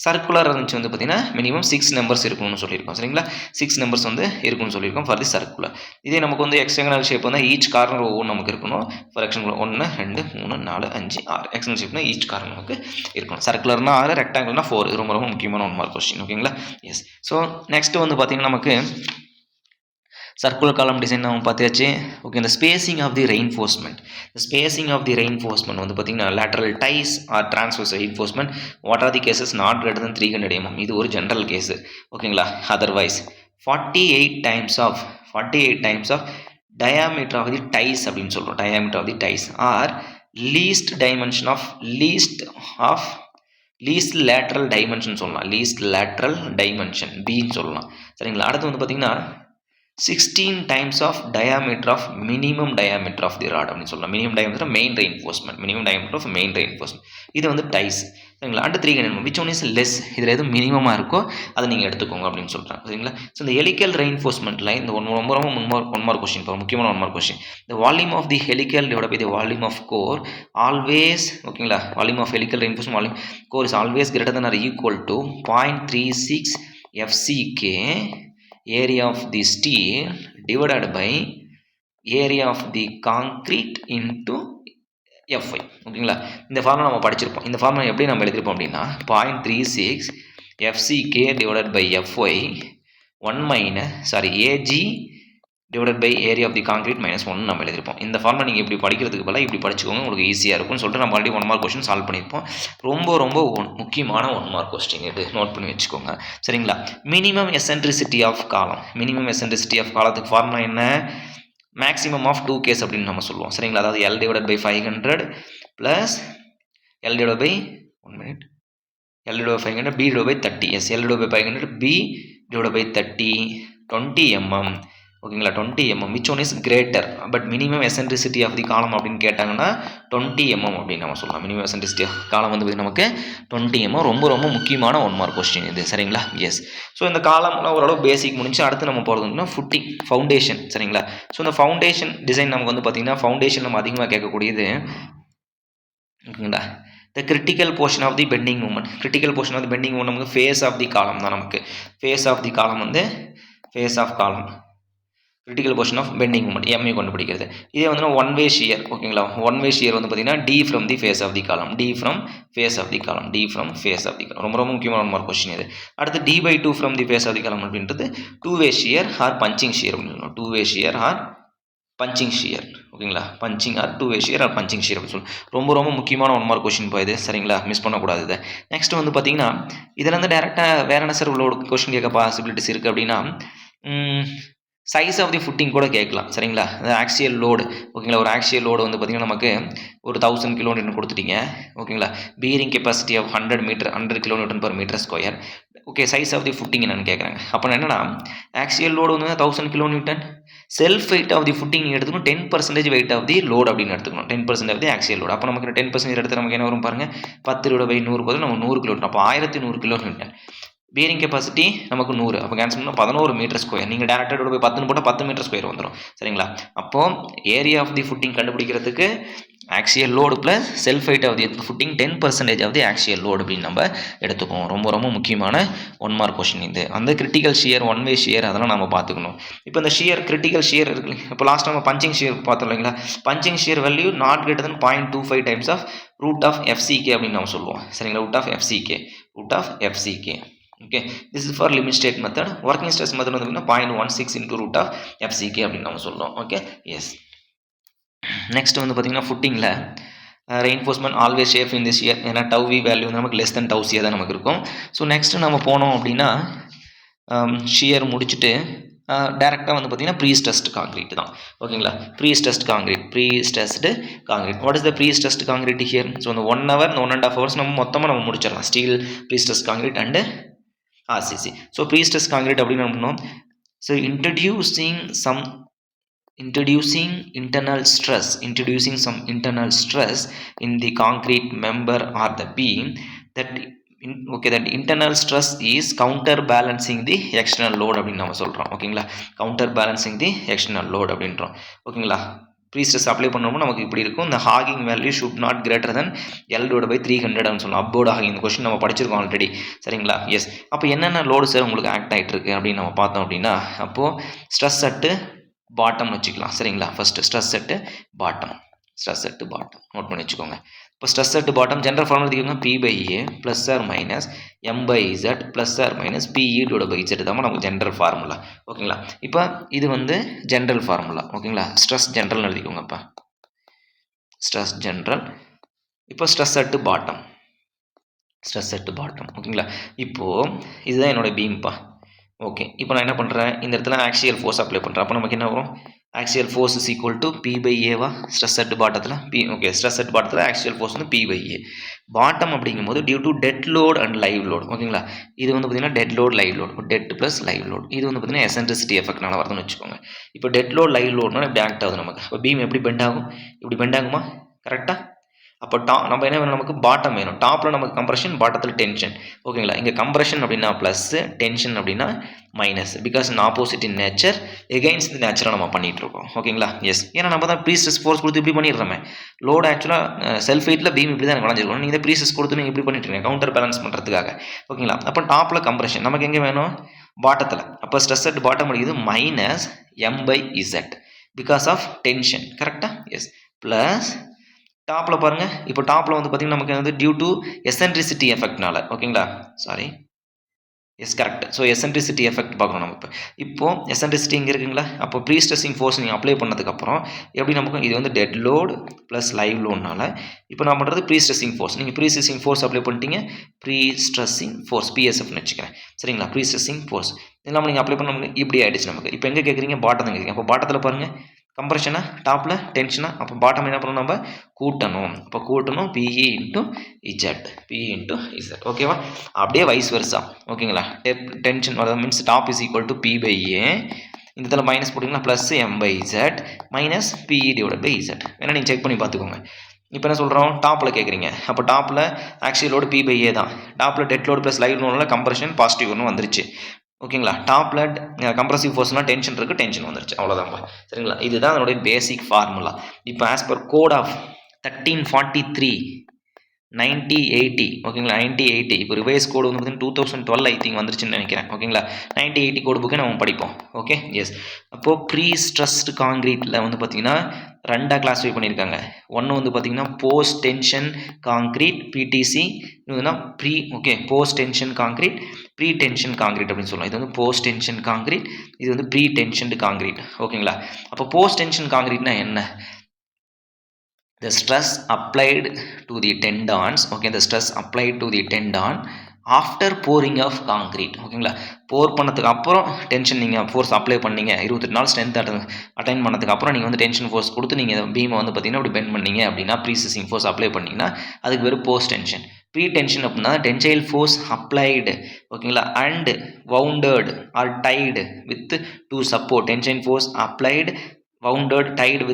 சர்க்குலர் இருந்துச்சு வந்து பார்த்தீங்கன்னா மினிமம் 6 நம்பர்ஸ் இருக்கணும்னு சொல்லியிருக்கோம். சரிங்களா, 6 நம்பர்ஸ் வந்து இருக்குன்னு சொல்லியிருக்கோம் ஃபார் தி சர்க்குலர். இதே நமக்கு வந்து எக்ஸ்டர்னல் ஷேப் வந்து ஈச் கார்னர் ஒவ்வொன்று நமக்கு இருக்கணும். ஃபார் எக்ஸாம்பிள் 1 2 3 4 5 6 எக்ஸ்டர்னல் ஷேப்னா ஈச் கார்னர் நமக்கு இருக்கணும். சர்க்குலர்னா 6, ரெக்டாங்குலர்னா 4. இது ரொம்ப ரொம்ப முக்கியமான 1 மார்க் கொஸ்டின். ஓகேங்களா, எஸ். ஸோ நெக்ஸ்ட் வந்து பார்த்தீங்கன்னா நமக்கு சர்க்குலர் காலம் டிசைன் நம்ம பார்த்தாச்சு. ஓகே, இந்த ஸ்பேசிங் ஆஃப் தி ரெயின்ஃபோர்ஸ்மெண்ட். இந்த ஸ்பேசிங் ஆஃப் தி ரெயின்ஃபோர்ஸ்மெண்ட் வந்து பார்த்தீங்கன்னா lateral ties or transverse reinforcement what are the cases not greater then 300 mm. இது ஒரு ஜென்ரல் கேஸு. ஓகேங்களா, otherwise 48 times of diameter of the ties அப்படின்னு சொல்கிறோம். Diameter of the ties or least dimension of least lateral dimension சொல்லலாம். லீஸ்ட் லேட்ரல் டைமென்ஷன் பின்னு சொல்லலாம். சரிங்களா, அடுத்து வந்து பார்த்தீங்கன்னா 16 times of diameter of minimum diameter of the rod அப்படின்னு சொல்லலாம். Minimum diameter main reinforcement. Minimum diameter of main reinforcement. இது வந்து டைஸ். சரிங்களா, அடுத்து 3 விச் ஒன் இஸ் லெஸ். இதில் எது மினிமமாக இருக்கோ அதை நீங்கள் எடுத்துக்கோங்க அப்படின்னு சொல்கிறாங்க. சரிங்களா, ஸோ இந்த ஹெலிக்கல் ரெயின்ஃபோர்ஸ்மெண்ட்டில் இந்த ஒன் மார்க் கொஸ்டின் இப்போ முக்கியமான 1 மார்க் கொஸ்டின். இந்த volume of the helical divide by the volume of core always. ஓகேங்களா, volume of helical reinforcement volume core is always greater than or equal to 0.36 FCK area of the steel divided by area of the concrete into Fy. ஓகேங்களா, இந்த ஃபார்முலா நம்ம படிச்சிருப்போம். இந்த ஃபார்முலா எப்படி நம்ம எழுதிருப்போம் அப்படின்னா 0.36 FCK divided by Fy AG divided by area of the concrete minus 1 நம்ம எழுதிருப்போம். இந்த ஃபார்முலா நீங்கள் இப்படி படிக்கிறதுக்கு பதிலாக இப்படி படிச்சுக்கோங்க, உங்களுக்கு ஈஸியாக இருக்கும்னு சொல்லிட்டு நம்ம ஆல்ரெடி 1 மார்க் கொஸ்டின் சால்வ் பண்ணியிருப்போம். ரொம்ப முக்கியமான 1 மார்க் கொஸ்டின் இது, நோட் பண்ணி வச்சுக்கோங்க. சரிங்களா, minimum eccentricity of column. Minimum eccentricity of காலத்துக்கு ஃபார்முலா என்ன, மேக்ஸிமம் ஆஃப் 2 கேஸ் அப்படின்னு நம்ம சொல்லுவோம். சரிங்களா, அதாவது L divided by 500 plus L divided by 500 B divided by 30. Yes, L divided by 500 B divided by 30 20 mm. ஓகேங்களா, 20 mm which one is greater but minimum eccentricity of the column அப்படின்னு கேட்டாங்கன்னா 20 mm அப்படின்னு நம்ம சொல்லலாம். மினிமம் எசென்ட்ரிசிட்டி ஆஃப் காலம் வந்து நமக்கு 20 mm. ரொம்ப முக்கியமான 1 மார்க் கொஸ்டின் இது. சரிங்களா, எஸ். ஸோ இந்த காலம்லாம் ஓரளவு பேசிக் முடிஞ்சு அடுத்து நம்ம போகிறதுனா ஃபுட்டிங் ஃபவுண்டேஷன். சரிங்களா, ஸோ இந்த ஃபவுண்டேஷன் டிசைன் நமக்கு வந்து பார்த்தீங்கன்னா ஃபவுண்டேஷன் நம்ம அதிகமாக கேட்கக்கூடியது. ஓகேங்களா, the critical portion of the bending moment. Critical portion of the bending moment நமக்கு ஃபேஸ் ஆஃப் தி காலம் தான். நமக்கு ஃபேஸ் ஆஃப் தி காலம் வந்து face of column critical portion of bending moment M A கண்டுபிடிக்கிறது. இதே வந்து ஒன் வே ஷியர். ஓகேங்களா, ஒன் வே ஷியர் வந்து பார்த்தீங்கன்னா d from the face of the column. D from face of the column. ரொம்ப முக்கியமான 1 மார்க் கொஸ்டின் இது. அடுத்து D/2 from the face of the column அப்படின்றது 2 way shear or punching shear அப்படின்னு சொல்லணும். 2 way shear or punching shear. ஓகேங்களா, punching or 2 way shear or punching shear அப்படின்னு சொல்லி ரொம்ப முக்கியமான 1 மார்க் கொஸ்டின் இது. சரிங்களா, மிஸ் பண்ணக்கூடாது இதை. நெக்ஸ்ட் வந்து பார்த்தீங்கன்னா இதில் வந்து டேரெக்டாக வேற என்ன சார் உள்ள கொஸ்டின் கேட்க பாசிபிலிட்டிஸ் இருக்குது அப்படின்னா சைஸ் ஆஃப் தி ஃபுட்டிங் கூட கேட்கலாம். சரிங்களா, அது ஆக்சியல் லோடு. ஓகேங்களா, ஒரு ஆக்சியல் லோடு வந்து பார்த்திங்கன்னா நமக்கு ஒரு 1000 கிலோமீட்டர் கொடுத்துட்டீங்க. ஓகேங்களா, bearing capacity of 100 metre 100 kilometre per metre square. Okay, size of the footing என்னன்னு கேட்குறாங்க. அப்போ என்னன்னா ஆக்சியல் லோடு வந்து 1000 kilometre, self weight of the footing எடுத்துக்கணும் 10% வெயிட் ஆஃப் தி லோடு அப்படின்னு எடுத்துக்கணும். 10% ஆஃப் தி ஆக்சியல் லோடு. அப்போ நமக்கு 10% எடுத்து நமக்கு என்ன வரும் பாருங்கள், 10/100 போது நம்ம 100 கிலோமீட்டர். அப்போ 1100 கிலோமீட்டர். பீரிங் கெப்பாசிட்டி நமக்கு 100. அப்போ கேன்சல் பண்ணால் 11 மீட்டர் ஸ்கொயர். நீங்கள் டேரக்டாக போய் 10 போட்டால் 10 மீட்டர் ஸ்கொயர் வந்துடும். சரிங்களா, அப்போது ஏரியா ஆஃப் தி ஃபுட்டிங் கண்டுபிடிக்கிறதுக்கு axial load plus self weight of the footing 10% of the axial load அப்படின்னு நம்ம எடுத்துக்குவோம். ரொம்ப முக்கியமான 1 மார்க் கொஸ்டின் இது. அந்த கிரிட்டிக்கல் ஷியர், 1 வே ஷியர் அதெல்லாம் நம்ம பார்த்துக்கணும். இப்போ இந்த ஷியர், கிரிட்டிக்கல் ஷியர் இருக்கு. இப்போ லாஸ்ட் நம்ம பஞ்சிங் ஷியர் பார்த்தோம் இல்லைங்களா, punching shear value not greater than 0.25 times of root of FCK அப்படின்னு நம்ம சொல்லுவோம். சரிங்களா, root of FCK. Okay, this is for limit state method. Working stress method வந்து 0.16 இன்டூ ரூட் ஆஃப் FCK அப்படின்னு நம்ம சொல்லுவோம். Okay, yes. நெக்ஸ்ட் வந்து பார்த்தீங்கன்னா ஃபுட்டிங்கில் reinforcement always safe in this year. ஏன்னா டவ் வேல்யூ வந்து நமக்கு லெஸ் தென் டவ் சியாக தான் நமக்கு இருக்கும். ஸோ நெக்ஸ்ட்டு நம்ம போனோம் அப்படின்னா ஷியர் முடிச்சுட்டு டேரெக்டாக வந்து பார்த்தீங்கன்னா ப்ரீஸ்ட்ரெஸ்ட் காங்கிரீட் தான். ஓகேங்களா, prestressed concrete. What is the prestressed concrete here? So அந்த 1 hour, 1.5 hours நம்ம மொத்தமாக முடிச்சிடலாம். Steel prestressed concrete and RCC. So prestressed concrete அப்படின்னு நம்ம பண்ணோம். So introducing some internal stress in the concrete member or the beam that internal stress is counterbalancing the external load அப்படின்னு நம்ம சொல்கிறோம். ஓகேங்களா, counterbalancing the external load அப்படின்றோம். ஓகேங்களா, ப்ரீஸ்ட்ரெஸ் அப்ளை பண்ணோம்னா நமக்கு இப்படி இருக்கும். இந்த hogging value should not greater then L/300 சொல்லணும். அப்போர்டு ஹாகிங் இந்த கொஸ்டின் நம்ம படிச்சிருக்கோம் ஆல்ரெடி. சரிங்களா, எஸ். அப்போ என்னென்ன லோடு சார் உங்களுக்கு ஆக்ட் ஆகிட்டு இருக்கு அப்படின்னு நம்ம பார்த்தோம் அப்படின்னா, அப்போது ஸ்ட்ரெஸ் அட்டு பாட்டம்னு வச்சுக்கலாம். சரிங்களா, first stress at bottom note பண்ணி வச்சுக்கோங்க. இப்போ stress at bottom general formula எடுத்துக்கோங்க. P/A plus or minus M/Z plus or minus PE/Z தான் நமக்கு ஜென்ரல் ஃபார்முலா. ஓகேங்களா, இப்போ இது வந்து ஜென்ரல் ஃபார்முலா. ஓகேங்களா, ஸ்ட்ரெஸ் ஜென்ரல் எழுதிக்கோங்க. இப்போ ஸ்ட்ரெஸ் ஜென்ரல், இப்போ ஸ்ட்ரெஸ் அட்டு பாட்டம். ஓகேங்களா, இப்போது இதுதான் என்னோட பீம்ப்பா. ஓகே, இப்போ நான் என்ன பண்ணுறேன், இந்த இடத்துல ஆக்சியல் ஃபோர்ஸ் அப்ளை பண்ணுறேன். அப்போ நமக்கு என்ன வரும், axial force is equal to P/A stress at பாட்டத்தில் ஓகே, ஸ்ட்ரெஸ் அட் பாட்டத்தில் ஆக்சியல் ஃபோர்ஸ் வந்து P/A. பாட்டம் அப்படிங்கும்போது due to dead load and live load. ஓகேங்களா, இது வந்து பார்த்தீங்கன்னா dead load live load, dead plus live load. இது வந்து பார்த்தீங்கன்னா எசன்ட்ரிசிட்டி எஃபெக்ட்னால வருதுன்னு வச்சுக்கோங்க. இப்போ டெட் லோட் லைவ் லோட்னா இப்படி ஆக்ட் ஆகுது நமக்கு. இப்போ பீம் எப்படி பெண்ட் ஆகும், இப்படி பெண்ட் ஆகுமா, கரெக்டாக. அப்போ நம்ம என்ன வேணும், நமக்கு பாட்டம் வேணும். டாப்பில் நமக்கு கம்ப்ரெஷன், பாட்டத்தில் டென்ஷன். ஓகேங்களா, இங்கே கம்ப்ரெஷன் அப்படின்னா ப்ளஸ், டென்ஷன் அப்படின்னா minus. Because opposite in nature, against the நேச்சரை நம்ம பண்ணிகிட்டு இருக்கோம். ஓகேங்களா, எஸ். ஏன்னா நம்ம தான் ப்ரீஸ்ட்ரெஸ் ஃபோர்ஸ் கொடுத்து இப்படி பண்ணிடுறோமே. லோடு ஆக்சுவலாக செல்ஃப் வெயிட்டில் பீம் இப்படி தான் வளைஞ்சிருக்கணும். நீங்கள் ப்ரீஸ்ட்ரெஸ் கொடுத்து நீங்கள் இப்படி பண்ணிட்டு இருக்கீங்க கவுண்டர் பேலன்ஸ் பண்ணுறதுக்காக. ஓகேங்களா, அப்போ டாப்பில் கம்ப்ரெஷன் நமக்கு எங்கே வேணும், பாட்டத்தில். அப்போ ஸ்ட்ரெஸ் அட் பாட்டம் முடியுது minus M/Z because of tension. கரெக்டாக, எஸ். ப்ளஸ் டாப்பில் பாருங்கள், இப்போ டாப்பில் வந்து பார்த்திங்கன்னா நமக்கு வந்து டியூ டு எசன்ட்ரிசிட்டி எஃபெக்ட்னால. ஓகேங்களா, sorry, yes correct. So eccentricity effect பார்க்கணும் நம்ம. இப்போ எசன்ட்ரிசிட்டி இங்கே இருக்குங்களா, அப்போ ப்ரீஸ்ட்ரெஸ்ஸிங் ஃபோர்ஸ் நீங்கள் அப்ளை பண்ணதுக்கப்புறம் எப்படி நமக்கு இது வந்து டெட் லோடு ப்ளஸ் லைவ் லோடுனால இப்போ நான் பண்ணுறது ப்ரீஸ்ட்ரெஸ்ஸிங் ஃபோர்ஸ். நீங்கள் ப்ரீஸ்ட்ரெஸ்ஸிங் ஃபோர்ஸ் அப்ளை பண்ணிட்டீங்க, ப்ரீஸ்ட்ரெஸ்ஸிங் ஃபோர்ஸ் PSFன்னு வச்சுக்கிறேன். சரிங்களா, ப்ரீஸ்ட்ரெஸ்ஸிங் ஃபோர்ஸ் இல்லாமல் நீங்கள் அப்ளை பண்ண இப்படி ஆகிடுச்சு நமக்கு. இப்போ எங்கே கேட்குறீங்க, பாட்டம் தான் கேட்குறீங்க. அப்போ பாட்டத்தில் பாருங்கள் கம்ப்ரெஷனா, டாப்பில் டென்ஷனா, அப்போ பாட்டம் என்ன பண்ணணும், நம்ம கூட்டணும். அப்போ கூட்டணும் PE/Z. ஓகேவா, அப்படியே வைஸ் வெர்சா. ஓகேங்களா, டென்ஷன் வரது means top is equal to P/A. இந்த இடத்துல மைனஸ் போட்டிங்கன்னா ப்ளஸ் M/Z மைனஸ் PE/Z. வேணா நீங்கள் செக் பண்ணி பார்த்துக்கோங்க. இப்போ என்ன சொல்கிறோம், டாப்பில் கேட்குறீங்க. அப்போ டாப்பில் ஆக்சியல் லோடு P/A தான். டாப்பில் டெட் லோடு ப்ளஸ் லைவ் லோடில் கம்ப்ரெஷன் பாசிட்டிவ் ஒன்று வந்துருச்சு. ஓகேங்களா, டாப்பில் கம்ப்ரசிவ் ஃபோர்ஸ்னால் டென்ஷன் இருக்குது, டென்ஷன் வந்துருச்சு, அவ்வளோதான்ப்பா. சரிங்களா, இதுதான் அதனுடைய பேசிக் ஃபார்முலா. இப்போ ஆஸ் பர் கோட் ஆஃப் 1343 9080 ஓகேங்களா 9080 இப்போ ரிவைஸ் கோடு வந்து பார்த்தீங்கன்னா 2012 ஐ திங்க் வந்துருச்சுன்னு நினைக்கிறேன் ஓகேங்களா 9080 கோடு புக்கை நம்ம படிப்போம் ஓகே எஸ் அப்போது ப்ரீ ஸ்ட்ரெஸ்டு காங்கிரீட்டில் வந்து பார்த்தீங்கன்னா ரெண்டாக கிளாஸிஃபை பண்ணியிருக்காங்க ஒன்று வந்து பார்த்தீங்கன்னா போஸ்ட் டென்ஷன் காங்கிரீட் பிடிசி இதுனா pre okay post tension concrete pre tension concrete அப்படின்னு சொல்லலாம் இது வந்து போஸ்ட் டென்ஷன் காங்கிரீட் இது வந்து ப்ரீ டென்ஷன்டு காங்கிரீட் ஓகேங்களா அப்போ போஸ்ட் டென்ஷன் காங்கிரீட்னா என்ன the stress applied to the tendons okay the stress applied to the tendon after pouring of concrete ஓகேங்களா போர் பண்ணதுக்கு அப்புறம் டென்ஷன் நீங்கள் ஃபோர்ஸ் அப்ளை பண்ணீங்க 28 நாள் ஸ்ட்ரென்த் அட்டைன் பண்ணதுக்கு அப்புறம் நீங்கள் வந்து டென்ஷன் ஃபோர்ஸ் கொடுத்து நீங்கள் பீமை வந்து பார்த்தீங்கன்னா அப்படி பெண்ட் பண்ணீங்க அப்படின்னா ப்ரீசஸிங் ஃபோர்ஸ் அப்ளை பண்ணிங்கன்னா அதுக்கு பேர் போஸ்ட் டென்ஷன் ப்ரீ டென்ஷன் அப்படின்னா டென்சைல் ஃபோர்ஸ் அப்ளைடு ஓகேங்களா and wounded or tied with to support tension force applied wounded tied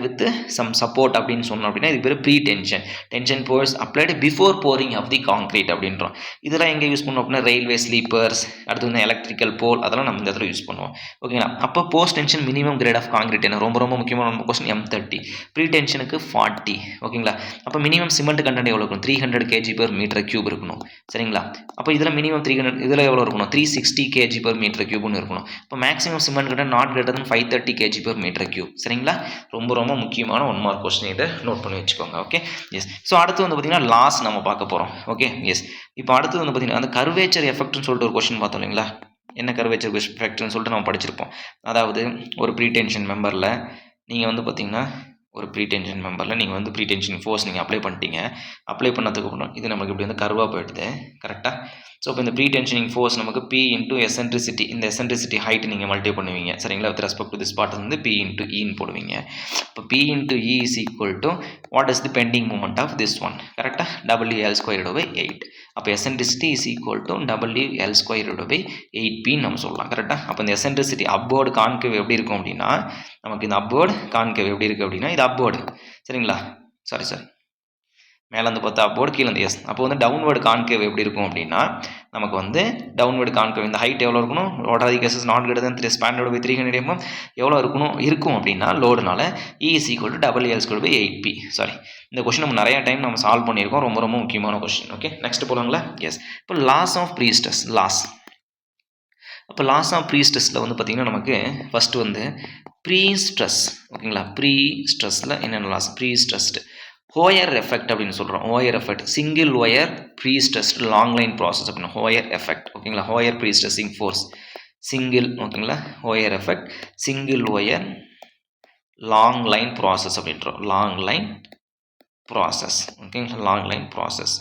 with some support அப்படின்னு சொன்னோம் அப்படின்னா இது பேர் pretension force applied before pouring of the concrete அப்படின்றோம் இதெல்லாம் எங்கே யூஸ் பண்ணுவோம் அப்படின்னா ரயில்வே ஸ்லீப்பர்ஸ் அடுத்து வந்து எலக்ட்ரிக்கல் போல் அதெல்லாம் நம்ம இந்த இடத்துல யூஸ் பண்ணுவோம் ஓகேங்களா அப்போ post tension minimum grade of concrete என்ன ரொம்ப ரொம்ப முக்கியமான கொஸ்டின் M30 ப்ரீ டென்ஷனுக்கு 40 ஓகேங்களா அப்போ மினிமம் சிமெண்ட் கண்டென்ட் எவ்வளோ இருக்கும் 300 kg/m³ இருக்கணும் சரிங்களா அப்போ இதில் மினிமம் 300 இதில் எவ்வளோ இருக்கணும் 360 kg/m³ இருக்கணும் இப்போ maximum cement content not greater then 530 kg/m³ சரிங்களா ரொம்ப ரொம்ப முக்கியமான 1 மார்க் கொஸ்டின் இதை நோட் பண்ணி வச்சுக்கோங்க ஓகே எஸ் ஸோ அடுத்து வந்து பார்த்தீங்கன்னா லாஸ் நம்ம பார்க்க போகிறோம் ஓகே எஸ் இப்போ அடுத்து வந்து பார்த்தீங்கன்னா அந்த கர்வேச்சர் எஃபெக்ட்னு சொல்லிட்டு ஒரு கொஸ்டின் பார்த்தோம் இல்லைங்களா என்ன கர்வேச்சர் எஃபெக்ட்னு சொல்லிட்டு நம்ம படிச்சிருப்போம் அதாவது ஒரு ப்ரீ டென்ஷன் மெம்பரில் நீங்கள் வந்து பார்த்தீங்கன்னா ஒரு ப்ரீ டென்ஷன் மெம்பரில் நீங்கள் வந்து ப்ரீ டென்ஷன் ஃபோர்ஸ் நீங்கள் அப்ளை பண்ணிட்டீங்க அப்ளை பண்ணதுக்கு அப்புறம் இது நமக்கு இப்படி வந்து கர்வாக போயிடுது கரெக்டாக ஸோ இப்போ இந்த ப்ரீ டென்ஷனிங் ஃபோர்ஸ் நமக்கு P இன்ட்டு எசென்ட்ரிசிட்டி இந்த எசென்ட்ரிசிட்டி ஹைட் நீங்கள் மல்டிப்ளை பண்ணுவீங்க சரிங்களா with respect to this part வந்து P இன்ட்டு ஈன்னு போடுவீங்க இப்போ P into e is equal to what is the bending moment of this one கரெக்டாக WL²/8 அப்போ eccentricity is equal to WL²/8P நம்ம சொல்லலாம் கரெக்டாக அப்போ இந்த எசென்ட்ரிசிட்டி அப்வர்டு கான்கேவ் எப்படி இருக்கும் அப்படின்னா நமக்கு இந்த அப்வர்டு கான்கேவ் எப்படி இருக்குது அப்படின்னா இது அப்வர்டு சரிங்களா சாரி மேலே வந்து பார்த்தா அப்வர்டு கீழே வந்து எஸ் அப்போ வந்து டவுன்வர்டு கான்கேவ் எப்படி இருக்கும் அப்படின்னா நமக்கு வந்து டவுன்வர்டு கான்கேவ் இந்த ஹைட் எவ்வளோ இருக்கணும் லோட் ஆதி cases not greater than 300/300 mm எவ்வளோ இருக்கும் அப்படின்னா லோடுனால E is equal to WL²/8P sorry இந்த கொஸ்டின் நம்ம நிறைய டைம் நம்ம சால்வ் பண்ணியிருக்கோம் ரொம்ப ரொம்ப முக்கியமான கொஸ்டின் ஓகே நெக்ஸ்ட் போகலாங்களா எஸ் இப்போ லாஸ் ஆஃப் ப்ரீ ஸ்ட்ரெஸ் அப்போ லாஸ் ஆஃப் ப்ரீ ஸ்ட்ரெஸ்ஸில் வந்து பார்த்திங்கன்னா நமக்கு ஃபஸ்ட்டு வந்து ப்ரீ ஸ்ட்ரெஸ் ஓகேங்களா ப்ரீ ஸ்ட்ரெஸ்ஸில் என்னென்ன loss pre stressed Hoyer effect அப்படின்னு சொல்கிறோம் Hoyer effect single wire prestressed long line process அப்படின்னா ஹோயர் எஃபெக்ட் ஓகேங்களா Hoyer prestressing force single ஓகேங்களா Hoyer effect single wire long line process அப்படின்றோம் லாங் லைன் ப்ராசஸ் ஓகேங்களா லாங் லைன் ப்ராசஸ்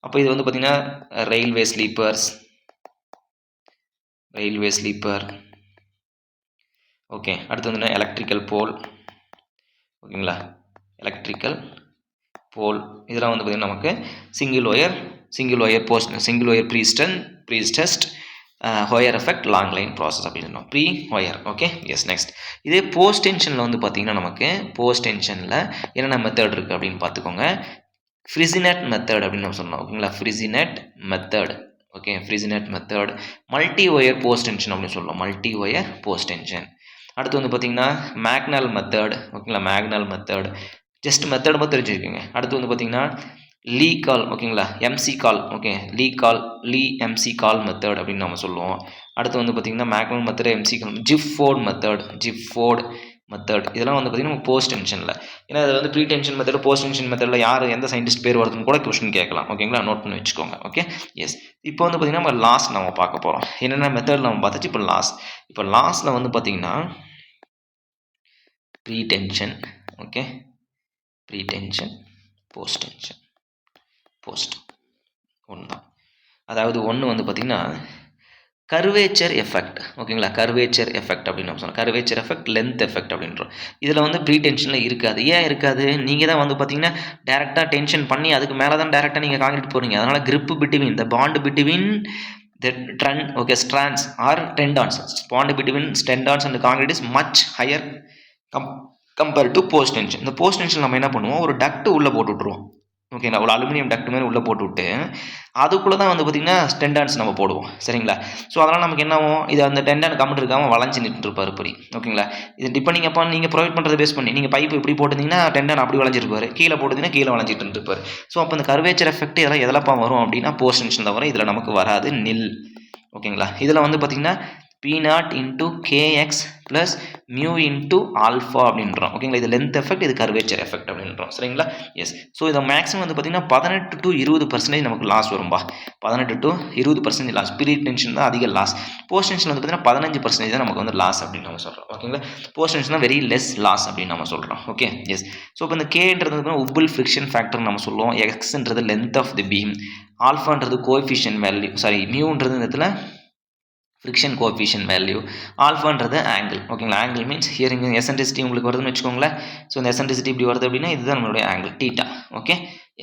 அப்போ இது வந்து பார்த்திங்கன்னா ரயில்வே ஸ்லீப்பர் ஓகே அடுத்து வந்து எலக்ட்ரிக்கல் போல் ஓகேங்களா எலக்ட்ரிக்கல் போல் இதெல்லாம் வந்து பார்த்திங்கன்னா நமக்கு single wire prestressed Hoyer effect long line process அப்படின்னு pre Hoyer okay yes next இதே போஸ்ட் டென்ஷனில் வந்து பார்த்திங்கன்னா நமக்கு போஸ்ட் டென்ஷனில் என்னென்ன மெத்தட் இருக்குது அப்படின்னு பார்த்துக்கோங்க ஃப்ரிசினட் மெத்தட் அப்படின்னு நம்ம சொன்னோம் ஓகேங்களா Freyssinet method multi wire post tension அப்படின்னு சொல்லுவோம் மல்டி ஒயர் போஸ்ட் டென்ஷன் அடுத்து வந்து பார்த்திங்கன்னா மேக்னல் மெத்தட் ஓகேங்களா மேக்னல் மெத்தட் ஜஸ்ட் மெத்தட் மட்டும் தெரிஞ்சுருக்கீங்க அடுத்து வந்து பார்த்திங்கன்னா லீ கால் ஓகேங்களா McCall okay Lee McCall method அப்படின்னு நம்ம சொல்லுவோம் அடுத்து வந்து பார்த்திங்கன்னா Magnel method McCall Gifford method இதெல்லாம் வந்து பார்த்திங்கன்னா நம்ம போஸ்ட் டென்ஷனில் ஏன்னா அது வந்து pre tension method post tension மெத்தடில் யார் எந்த சயின்டிஸ்ட் பேர் வருதுன்னு கூட கொஸ்டின் கேட்கலாம் ஓகேங்களா நோட் பண்ணி வச்சுக்கோங்க ஓகே எஸ் இப்போ வந்து பார்த்திங்கன்னா நம்ம லாஸ்ட் நம்ம பார்க்க போகிறோம் என்னென்ன மெத்தட் நம்ம பார்த்தாச்சு இப்போ லாஸ்ட்டில் வந்து பார்த்திங்கன்னா pre tension okay pre tension post ஒன்று தான் அதாவது ஒன்று வந்து பார்த்திங்கன்னா கர்வேச்சர் எஃபெக்ட் ஓகேங்களா கர்வேச்சர் எஃபெக்ட் அப்படின்னு நம்ம சொன்னோம் கர்வேச்சர் எஃபெக்ட் லென்த் எஃபெக்ட் அப்படின்றோம் இதில் வந்து ப்ரீ டென்ஷனில் இருக்காது ஏன் இருக்காது நீங்கள் தான் வந்து பார்த்தீங்கன்னா டேரெக்டாக டென்ஷன் பண்ணி அதுக்கு மேலே தான் டேரெக்டாக நீங்கள் காங்கிரீட் போகிறீங்க அதனால் grip between the bond between the strands or tendons bond between tendons and concrete is much higher compared to post tension இந்த post tension நம்ம என்ன பண்ணுவோம் ஒரு டக்ட் உள்ளே போட்டு விட்ருவோம் ஓகேங்களா, ஒரு அலுமினியம் டக்ட் மாதிரி உள்ளே போட்டுவிட்டு அதுக்குள்ளே தான் வந்து பார்த்திங்கன்னா டெண்டான்ஸ் நம்ம போடுவோம். சரிங்களா, ஸோ அதனால் நமக்கு என்ன ஆகும், இது அந்த டெண்டான் கம்மிட்டு இருக்காமல் வளைஞ்சு நின்றுருப்பார் இப்படி. ஓகேங்களா, இது டிபெண்டிங் அப்போ நீங்கள் ப்ரொவைட் பண்ணுறதை பேஸ் பண்ணி நீங்கள் பைப் இப்படி போட்டிருந்தீங்கன்னா டெண்டான் அப்படி வளைஞ்சிருப்பார், கீழே போட்டிங்கன்னா கீழே வளைஞ்சிட்டு இருப்பார். ஸோ அப்போ இந்த கர்வேச்சர் எஃபெக்ட் இதெல்லாம் எதிலப்பா வரும் அப்படின்னா போஸ்ட் டென்ஷனில் வரும். இதில் நமக்கு வராது, நில். ஓகேங்களா, இதில் வந்து பார்த்திங்கன்னா P0 into kx plus mu into alpha அப்படின்றோம். ஓகேங்களா, இது லென்த் எஃபெக்ட், இது கர்வேச்சர் எஃபெக்ட் அப்படின்றோம். சரிங்களா, எஸ். ஸோ இதை மேக்ஸிமம் வந்து பார்த்தீங்கன்னா 18 to 20% நமக்கு லாஸ் வரும்பா. 18 to 20% லாஸ். பீரியட் டென்ஷன் தான் அதிக லாஸ். போஸ்ட் டென்ஷன் வந்து பார்த்தீங்கன்னா 15% தான் நமக்கு வந்து லாஸ் அப்படின்னு நம்ம சொல்கிறோம். ஓகேங்களா, போஸ்ட் டென்ஷன் தான் வெரி லெஸ் லாஸ் அப்படின்னு நம்ம சொல்கிறோம். Okay, yes. ஸோ இப்போ இந்த கேன்றது உப்பிள் ஃப்ரிக்ஷன் ஃபேக்டர் நம்ம சொல்லுவோம். எக்ஸ்ன்றது லென்த் ஆஃப் தி பீம், ஆல்ஃபான்றது கோஎஃபிஷியன்ட் வேல்யூ, சாரி மியூன்றது இந்த இடத்துல ஃப்ரிக்ஷன் கோஎஃபிஷியன்ட் வேல்யூ, ஆல்ஃபான்றது ஆங்கிள். ஓகேங்களா, ஆங்கிள் மீன்ஸ் ஹியர் இங்கே எசன்ட்ரிசிட்டி உங்களுக்கு வருதுன்னு வச்சுக்கோங்களேன். ஸோ இந்த எசன்ட்ரிசிட்டி இப்படி வருது அப்படின்னா இதுதான் நம்மளுடைய angle theta. Okay,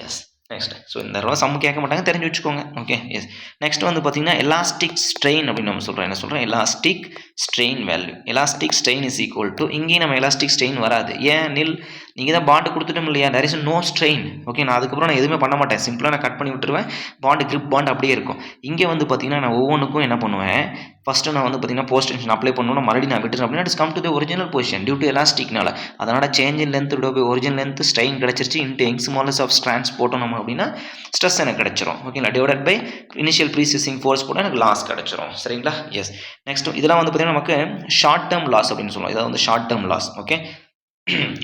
yes. Next, so இந்த தடவை சம்மு கேட்க மாட்டாங்க, தெரிஞ்சு வச்சுக்கோங்க. Okay, yes. நெக்ஸ்ட் வந்து பார்த்தீங்கன்னா எலாஸ்டிக் ஸ்ட்ரெயின் அப்படின்னு நம்ம சொல்கிறோம். என்ன சொல்கிறோம், elastic strain value. Elastic strain is equal to, இங்கேயும் நம்ம எலாஸ்டிக் ஸ்ட்ரெயின் வராது. ஏன் நில், நீங்கள் தான் பாண்டு கொடுத்துட்டோம் இல்லையா, there is no strain. Okay, நான் அதுக்கப்புறம் நான் எதுவுமே பண்ண மாட்டேன், சிம்பிளாக நான் கட் பண்ணி விட்டுருவேன், பாண்டு கிரிப் பாண்ட் அப்படியே இருக்கும். இங்கே வந்து பார்த்தீங்கன்னா நான் ஒவ்வொன்றுக்கும் என்ன பண்ணுவேன், ஃபஸ்ட்டு நான் வந்து பார்த்தீங்கன்னா போஸ்ட் டென்ஷன் அப்ளை பண்ணணும், மறுபடியும் நான் விட்டுறேன் அப்படின்னா it's come to the original position due to எலாஸ்டிக்னால. அதனால் சேஞ்ச் இன் லென்த் விட போய் ஒரிஜினல் லென்த் ஸ்ட்ரெயின் கிடச்சிருச்சு, into Young's modulus of strands போட்டோம் நம்ம அப்படின்னா ஸ்ட்ரெஸ் எனக்கு கிடச்சிரும். ஓகேங்களா, divided by initial prestressing force போட்டால் எனக்கு லாஸ் கிடச்சிரும். சரிங்களா, எஸ். நெக்ஸ்ட் இதெல்லாம் வந்து பார்த்தீங்கன்னா நமக்கு ஷார்ட் டேர்ம் லாஸ் அப்படின்னு சொல்லுவோம். இதாவது வந்து ஷார்ட் டேர்ம் லாஸ். ஓகே,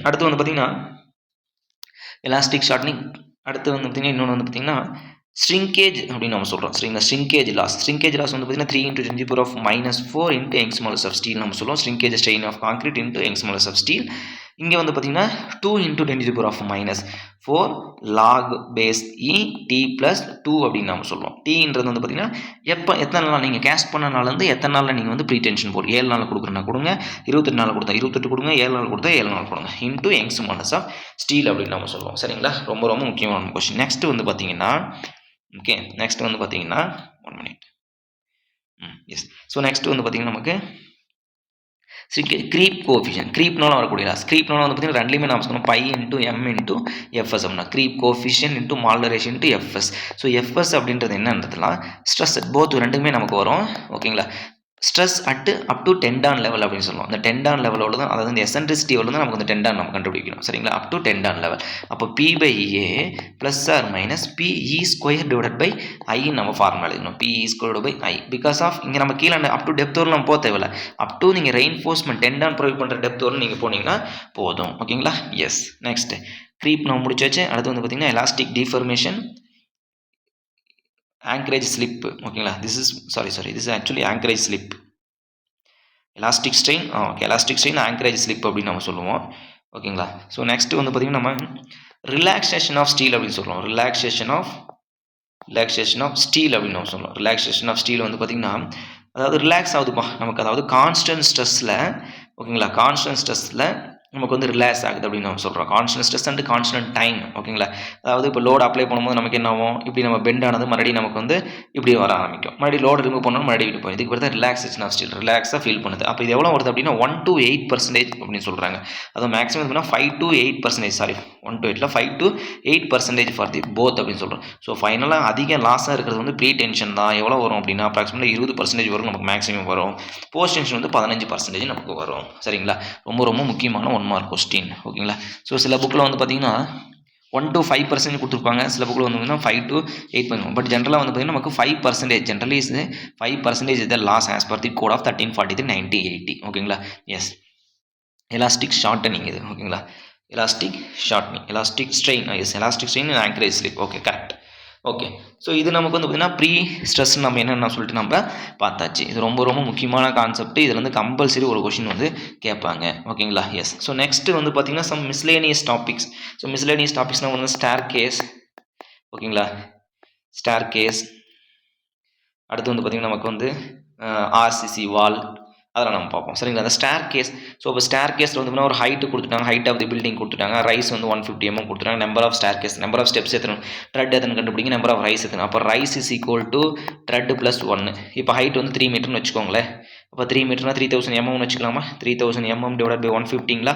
அடுத்து வந்து பார்த்தீங்கன்னா எலாஸ்டிக் ஷார்ட்னிங். அடுத்து வந்து பார்த்தீங்கன்னா இன்னொன்று வந்து பார்த்தீங்கன்னா ஸ்ட்ரிங்கேஜ் அப்படின்னு நம்ம சொல்கிறோம். சரிங்களா, ஸ்ட்ரிங்கேஜ் லாஸ். ஸ்ட்ரிங்கேஜ் லாஸ் வந்து பார்த்தீங்கன்னா 3 into 10⁻⁻⁴ into Young's modulus of steel நம்ம சொல்லுவோம். Shrinkage strain of concrete into Young's modulus of steel. இங்கே வந்து பார்த்தீங்கன்னா 2 into 10⁻⁴ log base e t plus 2 அப்படின்னு நம்ம சொல்லுவோம். டீன்றது வந்து பார்த்தீங்கன்னா எத்தனை நாள் நீங்கள் கேஸ்ட் பண்ண நாள்லேருந்து எத்தனை நாளில் நீங்கள் வந்து ப்ரீ டென்ஷன் போடுங்க. 7 நாள் கொடுக்குறேன்னா கொடுங்க, 28 நாள் கொடுத்தா 28 கொடுங்க, 7 நாள் கொடுத்தா 7 நாள் கொடுங்க, into Young's modulus of steel அப்படின்னு நம்ம சொல்லுவோம். சரிங்களா, ரொம்ப ரொம்ப முக்கியமான கொஸ்டின். நெக்ஸ்ட் வந்து பார்த்தீங்கன்னா ஓகே, நெக்ஸ்ட் வந்து பார்த்தீங்கன்னா 1 minute. எஸ். ஸோ நெக்ஸ்ட் வந்து பார்த்தீங்கன்னா நமக்கு க்ரீப் கோஎஃபிஷியன்ட். க்ரீப்னால வரக்கூடிய லாஸ். க்ரீப்னால வந்து பார்த்தீங்கன்னா ரெண்டுலேயுமே நான் சொல்லணும் by into M into FS அப்படின்னா creep coefficient into moderation into FS. So FS அப்படின்றது என்னன்றதுனா ஸ்ட்ரெஸ் போத் ரெண்டுமே நமக்கு வரும். ஓகேங்களா, stress up to tendon level அப்படின்னு சொல்லுவோம். அந்த டெண்டான் லெவலோட தான், அதாவது இந்த எசன்ட்ரிசிட்டி தான் நமக்கு அந்த டெண்டான் நம்ம கண்டுபிடிக்கணும். சரிங்களா, அப் டு டெண்டான் லெவல். அப்போ P/A plus or minus PE square divided by I நம்ம ஃபார்முலா எழுதணும். PE square by I. Because of இங்கே நம்ம கீழே அப் டு டெப்த் வரலாம் போக தேவையில்லை. அப் டு நீங்கள் ரெயின்ஃபோர்ஸ்மெண்ட் டெண்டான் ப்ரொவைட் பண்ணுற டெப்த் வரணும் நீங்கள் போனீங்கன்னா போதும். ஓகேங்களா, எஸ். நெக்ஸ்ட் க்ரீப் நம்ம முடிச்சாச்சு. அடுத்து வந்து பார்த்தீங்கன்னா எலாஸ்டிக் டிஃபர்மேஷன், ஆங்கரேஜ் ஸ்லிப். ஓகேங்களா, this is actually anchorage slip. Elastic strain, okay, elastic strain anchorage slip அப்படின்னு நம்ம சொல்லுவோம். ஓகேங்களா, ஸோ நெக்ஸ்ட் வந்து பார்த்தீங்கன்னா நம்ம ரிலாக்ஸேஷன் ஆஃப் ஸ்டீல் அப்படின்னு சொல்லுவோம். ரிலாக்ஸேஷன் ஆஃப் ஸ்டீல் அப்படின்னு நம்ம சொல்லுவோம். ரிலாக்ஸேஷன் ஆஃப் ஸ்டீல் வந்து பார்த்தீங்கன்னா அதாவது ரிலாக்ஸ் ஆகுதுப்பா நமக்கு, அதாவது கான்ஸ்டன்ட் ஸ்ட்ரெஸ்ஸில். ஓகேங்களா, கான்ஸ்டன்ட் ஸ்ட்ரெஸ்ஸில் நமக்கு வந்து ரிலாக்ஸ் ஆகுது அப்படின்னு நம்ம சொல்கிறோம். Constant stress and constant time. ஓகேங்களா, அதாவது இப்போ லோடு அப்ளை பண்ணும்போது நமக்கு என்ன ஆகும், இப்படி நம்ம பெண்ட் ஆனது மறுபடியும் நமக்கு வந்து இப்படி வர ஆரம்பிக்கும், மறுபடியும் லோடு ரிமூவ் பண்ணணும், மறுபடியும் இப்படி போகும். இதுக்கு பேர் தான் ரிலாக்ஸேஷன் ஆஃப் ஸ்டீல். ரிலாக்ஸாக ஃபீல் பண்ணுது. அப்போ இது எவ்வளோ வருது அப்படின்னா 1 to 8% அப்படின்னு சொல்கிறாங்க. அது மேக்ஸிமம் எப்படின்னா 5 to 8%, sorry 1 to 8 5 to 8% for the both அப்படின்னு சொல்கிறோம். ஸோ ஃபைனலாக அதிக லாஸாக இருக்கிறது வந்து ப்ரீ டென்ஷன் தான். எவ்வளோ வரும் அப்படின்னா அப்ராக்சிமேட்லி 20% வரும் நமக்கு மேக்ஸிமம் வரும். போஸ்ட் டென்ஷன் வந்து 15% நமக்கு வரும். சரிங்களா, ரொம்ப ரொம்ப முக்கியமான 1 mark கொஸ்டின். ஓகேங்களா, ஸோ சில புக்கில் வந்து பார்த்தீங்கன்னா 1 to 5% கொடுத்துருப்பாங்க, சில புக்கில் வந்து பார்த்தீங்கன்னா 5 to 8%. பட் ஜென்ரலாக வந்து பார்த்தீங்கன்னா நமக்கு 5%, generally is 5% is the loss as per the code of 1343/1980. ஓகேங்களா, எஸ். எலாஸ்டிக் ஷார்ட்டனிங் இது. ஓகேங்களா, elastic shortening, elastic strain, yes, elastic strain and anchorage slip. Okay, correct. Okay, so இது நமக்கு வந்து பார்த்தீங்கன்னா ப்ரீ ஸ்ட்ரெஸ் நம்ம என்னென்ன சொல்லிட்டு நம்ம பார்த்தாச்சு. இது ரொம்ப ரொம்ப முக்கியமான கான்செப்ட். இதில் வந்து கம்பல்சரி ஒரு கொஷின் வந்து கேட்பாங்க. ஓகேங்களா, எஸ். ஸோ நெக்ஸ்ட் வந்து பார்த்தீங்கன்னா some miscellaneous topics. So miscellaneous டாபிக்ஸ்னால் வந்து ஸ்டார் கேஸ். ஓகேங்களா, ஸ்டார் கேஸ். அடுத்து வந்து பார்த்தீங்கன்னா நமக்கு வந்து RCC வால், அதெல்லாம் நம்ம பார்ப்போம். சரிங்களா, அந்த ஸ்டார் கேஸ். ஸோ இப்போ ஸ்டார் கேஸில் வந்து ஒரு ஹைட்டு கொடுத்துட்டாங்க, ஹைட் ஆஃப் தி பில்டிங் கொடுத்துட்டாங்க, ரைஸ் வந்து 150 mm கொடுத்துட்டாங்க, number of staircase, number of steps எத்தனை, ட்ரெட் எத்தனை கண்டுபிடிங்க, நம்பர் ஆஃப் ரைஸ் எத்தனை. அப்போ rise is equal to tread plus 1. இப்போ ஹைட் வந்து 3 மீட்டர்னு வச்சுக்கோங்களேன். அப்போ 3 மீட்டர்னா 3000 mm வச்சுக்கலாமா. 3000 mm டிவைட் பை 150ங்களா,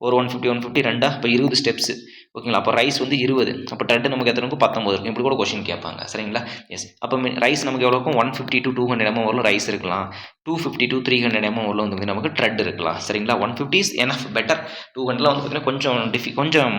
ஒரு 150 2 இப்போ 20 ஸ்டெப்ஸ். ஓகேங்களா. அப்போ ரைஸ் வந்து 20, அப்போ ட்ரெட் நமக்கு எத்தனை இருக்கும் 19 இருக்கும். இப்படி கூட கொஸ்டின் கேட்பாங்க சரிங்களா. எஸ், அப்போ ரைஸ் நமக்கு எவ்வளோ இருக்கும் 150 to 200 mm வரலும் ரைஸ் இருக்கலாம். 250 to 300 mm வரலும் வந்து நமக்கு ட்ரெட் இருக்கலாம் சரிங்களா. 150 இஸ் எனஃப் பெட்டர். 200 வந்து பார்த்தீங்கன்னா கொஞ்சம்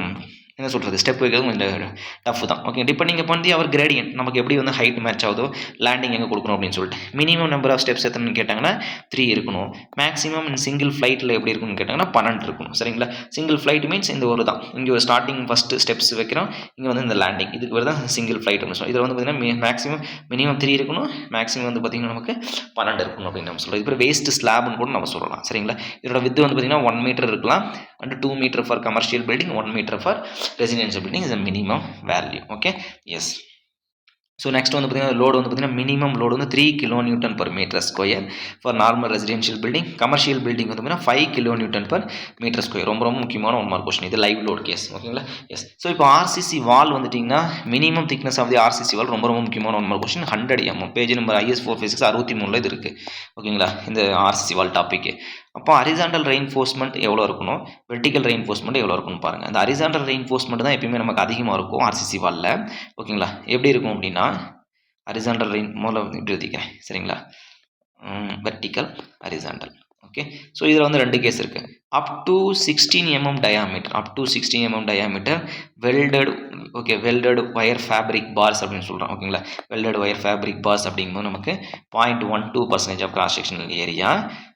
என்ன சொல்கிறது, ஸ்டெப் வைக்கிறது கொஞ்சம் டஃப் தான். Okay, depending upon the our gradient, நமக்கு எப்படி வந்து ஹைட் மேட்ச் ஆகுதோ, லேண்டிங் எங்கே கொடுக்கணும் அப்படின்னு சொல்லிட்டு. மினிமம் நம்பர் ஆஃப் ஸ்டெப்ஸ் எத்தனைன்னு கேட்டாங்கன்னா 3 இருக்கணும். மேக்ஸிமம் சிங்கிள் ஃப்ளைட்டில் எப்படி இருக்குன்னு கேட்டாங்கன்னா 12 இருக்கணும் சரிங்களா. சிங்கிள் ஃப்ளைட் மீன்ஸ் இந்த ஒரு தான், இங்கே ஒரு ஸ்டார்டிங் ஃபஸ்ட்டு ஸ்டெப்ஸ் வைக்கிறோம், இங்கே வந்து இந்த லேண்டிங், இதுக்கு பேர் தான் சிங்கிள் ஃப்ளைட் அப்படின்னு சொல்லுவோம். இதில் வந்து பார்த்தீங்கன்னா மினிமம் 3 இருக்கணும், மேக்ஸிமம் வந்து பார்த்தீங்கன்னா நமக்கு 12 இருக்கணும் அப்படின்னு நம்ம சொல்கிறோம். இது பேர் வேஸ்ட் ஸ்லாப்னு கூட நம்ம சொல்லலாம் சரிங்களா. இதோட வித்து வந்து பார்த்தீங்கன்னா 1 மீட்டர் இருக்கலாம், and 2 meter for commercial building, 1 meter for residential building is a minimum value. Okay, yes. So next வந்து பார்த்தீங்கன்னா லோடு வந்து பார்த்தீங்கன்னா மினிமம் லோடு வந்து 3 kN per meter square for normal residential building. Commercial building வந்து பார்த்தீங்கன்னா 5 kN per meter square. ரொம்ப முக்கியமான 1 மார்க் கொஸ்டின் இது, லைவ் லோட் கேஸ். ஓகேங்களா. எஸ், ஸோ இப்போ ஆர்சிசி வால் வந்துட்டிங்கன்னா minimum thickness of the RCC wall ரொம்ப முக்கியமான 1 mark question. 100 mm, page number IS 456 63 இது இருக்குது. ஓகேங்களா, இந்த ஆர்சிசி வால் டாப்பிக்கு. அப்போ ஹரிசாண்டல் ரெயின்ஃபோர்ஸ்மெண்ட் எவ்வளோ இருக்கணும், வெர்டிக்கல் ரெயின்ஃபோர்ஸ்மெண்ட் எவ்வளோ இருக்குன்னு பாருங்கள். அந்த ஹரிசாண்டல் ரெயின்ஃபோர்ஸ்மெண்ட் தான் எப்பயுமே நமக்கு அதிகமாக இருக்கும் ஆர்சிசி வாலில். ஓகேங்களா, எப்படி இருக்கும் அப்படின்னா ஹரிசாண்டல் முதல்ல இப்படி எழுதிக்கிறேன் சரிங்களா. Vertical, horizontal. ஓகே, ஸோ இதில் வந்து 2 கேஸ் இருக்குது. Up to 16 mm diameter welded. Okay, welded wire fabric bars அப்படின்னு சொல்கிறோம். ஓகேங்களா, வெல்டட் ஒயர் ஃபேப்ரிக் பார்ஸ் அப்படிங்கும்போது நமக்கு 0.12% of cross sectional area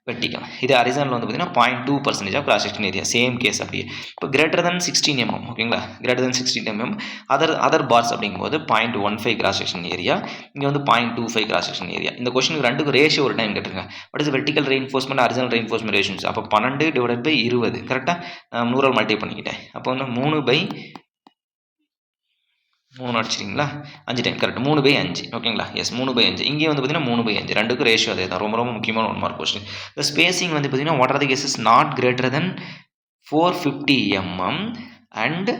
vertical. இது ஹரிசாண்டல் வந்து பார்த்தீங்கன்னா 0.2% of cross section area, same case அப்படியே. இப்போ கிரேட்டர் தென் 16 mm, ஓகேங்களா, greater than 16 mm other bars அப்படிங்கும்போது 0.15 கிராஸ் செக்ஷன் ஏரியா, இங்கே வந்து 0.25 கிராஸ் செக்ஷன் ஏரியா. இந்த கொஸ்டினுக்கு 2க்கும் ரேஷியோ ஒரு டைம் கேட்டிருங்க. பட் இது vertical reinforcement, horizontal reinforcement ratios. அப்போ 12/20 கரெக்டாக நான் 100 மல்டிப்ளை பண்ணிக்கிட்டேன். அப்போ வந்து 3/3 அடிச்சிட்டிங்களா, 5 டைம் கரெக்ட், 3/5. ஓகேங்களா. எஸ், 3/5. இங்கே வந்து பார்த்தீங்கன்னா 3/5, 2க்கும் ரேஷியோ அதே தான். ரொம்ப முக்கியமான 1 மார்க் கொஸ்டின். இந்த ஸ்பேசிங் வந்து பார்த்தீங்கன்னா what are the cases not greater then 450 mm and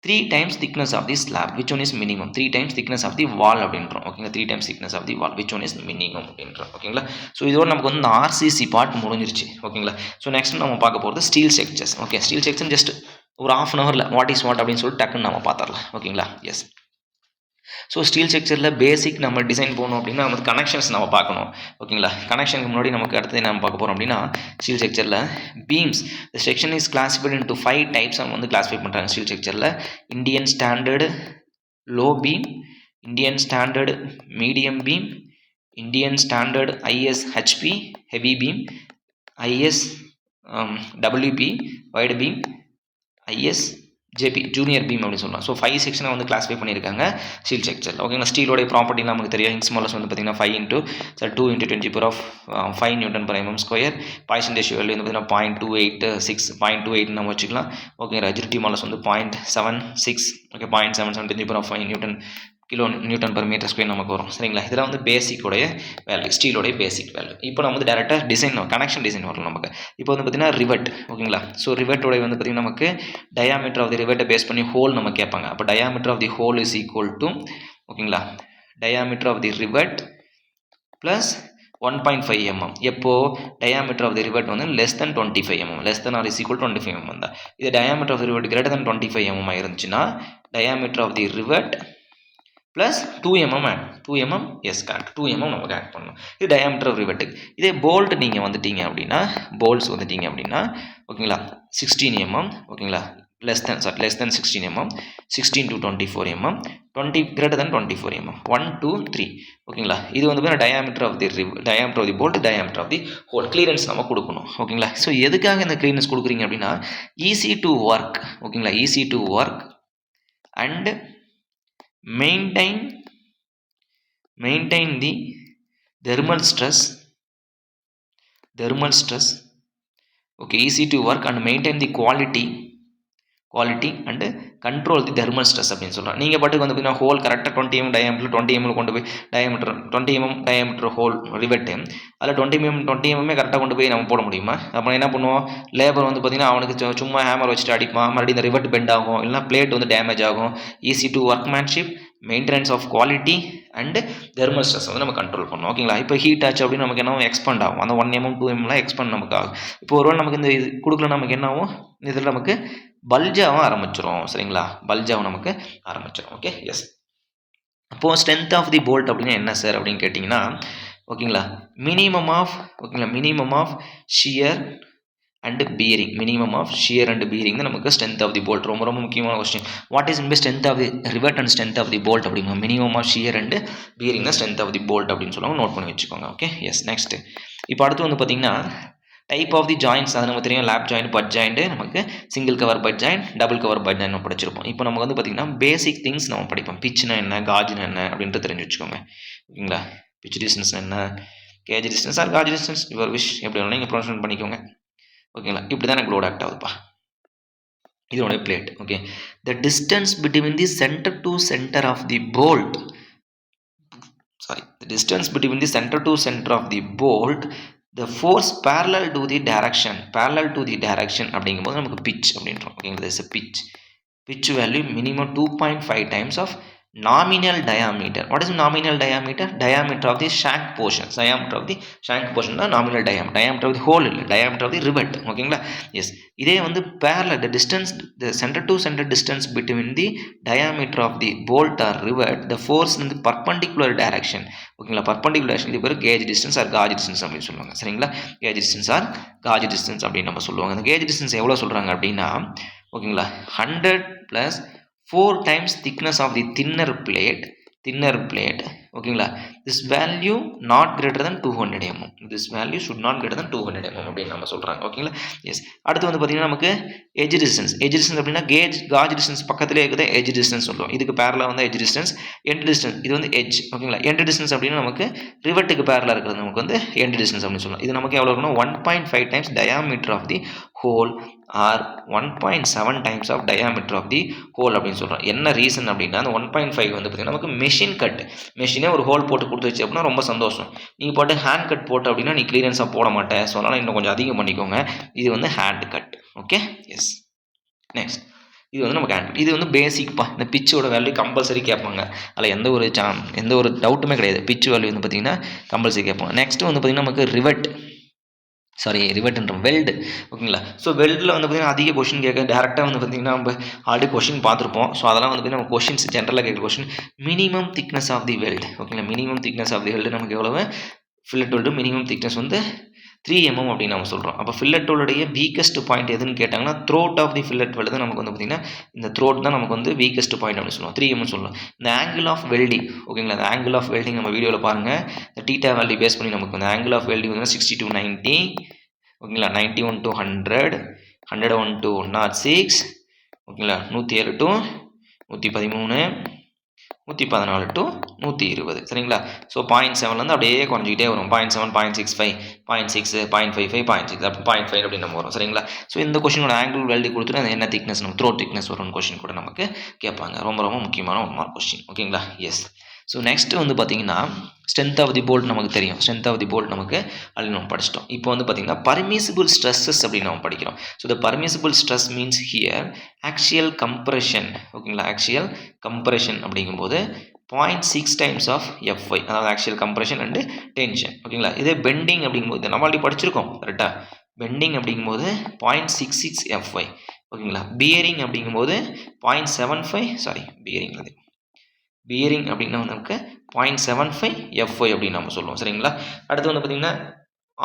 3 times thickness of the slab, which one is minimum. 3 times thickness of the wall அப்படின்றோம். ஓகேங்களா, 3 times thickness of the wall, which one is minimum அப்படின்றோம். ஓகேங்களா, ஸோ இதோட நமக்கு வந்து இந்த ஆர்சிசி பார்ட் முடிஞ்சிருச்சு. ஓகேங்களா, ஸோ நெக்ஸ்ட் நம்ம பார்க்க போகிறது steel structures. Okay, steel structure just ஒரு 1/2 hourல வாட் இஸ் வாட் அப்படின்னு சொல்லிட்டு டக்குன்னு நம்ம பார்த்துடலாம். ஓகேங்களா. எஸ், ஸோ ஸ்டீல் ஸ்ட்ரக்சரில் பேசிக் நம்ம டிசைன் போகணும் அப்படின்னா நமக்கு கனெக்ஷன்ஸ் நம்ம பார்க்கணும். ஓகேங்களா, கனெக்ஷனுக்கு முன்னாடி நமக்கு அடுத்தது நம்ம பார்க்க போகிறோம் அப்படின்னா ஸ்டீல் ஸ்ட்ரக்சரில் beams. The section is classified into 5 types அவங்க வந்து கிளாஸிஃபை பண்ணுறாங்க ஸ்டீல் ஸ்ட்ரக்சரில். Indian standard low beam, Indian standard medium beam, Indian standard ISHP heavy beam, ISWP wide beam, ISJP junior beam அப்படின்னு சொல்லலாம். ஸோ 5 செக்ஷனை வந்து கிளாஸிஃபை பண்ணியிருக்காங்க ஸ்டீல் ஸ்ட்ரக்சர். ஓகேங்களா, ஸ்டீலோடைய ப்ராப்பர்ட்டி நமக்கு தெரியும். ஹிங்ஸ் மாடல்ஸ் வந்து பார்த்தீங்கன்னா 5 × 2 × 10⁵ Nm². பாய்சன் ரேஷியோ வேல்யூ வந்து பார்த்தீங்கன்னா 0.286, 0.28 நம்ம வச்சுக்கலாம். ஓகே, ரிஜிடிட்டி மாடல்ஸ் வந்து 0.76, ஓகே 0.775 kN/m² நமக்கு வரும் சரிங்களா. இதெல்லாம் வந்து பேசிக்கோடைய வேல்யூ, ஸ்டீலோடைய பேசிக் வேல்யூ. இப்போ நம்ம வந்து டேரெக்டாக டிசைன் கனெக்ஷன் டிசைன் வரலாம் நமக்கு. இப்போ வந்து பார்த்தீங்கன்னா ரிவெட். ஓகேங்களா, ஸோ ரிவெட்டோடைய வந்து பார்த்தீங்கன்னா நமக்கு டயாமீட்டர் ஆஃப் தி ரிவெட்டை பேஸ் பண்ணி ஹோல் நம்ம கேட்பாங்க. அப்போ diameter of the hole is equal to, ஓகேங்களா, diameter of the rivet plus 1.5 mm. எப்போ டயாமீட்டர் ஆஃப் தி ரிவெட் வந்து less than 25 mm, less than or is equal 25 mm தான். இது diameter of the rivet greater than 25 mm இருந்துச்சுன்னா diameter of the rivet plus 2 mm add 2 mm. Yes correct, 2 mm நமக்கு ஆட் பண்ணணும். இது டயாமீட்டர் ஆஃப் ரிவெட்டுக்கு. இதே போல்ட் நீங்கள் வந்துட்டீங்க அப்படின்னா, போல்ட்ஸ் வந்துட்டீங்க அப்படின்னா, ஓகேங்களா, 16 mm. ஓகேங்களா, less than 16 mm, 16 to 24 mm, 20 greater than 24 mm, 1 2 3. ஓகேங்களா, இது வந்து diameter of the bolt, diameter of the hole. Clearance நம்ம கொடுக்கணும். ஓகேங்களா, ஸோ எதுக்காக இந்த கிளியரன்ஸ் கொடுக்குறீங்க அப்படின்னா ஈஸி டு ஒர்க். ஓகேங்களா, easy to work and maintain the thermal stress. Okay, easy to work and maintain the quality and control the thermal stress அப்படின்னு சொல்கிறேன். நீங்கள் பாட்டுக்கு வந்து பார்த்தீங்கன்னா ஹோல் கரெக்டாக 20 mm டயாமீட்டர் 20 mm கொண்டு போய் டயாமீட்டர் 20 mm டயாமீட்டர் ஹோல் ரிவெட்டு அதில் 20 mm கரெக்டாக கொண்டு போய் நம்ம போட முடியுமா? அப்போ என்ன பண்ணுவோம், லேபர் வந்து பார்த்தீங்கன்னா அவனுக்கு சும்மா ஹேமர் வச்சுட்டு அடிப்பான், மறுபடியும் இந்த ரிவெட் பெண்ட் ஆகும், இல்லைனா பிளேட் வந்து டேமேஜ் ஆகும். Easy to workmanship maintenance of quality and thermal stress வந்து நம்ம கண்ட்ரோல் பண்ணணும். ஓகேங்களா? இப்போ ஹீட் ஆச்சு அப்படின்னு நமக்கு என்ன எக்ஸ்பேண்ட் ஆகும். அந்த 1 mm 2 mmலாம் எக்ஸ்பேண்ட் நமக்கு ஆகும். இப்போ ஒருவேளை நமக்கு இந்த இது கொடுக்கல நமக்கு என்ன ஆகும், இதில் நமக்கு பல்ஜாகவும் ஆரம்பிச்சிடும். சரிங்களா? பல்ஜாகவும் நமக்கு ஆரம்பிச்சிடும். Okay, yes. அப்போது ஸ்ட்ரென்த் ஆஃப் தி போல்ட் அப்படின்னா என்ன சார் அப்படின்னு கேட்டிங்கன்னா, ஓகேங்களா, minimum of shear and bearing, minimum of shear and bearing தான் நமக்கு ஸ்ட்ரென்த் ஆஃப் தி போல்ட். ரொம்ப ரொம்ப முக்கியமான question. What is in strength of the rivet and strength of the bolt அப்படிங்க, minimum of shear and bearing தான் ஸ்ட்ரென்த் ஆஃப் தி போல்ட் அப்படின்னு சொல்லுவாங்க. நோட் பண்ணி வச்சுக்கோங்க. Okay, yes. நெக்ஸ்ட் இப்போ அடுத்து வந்து பார்த்தீங்கன்னா டைப் ஆஃப் தி ஜாயின்ட்ஸ், அது நமக்கு தெரியும். லேப் ஜாயிண்ட், பட் ஜாயிண்ட், நமக்கு single cover butt joint, double cover butt joint படிச்சிருப்போம். இப்போ நமக்கு வந்து பார்த்தீங்கன்னா பேசிக் திங்ஸ் நம்ம படிப்போம். பிச்னா என்ன, காஜ்னா என்ன அப்படின்ட்டு தெரிஞ்சு வச்சுக்கோங்க. ஓகேங்களா? பிச் டிஸ்டன்ஸ் என்ன, gauge distance or gauge distance, your wish, எப்படி வேணாலும் நீங்கள் ப்ரொனவுன்ஸ் பண்ணிக்கோங்க. ஓகேங்களா? இப்படி தான் எனக்கு லோட் ஆக்ட் ஆகுதுப்பா. இதோட plate. Okay, the distance between the centre to centre of the bolt, the distance between the center to center of the bolt, the force parallel to the direction அப்படிங்கும்போது நமக்கு pitch அப்படின்றோம். ஓகேங்களா? this is a pitch value minimum 2.5 times of nominal diameter. What is nominal diameter? Diameter of the shank portion. Diameter of the shank portion தான் nominal diameter. Diameter of the hole இல்லை, diameter of the rivet. ஓகேங்களா? எஸ். இதே வந்து parallel, the distance, the center to center distance between the diameter of the bolt or rivet, the force in the perpendicular direction. ஓகேங்களா? perpendicular direction, இது பேர் gauge distance or gauge distance அப்படின்னு சொல்லுவாங்க. சரிங்களா? gauge distance or gauge distance அப்படின்னு நம்ம சொல்லுவாங்க. அந்த gauge distance எவ்வளோ சொல்கிறாங்க அப்படின்னா, ஓகேங்களா, 100 plus 4 times thickness of the thinner plate. ஓகேங்களா? this value not greater than 200 mm. this value should not greater than 200 mm அப்படின்னு நம்ம சொல்றாங்க. ஓகேங்களா? எஸ். அடுத்து வந்து பார்த்தீங்கன்னா நமக்கு எட்ஜ் டிஸ்டன்ஸ். அப்படின்னா காஜ் டிஸ்டன்ஸ் பக்கத்திலே இருக்குது எட்ஜ் டிஸ்டன்ஸ் சொல்லுவோம். இதுக்கு பேரலா வந்து எட்ஜ் டிஸ்டன்ஸ், எண்ட் டிஸ்டன்ஸ், இது வந்து எட்ஜ். ஓகேங்களா? எண்ட் டிஸ்டன்ஸ் அப்படின்னா நமக்கு ரிவெட்டுக்கு பேரலா இருக்கிறது நமக்கு வந்து எண்ட் டிஸ்டன்ஸ் அப்படின்னு சொல்லலாம். இது நமக்கு எவ்வளோ இருக்கணும், 1.5 times diameter of the hole or 1.7 times of diameter of the hole அப்படின்னு சொல்கிறோம். என்ன ரீசன் அப்படின்னா, அந்த 1.5 வந்து பார்த்தீங்கன்னா நமக்கு மெஷின் கட். மெஷினே ஒரு ஹோல் போட்டு கொடுத்து வச்சு அப்படின்னா ரொம்ப சந்தோஷம். நீங்கள் போட்டு ஹேண்ட் கட் போட்டு அப்படின்னா நீ கிளியரன்ஸாக போட மாட்டேன். ஸோ அதனால் இன்னும் கொஞ்சம் அதிகம் பண்ணிக்கோங்க. இது வந்து hand cut. Okay, yes. Next இது வந்து நமக்கு ஹேண்ட் கட். இது வந்து பேசிக்ப்பா. இந்த பிச்சோட வேல்யூ கம்பல்சரி கேட்பாங்க. அதில் எந்த ஒரு டவுட்டுமே கிடையாது. பிச் வேல்யூ வந்து பார்த்தீங்கன்னா கம்பல்சரி கேட்பாங்க. நெக்ஸ்ட் வந்து பார்த்தீங்கன்னா நமக்கு ரிவெட்ன்ற வெல்டு. ஓகேங்களா? ஸோ வெல்டில் வந்து பார்த்தீங்கன்னா அதிக கொஷின் கேட்க டேரெக்டாக வந்து பார்த்தீங்கன்னா நம்ம ஆல்ரெடி கொஷின் பார்த்துருப்போம். ஸோ அதெல்லாம் வந்து பார்த்தீங்கன்னா நம்ம கொஷின்ஸ் ஜென்ரலாக கேட்குற question minimum thickness of the weld. ஓகேங்களா? Minimum thickness of the weld நமக்கு எவ்வளவு, ஃபில்லட் வெல்டு மினிமம் திக்னஸ் வந்து 3 mm அப்படின்னு நம்ம சொல்கிறோம். அப்போ ஃபில்லட் வெல்டுடைய வீக்கஸ்ட் பாயிண்ட் எதுன்னு கேட்டாங்கன்னா throat of the fillet weld தான் நமக்கு வந்து பார்த்தீங்கன்னா இந்த த்ரோட் தான் நமக்கு வந்து வீக்கஸ்ட் பாயிண்ட் அப்படின்னு சொல்லுவோம். 3 mm சொல்லலாம். இந்த ஆங்கிள் ஆஃப் வெல்டிங், ஓகேங்களா, இந்த ஆங்கிள் ஆஃப் வெல்டிங் நம்ம வீடியோவில் பாருங்கள். இந்த டீட்டா வேல்யூ பேஸ் பண்ணி நமக்கு இந்த ஆங்கிள் ஆஃப் வெல்டிங் வந்து 60 to 90, ஓகேங்களா, 91 to 100, 101 to 106, ஓகேங்களா, 107 to 113, 114 to 120. சரிங்களா? ஸோ 0.7 அப்படியே குறைஞ்சிக்கிட்டே வரும். 0.7, 0.65, 0.6, 0.55, 0.6 அப்படி 0.5 அப்படின்னு நம்ம வரும். சரிங்களா? ஸோ இந்த கொஸ்டினோட ஆங்கிள் வேல்யூ கொடுத்துட்டு அது என்ன திக்னஸ், நம்ம த்ரோட் திக்னஸ் வரும்னு கொஸ்டின் கூட நமக்கு கேட்பாங்க. ரொம்ப ரொம்ப முக்கியமான 1 மார்க் கொஸ்டின். ஓகேங்களா? எஸ். ஸோ நெக்ஸ்ட் வந்து பார்த்தீங்கன்னா ஸ்ட்ரென்த் ஆஃப் தி போல்ட் நமக்கு தெரியும். ஸ்ட்ரென்த் ஆஃப் தி போல்ட் நமக்கு ஆல்ரெடி நம்ம படிச்சிட்டோம். இப்போ வந்து பார்த்தீங்கன்னா பர்மிசிபிள் ஸ்ட்ரெஸ்ஸஸ் அப்படின்னு நம்ம படிக்கிறோம். So the permissible stress means here axial compression. ஓகேங்களா? ஆக்சியல் கம்ப்ரெஷன் அப்படிங்கும்போது 0.6 times ஆஃப் Fy, அதாவது ஆக்சியல் கம்ப்ரெஷன் அண்டு டென்ஷன். ஓகேங்களா? இதே பெண்டிங் அப்படிங்கும்போது நம்ம ஆல்ரெடி படிச்சிருக்கோம். கரெக்டாக? பெண்டிங் அப்படிங்கும்போது 0.66 Fy. ஓகேங்களா? பியரிங் அப்படிங்கும்போது 0.75, பியரிங் அப்படின்னா நமக்கு 0.75 Fy அப்படின்னு நம்ம சொல்லுவோம். சரிங்களா? அடுத்து வந்து பார்த்தீங்கன்னா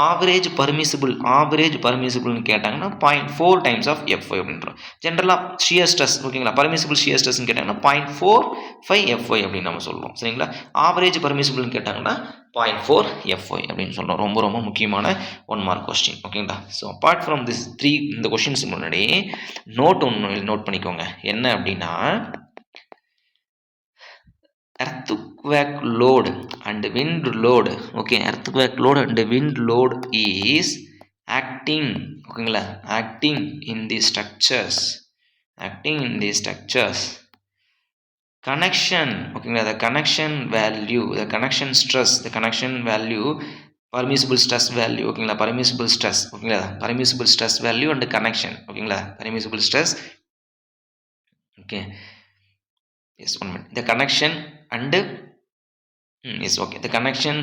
ஆவரேஜ் பர்மிசிபிள்னு கேட்டாங்கன்னா 0.4 times ஆஃப் Fy அப்படின்றோம். ஜென்ரலாக ஷியர் ஸ்ட்ரெஸ், ஓகேங்களா, பர்மிசிபிள் ஷியர் ஸ்ட்ரெஸ்ன்னு கேட்டாங்கன்னா 0.45 Fy அப்படின்னு நம்ம சொல்லுவோம். சரிங்களா? ஆவரேஜ் பர்மிசிபிள்னு கேட்டாங்கன்னா 0.4 Fy அப்படின்னு சொல்கிறோம். ரொம்ப ரொம்ப முக்கியமான 1 மார்க் கொஸ்டின். ஓகேங்களா? ஸோ அப்பார்ட் ஃப்ரம் திஸ் 3 இந்த கொஸ்டின்ஸ் முன்னாடி நோட் பண்ணிக்கோங்க. என்ன அப்படின்னா earthquake load and wind load. Okay, earthquake load and wind load is acting, ஓகேங்களா, acting in the structures connection. ஓகேங்களா? the connection value, the connection stress, the connection value, permissible stress value. ஓகேங்களா? permissible stress, ஓகேங்களா, permissible stress value and connection. ஓகேங்களா? permissible stress, okay, yes, 1 minute. The connection and yes, okay, the connection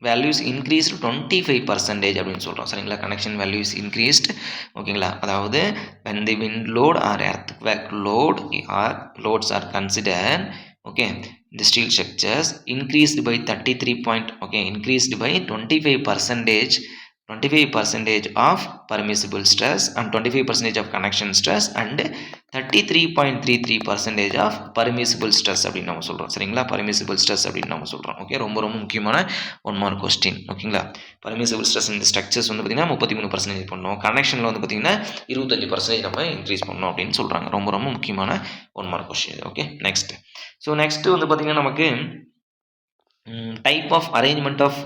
values increased 25% அப்படின்னு சொல்கிறோம் சரிங்களா. கனெக்ஷன் வேல்யூஸ் இன்க்ரீஸ்ட் ஓகேங்களா. அதாவது when the wind load or earthquake load or loads are considered, okay, the steel structures increased by 33 point, okay, increased by 25% of permissible stress and 25% of connection stress and 33.33% of permissible stress அப்படின்னு நம்ம சொல்கிறோம் சரிங்களா. permissible stress அப்படின்னு நம்ம சொல்கிறோம். ஓகே, ரொம்ப ரொம்ப முக்கியமான 1 மார்க் கொஸ்டின் ஓகேங்களா. permissible stress இந்த ஸ்ட்ரக்சர்ஸ் வந்து பார்த்திங்கன்னா 33% பண்ணோம், கனெக்ஷனில் வந்து பார்த்திங்கன்னா 25% நம்ம இன்க்ரீஸ் பண்ணோம் அப்படின்னு சொல்கிறாங்க. ரொம்ப ரொம்ப முக்கியமான 1 mark question. Okay, next. So next வந்து பார்த்திங்கன்னா நமக்கு type of arrangement of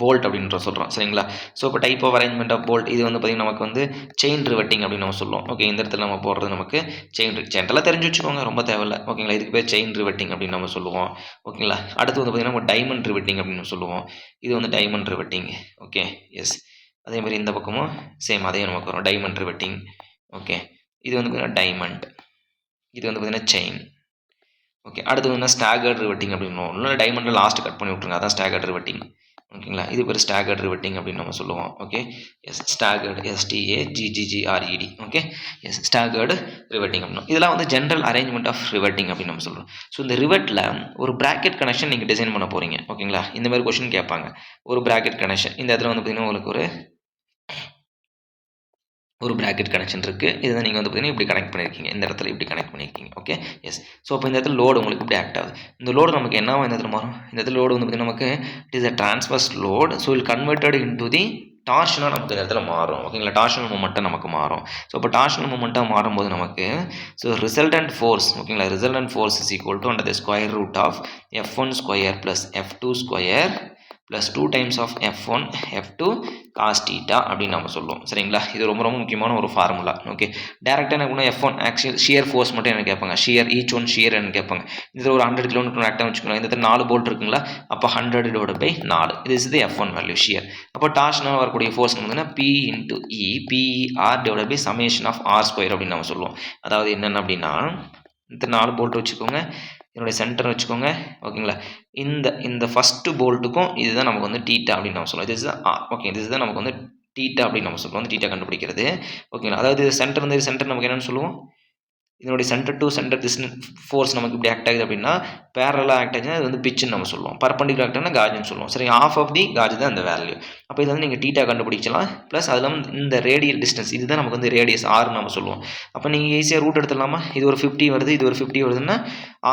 bolt அப்படின்ற சொல்கிறோம் சரிங்களா. ஸோ இப்போ type of arrangement of bolt இது வந்து பார்த்திங்கன்னா நமக்கு வந்து செயின் ரிவெட்டிங் அப்படின்னு நம்ம சொல்லுவோம். ஓகே, இந்த இடத்துல நம்ம போடுறது நமக்கு செயின்லாம் தெரிஞ்சு வச்சுக்கோங்க, ரொம்ப தேவையில்லை ஓகேங்களா. இதுக்கு பேர் செயின் ரிவெட்டிங் அப்படின்னு நம்ம சொல்லுவோம் ஓகேங்களா. அடுத்து வந்து பார்த்திங்கன்னா நம்ம டைமண்ட் ரிவெட்டிங் அப்படின்னு சொல்லுவோம். இது வந்து டைமண்ட் ரிவெட்டிங். Okay, S. அதேமாதிரி இந்த பக்கமும் சேம் அதே நமக்கு வரும் டைமண்ட் ரிவெட்டிங். ஓகே, இது வந்து பார்த்திங்கன்னா டைமண்ட், இது வந்து பார்த்திங்கன்னா செயின். ஓகே, அடுத்து வந்து ஸ்டாகர்ட் ரிவெட்டிங் அப்படின்னு இல்லை டைமண்டில் லாஸ்ட் கட் பண்ணி விட்ருங்க, அதான் ஸ்டாகர்ட் ரிவெட்டிங் ஓகேங்களா. இது பேர் ஸ்டாகர்ட் ரிவெட்டிங் அப்படின்னு நம்ம சொல்லுவோம். Okay, yes, staggered STAGGRED. Okay, yes, staggered riveting அப்படின்னா இதெல்லாம் வந்து ஜென்ரல் அரேஞ்ச்மெண்ட் ஆஃப் ரிவெட்டிங் அப்படின்னு நம்ம சொல்கிறோம். ஸோ இந்த ரிவெட்டில் ஒரு ப்ராக்கெட் கனெக்ஷன் நீங்கள் டிசைன் பண்ண போகிறீங்க ஓகேங்களா. இந்த மாதிரி கொஸ்டின் கேட்பாங்க. ஒரு ப்ராக்கெட் கனெக்ஷன் இந்த இடத்துல வந்து பார்த்திங்கன்னா உங்களுக்கு ஒரு ப்ராக்கெட் கனெக்ஷன் இருக்குது. இதுதான் நீங்கள் வந்து பார்த்திங்கன்னா இப்படி கனெக்ட் பண்ணியிருக்கீங்க, இந்த இடத்துல இப்படி கனெக்ட் பண்ணியிருக்கீங்க. Okay, yes. ஸோ இப்போ இந்த இடத்துல லோடு உங்களுக்கு இப்படி ஆக்ட் ஆகுது. இந்த லோடு நமக்கு என்னவா இந்த இடத்துல மாறும், இந்த இடத்துல லோடு வந்து பார்த்திங்கன்னா நமக்கு it is a transverse load. So will converted into the டார்ஷனாக நமக்கு இந்த இடத்துல மாறும் ஓகேங்களா. டார்ஷனல் மூமெண்ட்டாக நமக்கு மாறும். ஸோ இப்போ டார்ஷனல் மூமெண்ட்டாக மாறும்போது நமக்கு ஸோ ரிசல்டன்ட் ஃபோர்ஸ் ஓகேங்களா, resultant force is equal to under the square root of F1 square plus F2 square plus 2 times of F1 F2 cos theta அப்படின்னு நம்ம சொல்லுவோம் சரிங்களா. இது ரொம்ப ரொம்ப முக்கியமான ஒரு ஃபார்முலா. ஓகே, டேரெக்டாக என்ன பண்ணணும், F1 ஆக்சுவல் ஷியர் ஃபோர்ஸ் மட்டும் என்ன கேட்பாங்க, ஷியர் ஈச் ஒன் ஷியர் என்ன கேட்பாங்க. இதில் ஒரு 100 கிலோமீட்டர் ஆக்டாக வச்சுக்கணும். இந்த 4 போல்ட் இருக்குங்களா, அப்போ 100/4 இது is the F1 value shear. அப்போ டார்ஷனால் வரக்கூடிய ஃபோர்ஸ் வந்து P into E PER/ summation of R square அப்படின்னு நம்ம சொல்லுவோம். அதாவது என்னென்ன அப்படின்னா இந்த 4 போல்ட் வச்சுக்கோங்க, இதனுடைய சென்டர் வச்சுக்கோங்க ஓகேங்களா. இந்த ஃபஸ்ட்டு போல்ட்டுக்கும் இதுதான் நமக்கு வந்து டீட்டா அப்படின்னு நம்ம சொல்லுவோம். இது ஓகே, இதுதான் நமக்கு வந்து டீட்டா அப்படின்னு நம்ம சொல்லுவோம். வந்து டீட்டா கண்டுபிடிக்கிறது ஓகேங்களா. அதாவது சென்டர் வந்து சென்டர் நமக்கு என்னென்னு சொல்லுவோம், இதனுடைய centre to centre distance force நமக்கு இப்படி ஆக்ட் ஆகுது அப்படின்னா பேரலாக ஆக்ட் ஆச்சுன்னா அது வந்து பிச்சுன்னு நம்ம சொல்லுவோம். பர்பண்டிகுலர் ஆக்ட் ஆனால் காஜ்னு சொல்லுவோம். சரி, ஆஃப் ஆஃப் தி காஜ் தான் அந்த வேல்யூ. அப்போ இது வந்து நீங்கள் டீட்டா கண்டுபிடிச்சலாம். ப்ளஸ் அது இல்லாமல் இந்த ரேடியல் டிஸ்டன்ஸ் இதுதான் நமக்கு வந்து ரேடியஸ் ஆர்னு நம்ம சொல்லுவோம். அப்போ நீங்கள் ஈஸியாக ரூட் எடுத்துடலாமா, இது ஒரு 50 வருது, இது ஒரு 50 வருதுன்னா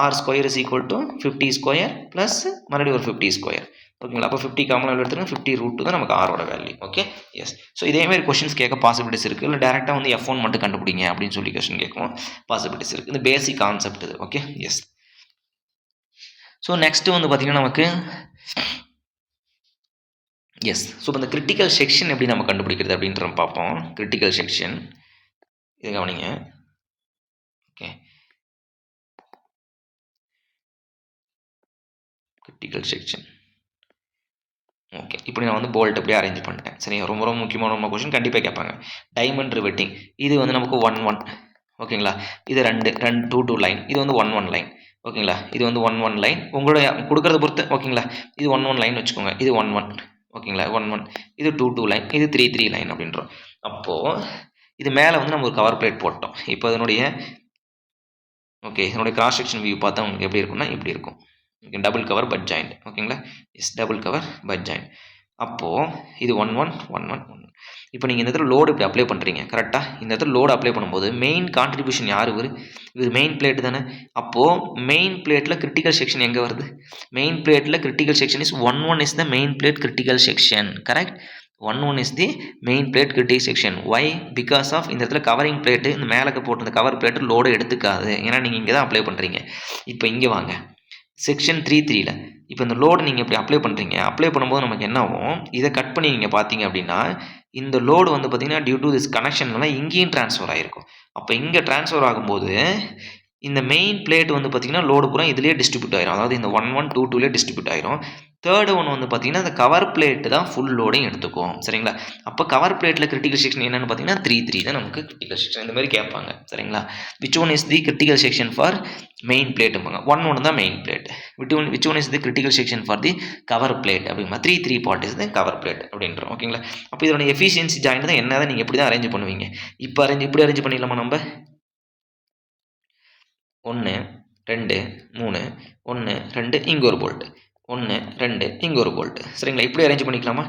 R square is equal to 50 square plus மறுபடியும் ஒரு 50 ஸ்கொயர் ஓகேங்களா. அப்போ 50 காமன் வேல்யூ எடுத்துனா 50√2 தான் நமக்கு ஆரோட வேல்யூ. Okay, yes. ஸோ இதேமாதிரி கொஸ்டின்ஸ் கேட்க பாசிபிலிட்டிஸ் இருக்குது. இல்லை டேரெக்டாக வந்து F1 மட்டும் கண்டுபிடிங்க அப்படின்னு சொல்லி கொஸ்டின் கேட்கும் பாசிபிலிட்டிஸ் இருக்குது. இந்த பேசிக் கான்செப்ட் இது. Okay, yes. ஸோ நெக்ஸ்ட்டு வந்து பார்த்திங்கன்னா நமக்கு எஸ். ஸோ இப்போ இந்த கிரிட்டிக்கல் செக்ஷன் எப்படி நம்ம கண்டுபிடிக்கிறது அப்படின்ற பார்ப்போம். கிரிட்டிக்கல் செக்ஷன் இதை கவனிங்க. Okay, critical section. ஓகே, இப்படி நான் வந்து போல்ட் அப்படியே அரேஞ்ச் பண்ணிட்டேன். சரி, ரொம்ப ரொம்ப முக்கியமான கொஸ்டின் கண்டிப்பாக கேட்பாங்க. டைமண்ட் ரிவெட்டிங் இது வந்து நமக்கு 1 ஓகேங்களா. இது 2 லைன், இது வந்து 1 லைன் ஓகேங்களா. இது வந்து 1 லைன் உங்களுடைய கொடுக்கறத பொறுத்து ஓகேங்களா. இது 1 லைன் வச்சுக்கோங்க, இது 1 ஓகேங்களா. 1 இது 2 லைன், இது 3 லைன் அப்படின்றோம். அப்போது இது மேலே வந்து நம்ம ஒரு கவர் பிளேட் போட்டோம். இப்போ இதனுடைய ஓகே இதனுடைய கிராஸ் செக்ஷன் வியூ பார்த்தா உங்களுக்கு எப்படி இருக்கும்னா இப்படி இருக்கும். Okay, double cover butt joint ஓகேங்களா. Yes, double cover butt joint. அப்போது இது 1 இப்போ நீங்கள் இந்த இடத்துல லோடு இப்படி அப்ளை பண்ணுறீங்க கரெக்டாக. இந்த இடத்துல லோடு அப்ளை பண்ணும்போது மெயின் கான்ட்ரிபியூஷன் யார் இது மெயின் பிளேட் தானே. அப்போது மெயின் பிளேட்டில் கிரிட்டிக்கல் செக்ஷன் எங்கே வருது, மெயின் பிளேட்டில் critical section is 1 is the main plate critical section. Correct, 1 is the main plate critical section. Why, because of இந்த இடத்துல கவரிங் பிளேட்டு இந்த மேலே போட்டு இந்த கவர் பிளேட்டு லோடு எடுத்துக்காது. ஏன்னா நீங்கள் இங்கே தான் அப்ளை பண்ணுறீங்க. இப்போ இங்கே வாங்க செக்ஷன் 3.3ல இப்போ இந்த லோடு நீங்கள் இப்படி அப்ளை பண்ணுறீங்க. அப்ளை பண்ணும்போது நமக்கு என்ன ஆகும், இதை கட் பண்ணி நீங்கள் பார்த்தீங்க அப்படின்னா இந்த லோடு வந்து பார்த்திங்கன்னா டியூ டு திஸ் கனெக்ஷன்லாம் இங்கேயும் ட்ரான்ஸ்ஃபர் ஆகிருக்கும். அப்போ இங்கே ட்ரான்ஸ்ஃபர் ஆகும்போது இந்த மெயின் பிளேட் வந்து பார்த்தீங்கன்னா லோடு பூரா இதுலேயே டிஸ்ட்ரிபியூட் ஆயிரும். அதாவது இந்த 1 1 2 2லேயே டிஸ்ட்ரிபியூட் ஆயிரும். தேர்டு ஒன் வந்து பார்த்தீங்கன்னா இந்த கவர் பிளேட் தான் ஃபுல் லோடையும் எடுத்துக்கும். சரிங்களா? அப்போ கவர் பிளேட்டில் கிரிட்டிக்கல் செக்ஷன் என்னன்னு பார்த்தீங்கன்னா 3 3 தான் நமக்கு கிரிட்டிக்கல் செக்ஷன். இந்த மாதிரி கேட்பாங்க. சரிங்களா? Which one is the critical section for main பிளேட்டும்பாங்க. 1 1 தான் main plate. Which one is the critical section for the cover plate அப்படிமா 3 3 part is the cover plate அப்படின்றோம். ஓகேங்களா? அப்போ இதோட எஃபிஷியன்சி ஜாயிண்ட் தான் என்னதான் நீங்கள் எப்படி தான் அரேஞ்ச் பண்ணுவீங்க. இப்போ இப்படி அரேஞ்ச் பண்ணிடலாமா நம்ம? 1 2 3 1 2 இங்க ஒரு போல்ட் 1 2 இங்க ஒரு போல்ட். சரிங்களா? இப்படி அரேஞ்ச் பண்ணிக்கலாமா?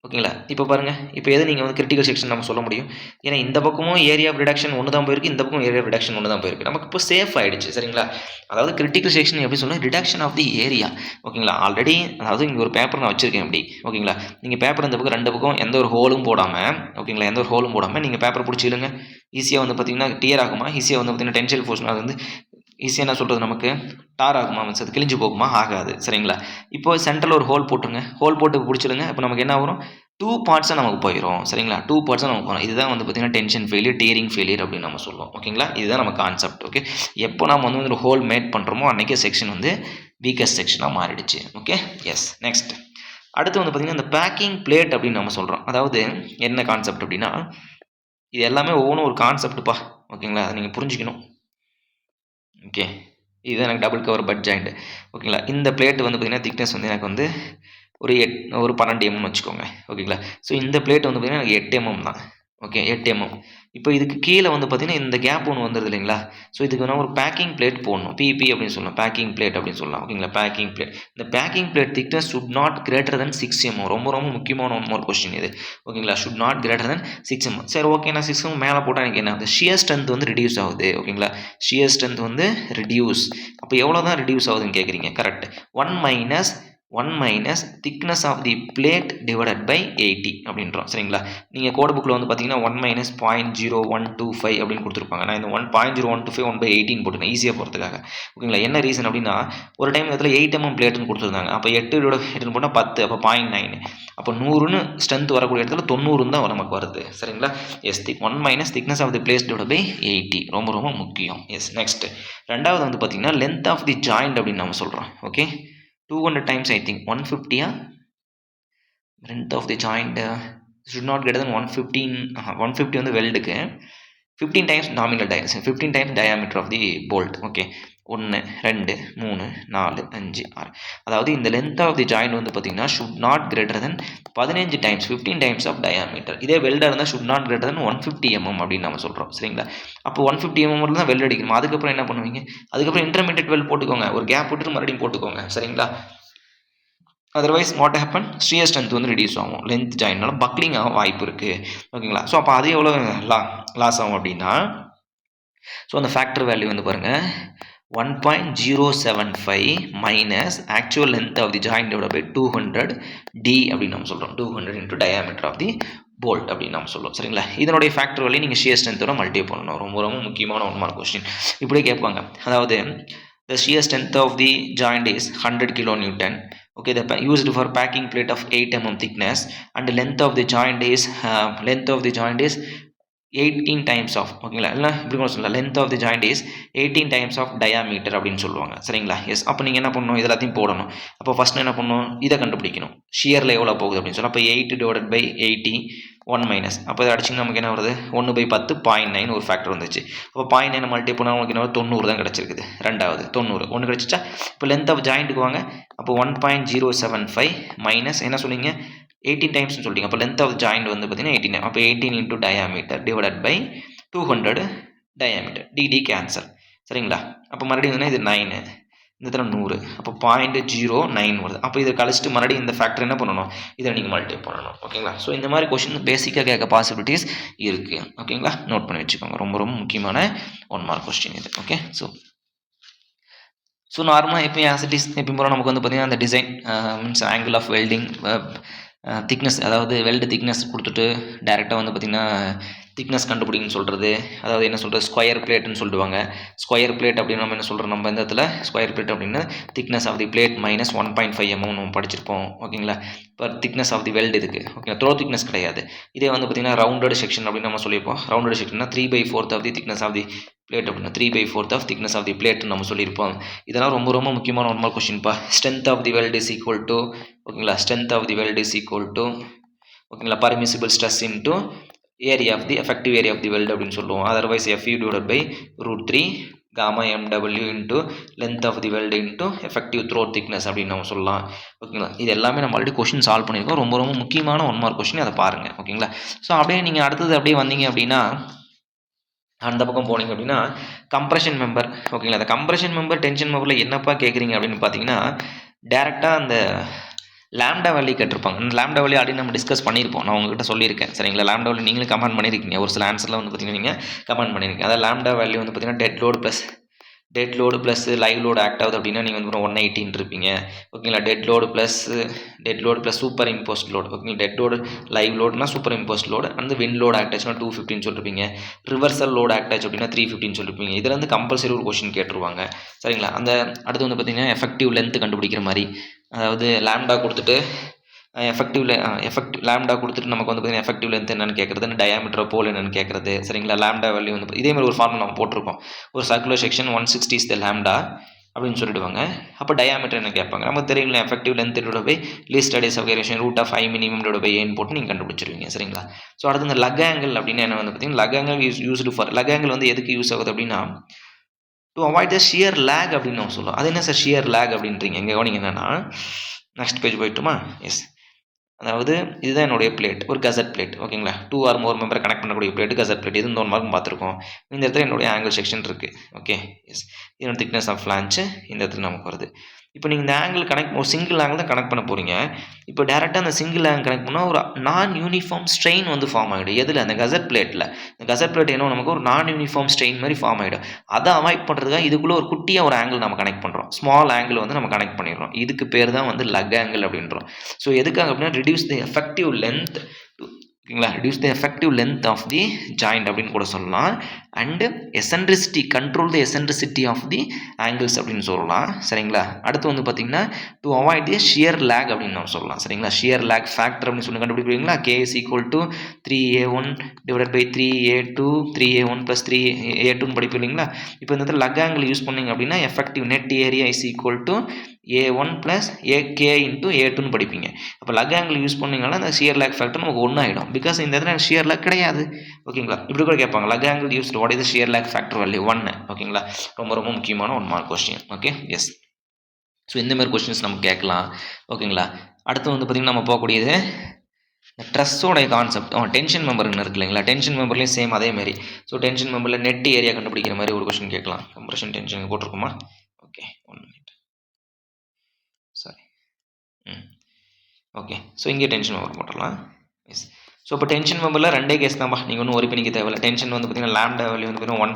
ஓகேங்களா? இப்போ பாருங்க, இப்போ எது நீங்கள் வந்து கிரிட்டிக்கல் செக்ஷன் நம்ம சொல்ல முடியும். ஏன்னா இந்த பக்கமும் ஏரியா ஆஃப் ரிடக்ஷன் ஒன்று தான் போயிருக்கு, இந்த பக்கம் ஏரியா ஆஃப் ரிடக்ஷன் ஒன்று தான் போயிருக்கு. நமக்கு இப்போ சேஃப் ஆயிடுச்சு. சரிங்களா? அதாவது கிரிட்டிக்கல் செக்ஷன் எப்படி சொல்லணும், ரிடக்ஷன் ஆஃப் தி ஏரியா. ஓகேங்களா? ஆல்ரெடி அதாவது இங்கே ஒரு பேப்பர் நான் வச்சிருக்கேன் இப்படி. ஓகேங்களா? நீங்கள் பேப்பர் இந்த பக்கம் ரெண்டு பக்கம் எந்த ஒரு ஹோலும் போடாமல், ஓகேங்களா, எந்த ஒரு ஹோலும் போடாமல் நீங்கள் பேப்பர் பிடிச்சி இழுங்க. ஈஸியாக வந்து பார்த்தீங்கன்னா டியர் ஆகுமா? ஈஸியாக வந்து பார்த்தீங்கன்னா டென்ஷன் ஃபோர்ஸ் அது வந்து ஈஸியாக என்ன சொல்கிறது, நமக்கு டார் ஆகுமா, அது கிழிஞ்சு போகுமா? ஆகாது. சரிங்களா? இப்போ சென்டரில் ஒரு ஹோல் போட்டுருங்க. ஹோல் போட்டு பிடிச்சிடுங்க. இப்போ நமக்கு என்ன வரும், 2 பார்ட்ஸாக நமக்கு போயிடும். சரிங்களா? 2 பார்ட்ஸாக நமக்கு போகிறோம். இதுதான் வந்து பார்த்தீங்கன்னா டென்ஷன் ஃபெயிலியர், டியரிங் ஃபெயிலியர் அப்படின்னு நம்ம சொல்லுவோம். ஓகேங்களா? இதுதான் நம்ம கான்செப்ட். ஓகே, எப்போ நம்ம வந்து ஒரு ஹோல் மேட் பண்ணுறோமோ அன்றைக்கே செக்ஷன் வந்து வீக்கஸ்ட் செக்ஷனாக மாறிடுச்சு. Okay, yes. நெக்ஸ்ட் அடுத்து வந்து பார்த்தீங்கன்னா இந்த பேக்கிங் பிளேட் அப்படின்னு நம்ம சொல்கிறோம். அதாவது என்ன கான்செப்ட் அப்படின்னா, இது எல்லாமே ஒவ்வொன்றும் ஒரு கான்செப்ட்டுப்பா. ஓகேங்களா? அதை நீங்கள் புரிஞ்சுக்கணும். ஓகே, இது எனக்கு டபுள் கவர் பட் ஜாயிண்ட். ஓகேங்களா? இந்த பிளேட் வந்து பார்த்தீங்கன்னா திக்னஸ் வந்து எனக்கு வந்து ஒரு 12 mm வச்சுக்கோங்க. ஓகேங்களா? ஸோ இந்த பிளேட் வந்து பார்த்தீங்கன்னா எனக்கு 8 mm தான். Okay, 8 mm. இப்போ இதுக்கு கீழே வந்து பார்த்தீங்கன்னா இந்த கேப் ஒன்று வந்துடுது இல்லைங்களா? ஸோ இதுக்கு நான் ஒரு பேக்கிங் பிளேட் போடணும். பிபி அப்படின்னு சொல்லலாம், பேக்கிங் பிளேட் அப்படின்னு சொல்லலாம். ஓகேங்களா? Packing plate. இந்த packing plate thickness should not greater than 6 mm. ரொம்ப ரொம்ப முக்கியமான ஒரு கொஸ்டின் இது. ஓகேங்களா? Should not greater than 6 mm. சரி, ஓகே, நான் 6 mm மேலே போட்டால் எனக்கு என்ன ஆகுது, ஷியர் ஸ்ட்ரென்த் வந்து ரிடியூஸ் ஆகுது. ஓகேங்களா? ஷியர் ஸ்ட்ரென்த் வந்து ரிடியூஸ். அப்போ எவ்வளோ தான் ரிடியூஸ் ஆகுதுன்னு கேட்குறீங்க. Correct. 1 minus thickness of the plate divided by 80 அப்படின்றோம். சரிங்களா? நீங்கள் கோட் புக்கில் வந்து பார்த்தீங்கன்னா 1 minus 0.0125 அப்படின்னு கொடுத்துருப்பாங்க. நான் இந்த 0.0125 1/18 போட்டுருக்கேன் ஈஸியாக போகிறதுக்காக. ஓகேங்களா? என்ன ரீசன் அப்படின்னா, ஒரு டைம் இடத்துல 8 mm பிளேட்டுன்னு கொடுத்துருந்தாங்க. அப்போ 8 போட்டால் 10, அப்போ 0.9. அப்போ 100ன்னு ஸ்ட்ரென்த் வரக்கூடிய இடத்துல 90 தான் நமக்கு வருது. சரிங்களா? S. 1 minus thickness of the plate divided by 80 ரொம்ப ரொம்ப முக்கியம். எஸ். நெக்ஸ்ட் ரெண்டாவது வந்து பார்த்தீங்கன்னா லென்த் ஆஃப் தி ஜாயிண்ட் அப்படின்னு நம்ம சொல்கிறோம். Okay, 200 times I think 150 length of the joint should not greater than 115. 150 வந்து வெல்டுக்கு 15 times nominal diameter, 15 times diameter of the bolt. Okay, 1 2 3 4 5 6. அதாவது இந்த லென்த் ஆஃப் தி ஜாயிண்ட் வந்து பார்த்தீங்கன்னா should not greater than 15 times 15 times of diameter. இதே வெல்டாக இருந்தால் should not greater than 150 mm அப்படின்னு நம்ம சொல்கிறோம். சரிங்களா? அப்போ 150 mm தான் வெல்ட் அடிக்கணும். அதுக்கப்புறம் என்ன பண்ணுவீங்க, அதுக்கப்புறம் இன்டர்மீடியட் வெல்ட் போட்டுக்கோங்க. ஒரு கேப் விட்டு மறுபடியும் போட்டுக்கோங்க. சரிங்களா? Otherwise what happen, shear strength வந்து ரெடியூஸ் ஆகும். லென்த் ஜாயின்ட்னால பக்லிங் ஆக வாய்ப்பு இருக்குது. ஓகேங்களா? ஸோ அப்போ அது எவ்வளோ லாஸ் ஆகும் அப்படின்னா, ஸோ அந்த ஃபேக்டர் வேல்யூ வந்து பாருங்கள் 1.075 minus actual length of the joint divide by 200 d அப்படின்னு நம்ம சொல்கிறோம். 200 into diameter of the bolt அப்படின்னு நம்ம சொல்லுவோம். சரிங்களா? இதனுடைய ஃபேக்டர் வேல்யூ நீங்கள் ஷியர் ஸ்ட்ரென்த்தோட மல்டிப்ளை பண்ணணும். ரொம்ப ரொம்ப முக்கியமான ஒன்றான கொஸ்டின். இப்படியே கேட்பாங்க. அதாவது the shear strength of the joint is 100 kilonewton. Okay, the used for packing plate of 8 mm thickness, and the length of the joint is 18 times of, ஓகேங்களா, இல்லை இப்படி கூட சொல்லலாம், length of the joint is 18 times of diameter அப்படின்னு சொல்லுவாங்க. சரிங்களா? எஸ். அப்போ நீங்கள் என்ன பண்ணணும், இது எல்லாத்தையும் போடணும். அப்போ ஃபஸ்ட்டு என்ன பண்ணணும், இதை கண்டுபிடிக்கணும். ஷியரில் எவ்வளோ போகுது அப்படின்னு சொல்லி, அப்போ 8 divided by 80 1 மைனஸ், அப்போ இதை அடிச்சிங்கன்னா நமக்கு என்ன வருது, 1/10 0.9 ஒரு ஃபேக்டர் வந்துச்சு. அப்போ 0.9 மல்டிப்ளை பண்ணால் உங்களுக்கு என்ன 90 தான் கிடச்சிருக்குது. ரெண்டாவது 90 ஒன்று கிடச்சிச்சா. இப்போ லென்த் ஆஃப் ஜாயிண்ட்டுக்கு வாங்க. அப்போ 1.075 மைனஸ் என்ன சொன்னீங்க, 18 டைம்ஸ்னு சொல்லிட்டீங்க. அப்போ லென்த் ஆஃப் ஜாயிண்ட் வந்து பார்த்தீங்கன்னா 18. அப்போ 18 into diameter divided by 200 diameter. D d cancel. சரிங்களா? அப்போ மறுபடியும் இது 9, இந்த தடவை 100. அப்போ 0.09 வருது. அப்போ இதை கழிச்சிட்டு மறுபடியும் இந்த ஃபேக்டர் என்ன பண்ணணும், இதை நீங்கள் மல்டிப்ளை பண்ணணும். ஓகேங்களா? ஸோ இந்த மாதிரி கொஸ்டின் பேசிக்காக கேட்க பாசிபிலிட்டிஸ் இருக்குது. ஓகேங்களா? நோட் பண்ணி வச்சுக்கோங்க. ரொம்ப ரொம்ப முக்கியமான 1 மார்க் கொஸ்டின் இது. ஓகே, ஸோ நார்மலாக எப்பயும் ஆசிட்டிஸ் எப்பயும் போல நமக்கு வந்து பார்த்திங்கன்னா அந்த design means angle of welding, thickness, அதாவது வெல்டு திக்னஸ் கொடுத்துட்டு டேரெக்டாக வந்து பார்த்திங்கன்னா திக்னஸ் கண்டுபிடிங்கன்னு சொல்கிறது. அதாவது என்ன சொல்கிறது, ஸ்கொயர் பிளேட்னு சொல்லிடுவாங்க. ஸ்கொயர் பிளேட் அப்படின்னு நம்ம என்ன சொல்கிறோம், நம்ம இந்த இடத்துல ஸ்கொயர் பிளேட் அப்படின்னா thickness of the plate minus 1.5 mm நம்ம படிச்சிருப்போம். ஓகேங்களா? இப்போ திக்னஸ் ஆஃப் தி வெல்டு இதுக்கு. ஓகே, த்ரோ திக்னஸ் கிடையாது. இதே வந்து பார்த்திங்கன்னா ரவுண்டட் செக்ஷன் அப்படின்னு நம்ம சொல்லியிருப்போம். ரவுண்டட் செக்ஷன்னா 3/4 of the thickness of the plate அப்படின்னா 3/4 of thickness of the plate நம்ம சொல்லியிருப்போம். இதெல்லாம் ரொம்ப ரொம்ப முக்கியமான ஒன் மார்க் கொஸ்டின்ப்பா. Strength of the weld is equal to ஓகேங்களா, strength of the weld is equal to ஓகேங்களா permissible stress into area of the effective area of the weld அப்படின்னு சொல்லுவோம். Otherwise FU divided by √3 gamma MW into length of the weld into effective throat thickness அப்படின்னு நம்ம சொல்லலாம். ஓகேங்களா, இது எல்லாமே நம்ம ஆல்ரெடி கொஸ்டின் சால்வ் பண்ணியிருக்கோம். ரொம்ப ரொம்ப முக்கியமான ஒன் மார்க் கொஸ்டின், அதை பாருங்கள். ஓகேங்களா, ஸோ அப்படியே நீங்கள் அடுத்தது அப்படியே வந்தீங்க அப்படின்னா அந்த பக்கம் போனீங்க அப்படின்னா கம்ப்ரெஷன் மெம்பர். ஓகேங்களா, அந்த கம்ப்ரெஷன் மெம்பர் டென்ஷன் மெம்பரில் என்னப்பா கேட்குறீங்க அப்படின்னு பார்த்தீங்கன்னா டேரெக்டாக அந்த லாம்டா வேல்யூ கேட்டிருப்பாங்க. லாம்டா வேல்யூ ஆல்ரெடி நம்ம டிஸ்கஸ் பண்ணியிருப்போம், நான் உங்ககிட்ட சொல்லியிருக்கேன். சரிங்களா, லாம்டா வேல்யூ நீங்களும் கமெண்ட் பண்ணியிருக்கீங்க, ஒரு சில ஆன்சரில் வந்து பார்த்தீங்கன்னா நீங்கள் கமெண்ட் பண்ணியிருக்கீங்க. அதாவது லாம்டா வேல்யூ வந்து பார்த்தீங்கன்னா dead load plus live load act ஆகுது அப்படின்னா நீங்கள் வந்து 180 இருப்பீங்க. ஓகேங்களா, dead load plus superimposed load. ஓகேங்களா, டெட் லோடு லைவ் லோடுனா சூப்பர் இம்போஸ்ட் லோடு, அந்த வின் லோடு ஆக்ட் ஆச்சுன்னா 215 சொல்லிருப்பீங்க. ரிவர்சல் லோடு ஆக்ட் ஆச்சு அப்படின்னா 315 சொல்லிருப்பீங்க. இதில் வந்து கம்பல்சரி ஒரு கொஸ்டின் கேட்டுருவாங்க. சரிங்களா, அந்த அடுத்து வந்து பார்த்தீங்கன்னா எஃபெக்டிவ் லென்த் கண்டுபிடிக்கிற மாதிரி, அதாவது லாம்டா கொடுத்துட்டு எஃபெக்டிவ் லாம்டா கொடுத்துட்டு நமக்கு வந்து பார்த்தீங்கன்னா எஃபெக்டிவ் லென்த் என்னன்னு கேட்குறது, டயாமீட்டர் போல் என்னன்னு கேட்குறது. சரிங்களா, லாம்டா வேல்யூ வந்து இதே மாதிரி ஒரு ஃபார்முலா நம்ம போட்டிருக்கோம். ஒரு circular section 160 is the lambda அப்படின்னு சொல்லிடுவாங்க. அப்போ டயாமீட்டர் என்ன கேட்பாங்க, நமக்கு தெரியல effective length divide by least radius of variation √5 minimum divide by ஏன்னு போட்டு நீங்கள் கண்டுபிடிச்சிருவீங்க. சரிங்களா, ஸோ அடுத்து இந்த லக் ஆங்கிள் அப்படின்னு என்ன வந்து பார்த்தீங்கன்னா lug angle used for, lug angle வந்து எதுக்கு யூஸ் ஆகுது அப்படின்னா to avoid the shear lag அப்படின்னு நம்ம சொல்லுவோம். அது என்ன சார் ஷியர் லேக் அப்படின்றீங்க, இங்கே கவனிங்க என்னன்னா நெக்ஸ்ட் பேஜ் போயிட்டுமா. எஸ், அதாவது இதுதான் என்னுடைய பிளேட், ஒரு கசட் பிளேட். ஓகேங்களா, 2 or more மெம்பரை கனெக்ட் பண்ணக்கூடிய பிளேட் கசட் பிளேட். இது 1 மார்க் பார்த்துருக்கோம். இந்த இடத்துல என்னுடைய ஆங்கிள் செக்ஷன் இருக்குது. ஓகே, எஸ், இதோட திக்னஸ் ஆஃப் ஃப்ளான்ச்சு இந்த இடத்துல நமக்கு வருது. இப்போ நீங்கள் இந்த ஆங்கிள் ஒரு சிங்கிள் ஆங்கிள் தான் கனெக்ட் பண்ண போகிறீங்க. இப்போ டேரெக்டாக அந்த சிங்கிள் ஆங்கிள் கனெக்ட் பண்ணால் ஒரு நான் யூனிஃபார்ம் ஸ்ட்ரெயின் வந்து ஃபார்ம் ஆகிடும். எதில், அந்த கசட் பிளேட்டில். இந்த கசட் பிளேட் என்ன நமக்கு ஒரு நான் யூனிஃபார்ம் ஸ்ட்ரெயின் மாதிரி ஃபார்ம் ஆகிடும். அதை அவாய்ட் பண்ணுறதுக்காக இதுக்குள்ளே ஒரு குட்டியாக ஒரு ஆங்கிள் நம்ம கனெக்ட் பண்ணுறோம். ஸ்மால் ஆங்கிள் வந்து நம்ம கனெக்ட் பண்ணிடுறோம். இதுக்கு பேர் தான் வந்து லக் ஆங்கிள் அப்படின்றோம். ஸோ எதுக்காக அப்படின்னா ரிடியூஸ் தி எஃபெக்டிவ் லென்த். ஓகேங்களா, reduce the effective length of the joint அப்படின்னு கூட சொல்லலாம். And eccentricity, control the eccentricity of the angles அப்படின்னு சொல்லலாம். சரிங்களா, அடுத்து வந்து பார்த்தீங்கன்னா to avoid the shear lag அப்படின்னு நம்ம சொல்லலாம். சரிங்களா, ஷியர் லேக் ஃபேக்டர் அப்படின்னு சொல்லி கண்டுபிடிப்பீங்களா. K is equal to 3A1 divided by 3A2 3A1 plus 3A2 படிப்பீங்க இல்லைங்களா. இப்போ இந்த இடத்துல லக் ஆங்கிள் யூஸ் பண்ணிங்க அப்படின்னா effective net area is equal to A1 plus AK into A2 படிப்பீங்க. அப்போ லக் ஆங்கிள் யூஸ் பண்ணிங்கன்னா அந்த ஷியர் லேக் ஃபேக்டர் நமக்கு 1 ஆகிடும். பிகாஸ் இந்த இடத்துல ஷியர் லேக் கிடையாது. ஓகேங்களா, இப்படி கூட கேட்பாங்க, lug angle use what is shear lag factor value 1. ஓகேங்களா, ரொம்ப ரொம்ப முக்கியமான 1 mark question. Okay, yes. So இந்த மாதிரி கொஸ்டின்ஸ் நம்ம கேட்கலாம். ஓகேங்களா, அடுத்து வந்து பார்த்திங்கன்னா நம்ம போகக்கூடியது ட்ரெஸ்ஸோடைய கான்செப்ட். டென்ஷன் மெம்பர்னு இருக்கு இல்லைங்களா, டென்ஷன் மெம்பர்லேயும் சேம் அதே மாதிரி. ஸோ டென்ஷன் மெம்பரில் நெட் ஏரியா கண்டுபிடிக்கிற மாதிரி ஒரு கொஸ்டின் கேட்கலாம். கம்ப்ரெஷன் டென்ஷன் போட்டிருக்குமா. Okay, 1 minute. Sorry. Okay, so இங்கே டென்ஷன் மெம்பர் போட்டுடலாம். எஸ், ஸோ இப்போ டென்ஷன் மெம்பரில் 2 கேஸ் தான்ப்பா, நீங்கள் ஒன்றும் ஒரி பண்ணிக்க தேவையில்லை. டென்ஷன் வந்து பார்த்தீங்கன்னா லாம்டா வேல்யூ வந்து பார்த்தீங்கன்னா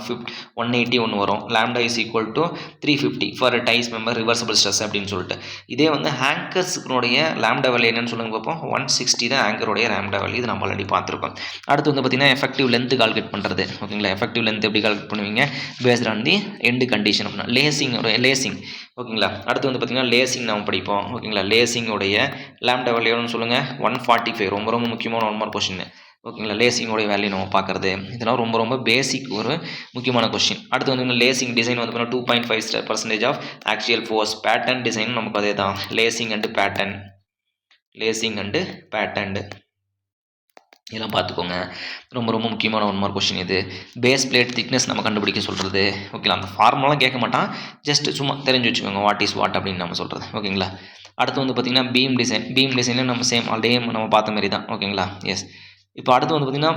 180 ஒன்று வரும். Lambda is equal to 350 for ties member reversible stress அப்படின்னு சொல்லிட்டு. இதே வந்து ஹேங்கர்ஸுடைய லாம்டா வேல்யூ என்னன்னு சொல்லுங்க பார்ப்போம். 160 தான் ஆங்கருடைய லாம்டா வேல்யூ. இது நம்ம ஆல்ரெடி பார்த்துருக்கோம். அடுத்து வந்து பார்த்தீங்கன்னா எஃபெக்டிவ் லென்த் கால்குலேட் பண்ணுறது. ஓகேங்களா, எஃபெக்டிவ் லென்த் எப்படி கால்குலேட் பண்ணுவீங்க, paste on the end condition அப்படின்னா லேசிங். ஓகேங்களா, அடுத்து வந்து பார்த்தீங்கன்னா லேசிங் நம்ம படிப்போம். ஓகேங்களா, லேசிங்கோடைய லாம்டா வேல்யூ எவ்வளோன்னு சொல்லுங்கள், 145. ரொம்ப ரொம்ப முக்கியமான 1 மார்க் கொஸ்டின். ஓகேங்களா, லேசிங்கோடைய வேல்யூ நம்ம பார்க்குறது, இதெல்லாம் ரொம்ப ரொம்ப பேசிக் ஒரு முக்கியமான கொஸ்டின். அடுத்து வந்து லேசிங் டிசைன் வந்து பார்த்தீங்கன்னா 2.5% of actual force. Pattern design நமக்கு அதே தான், லேசிங் அண்டு பேட்டர்ன் இதெல்லாம் பார்த்துக்கோங்க. ரொம்ப ரொம்ப முக்கியமான 1 மார்க் கொஸ்டின் இது. பேஸ் பிளேட் திக்னஸ் நம்ம கண்டுபிடிக்க சொல்கிறது. ஓகேங்களா, அந்த ஃபார்முலாம் கேட்க மாட்டான், ஜஸ்ட் சும்மா தெரிஞ்சு வச்சுக்கோங்க வாட் இஸ் வாட் அப்படின்னு நம்ம சொல்கிறது. ஓகேங்களா, அடுத்து வந்து பார்த்திங்கன்னா பீம் டிசைனில் நம்ம சேம் ஆல்ரெடி நம்ம பார்த்த மாதிரி தான். ஓகேங்களா, எஸ். இப்போ அடுத்து வந்து பார்த்திங்கன்னா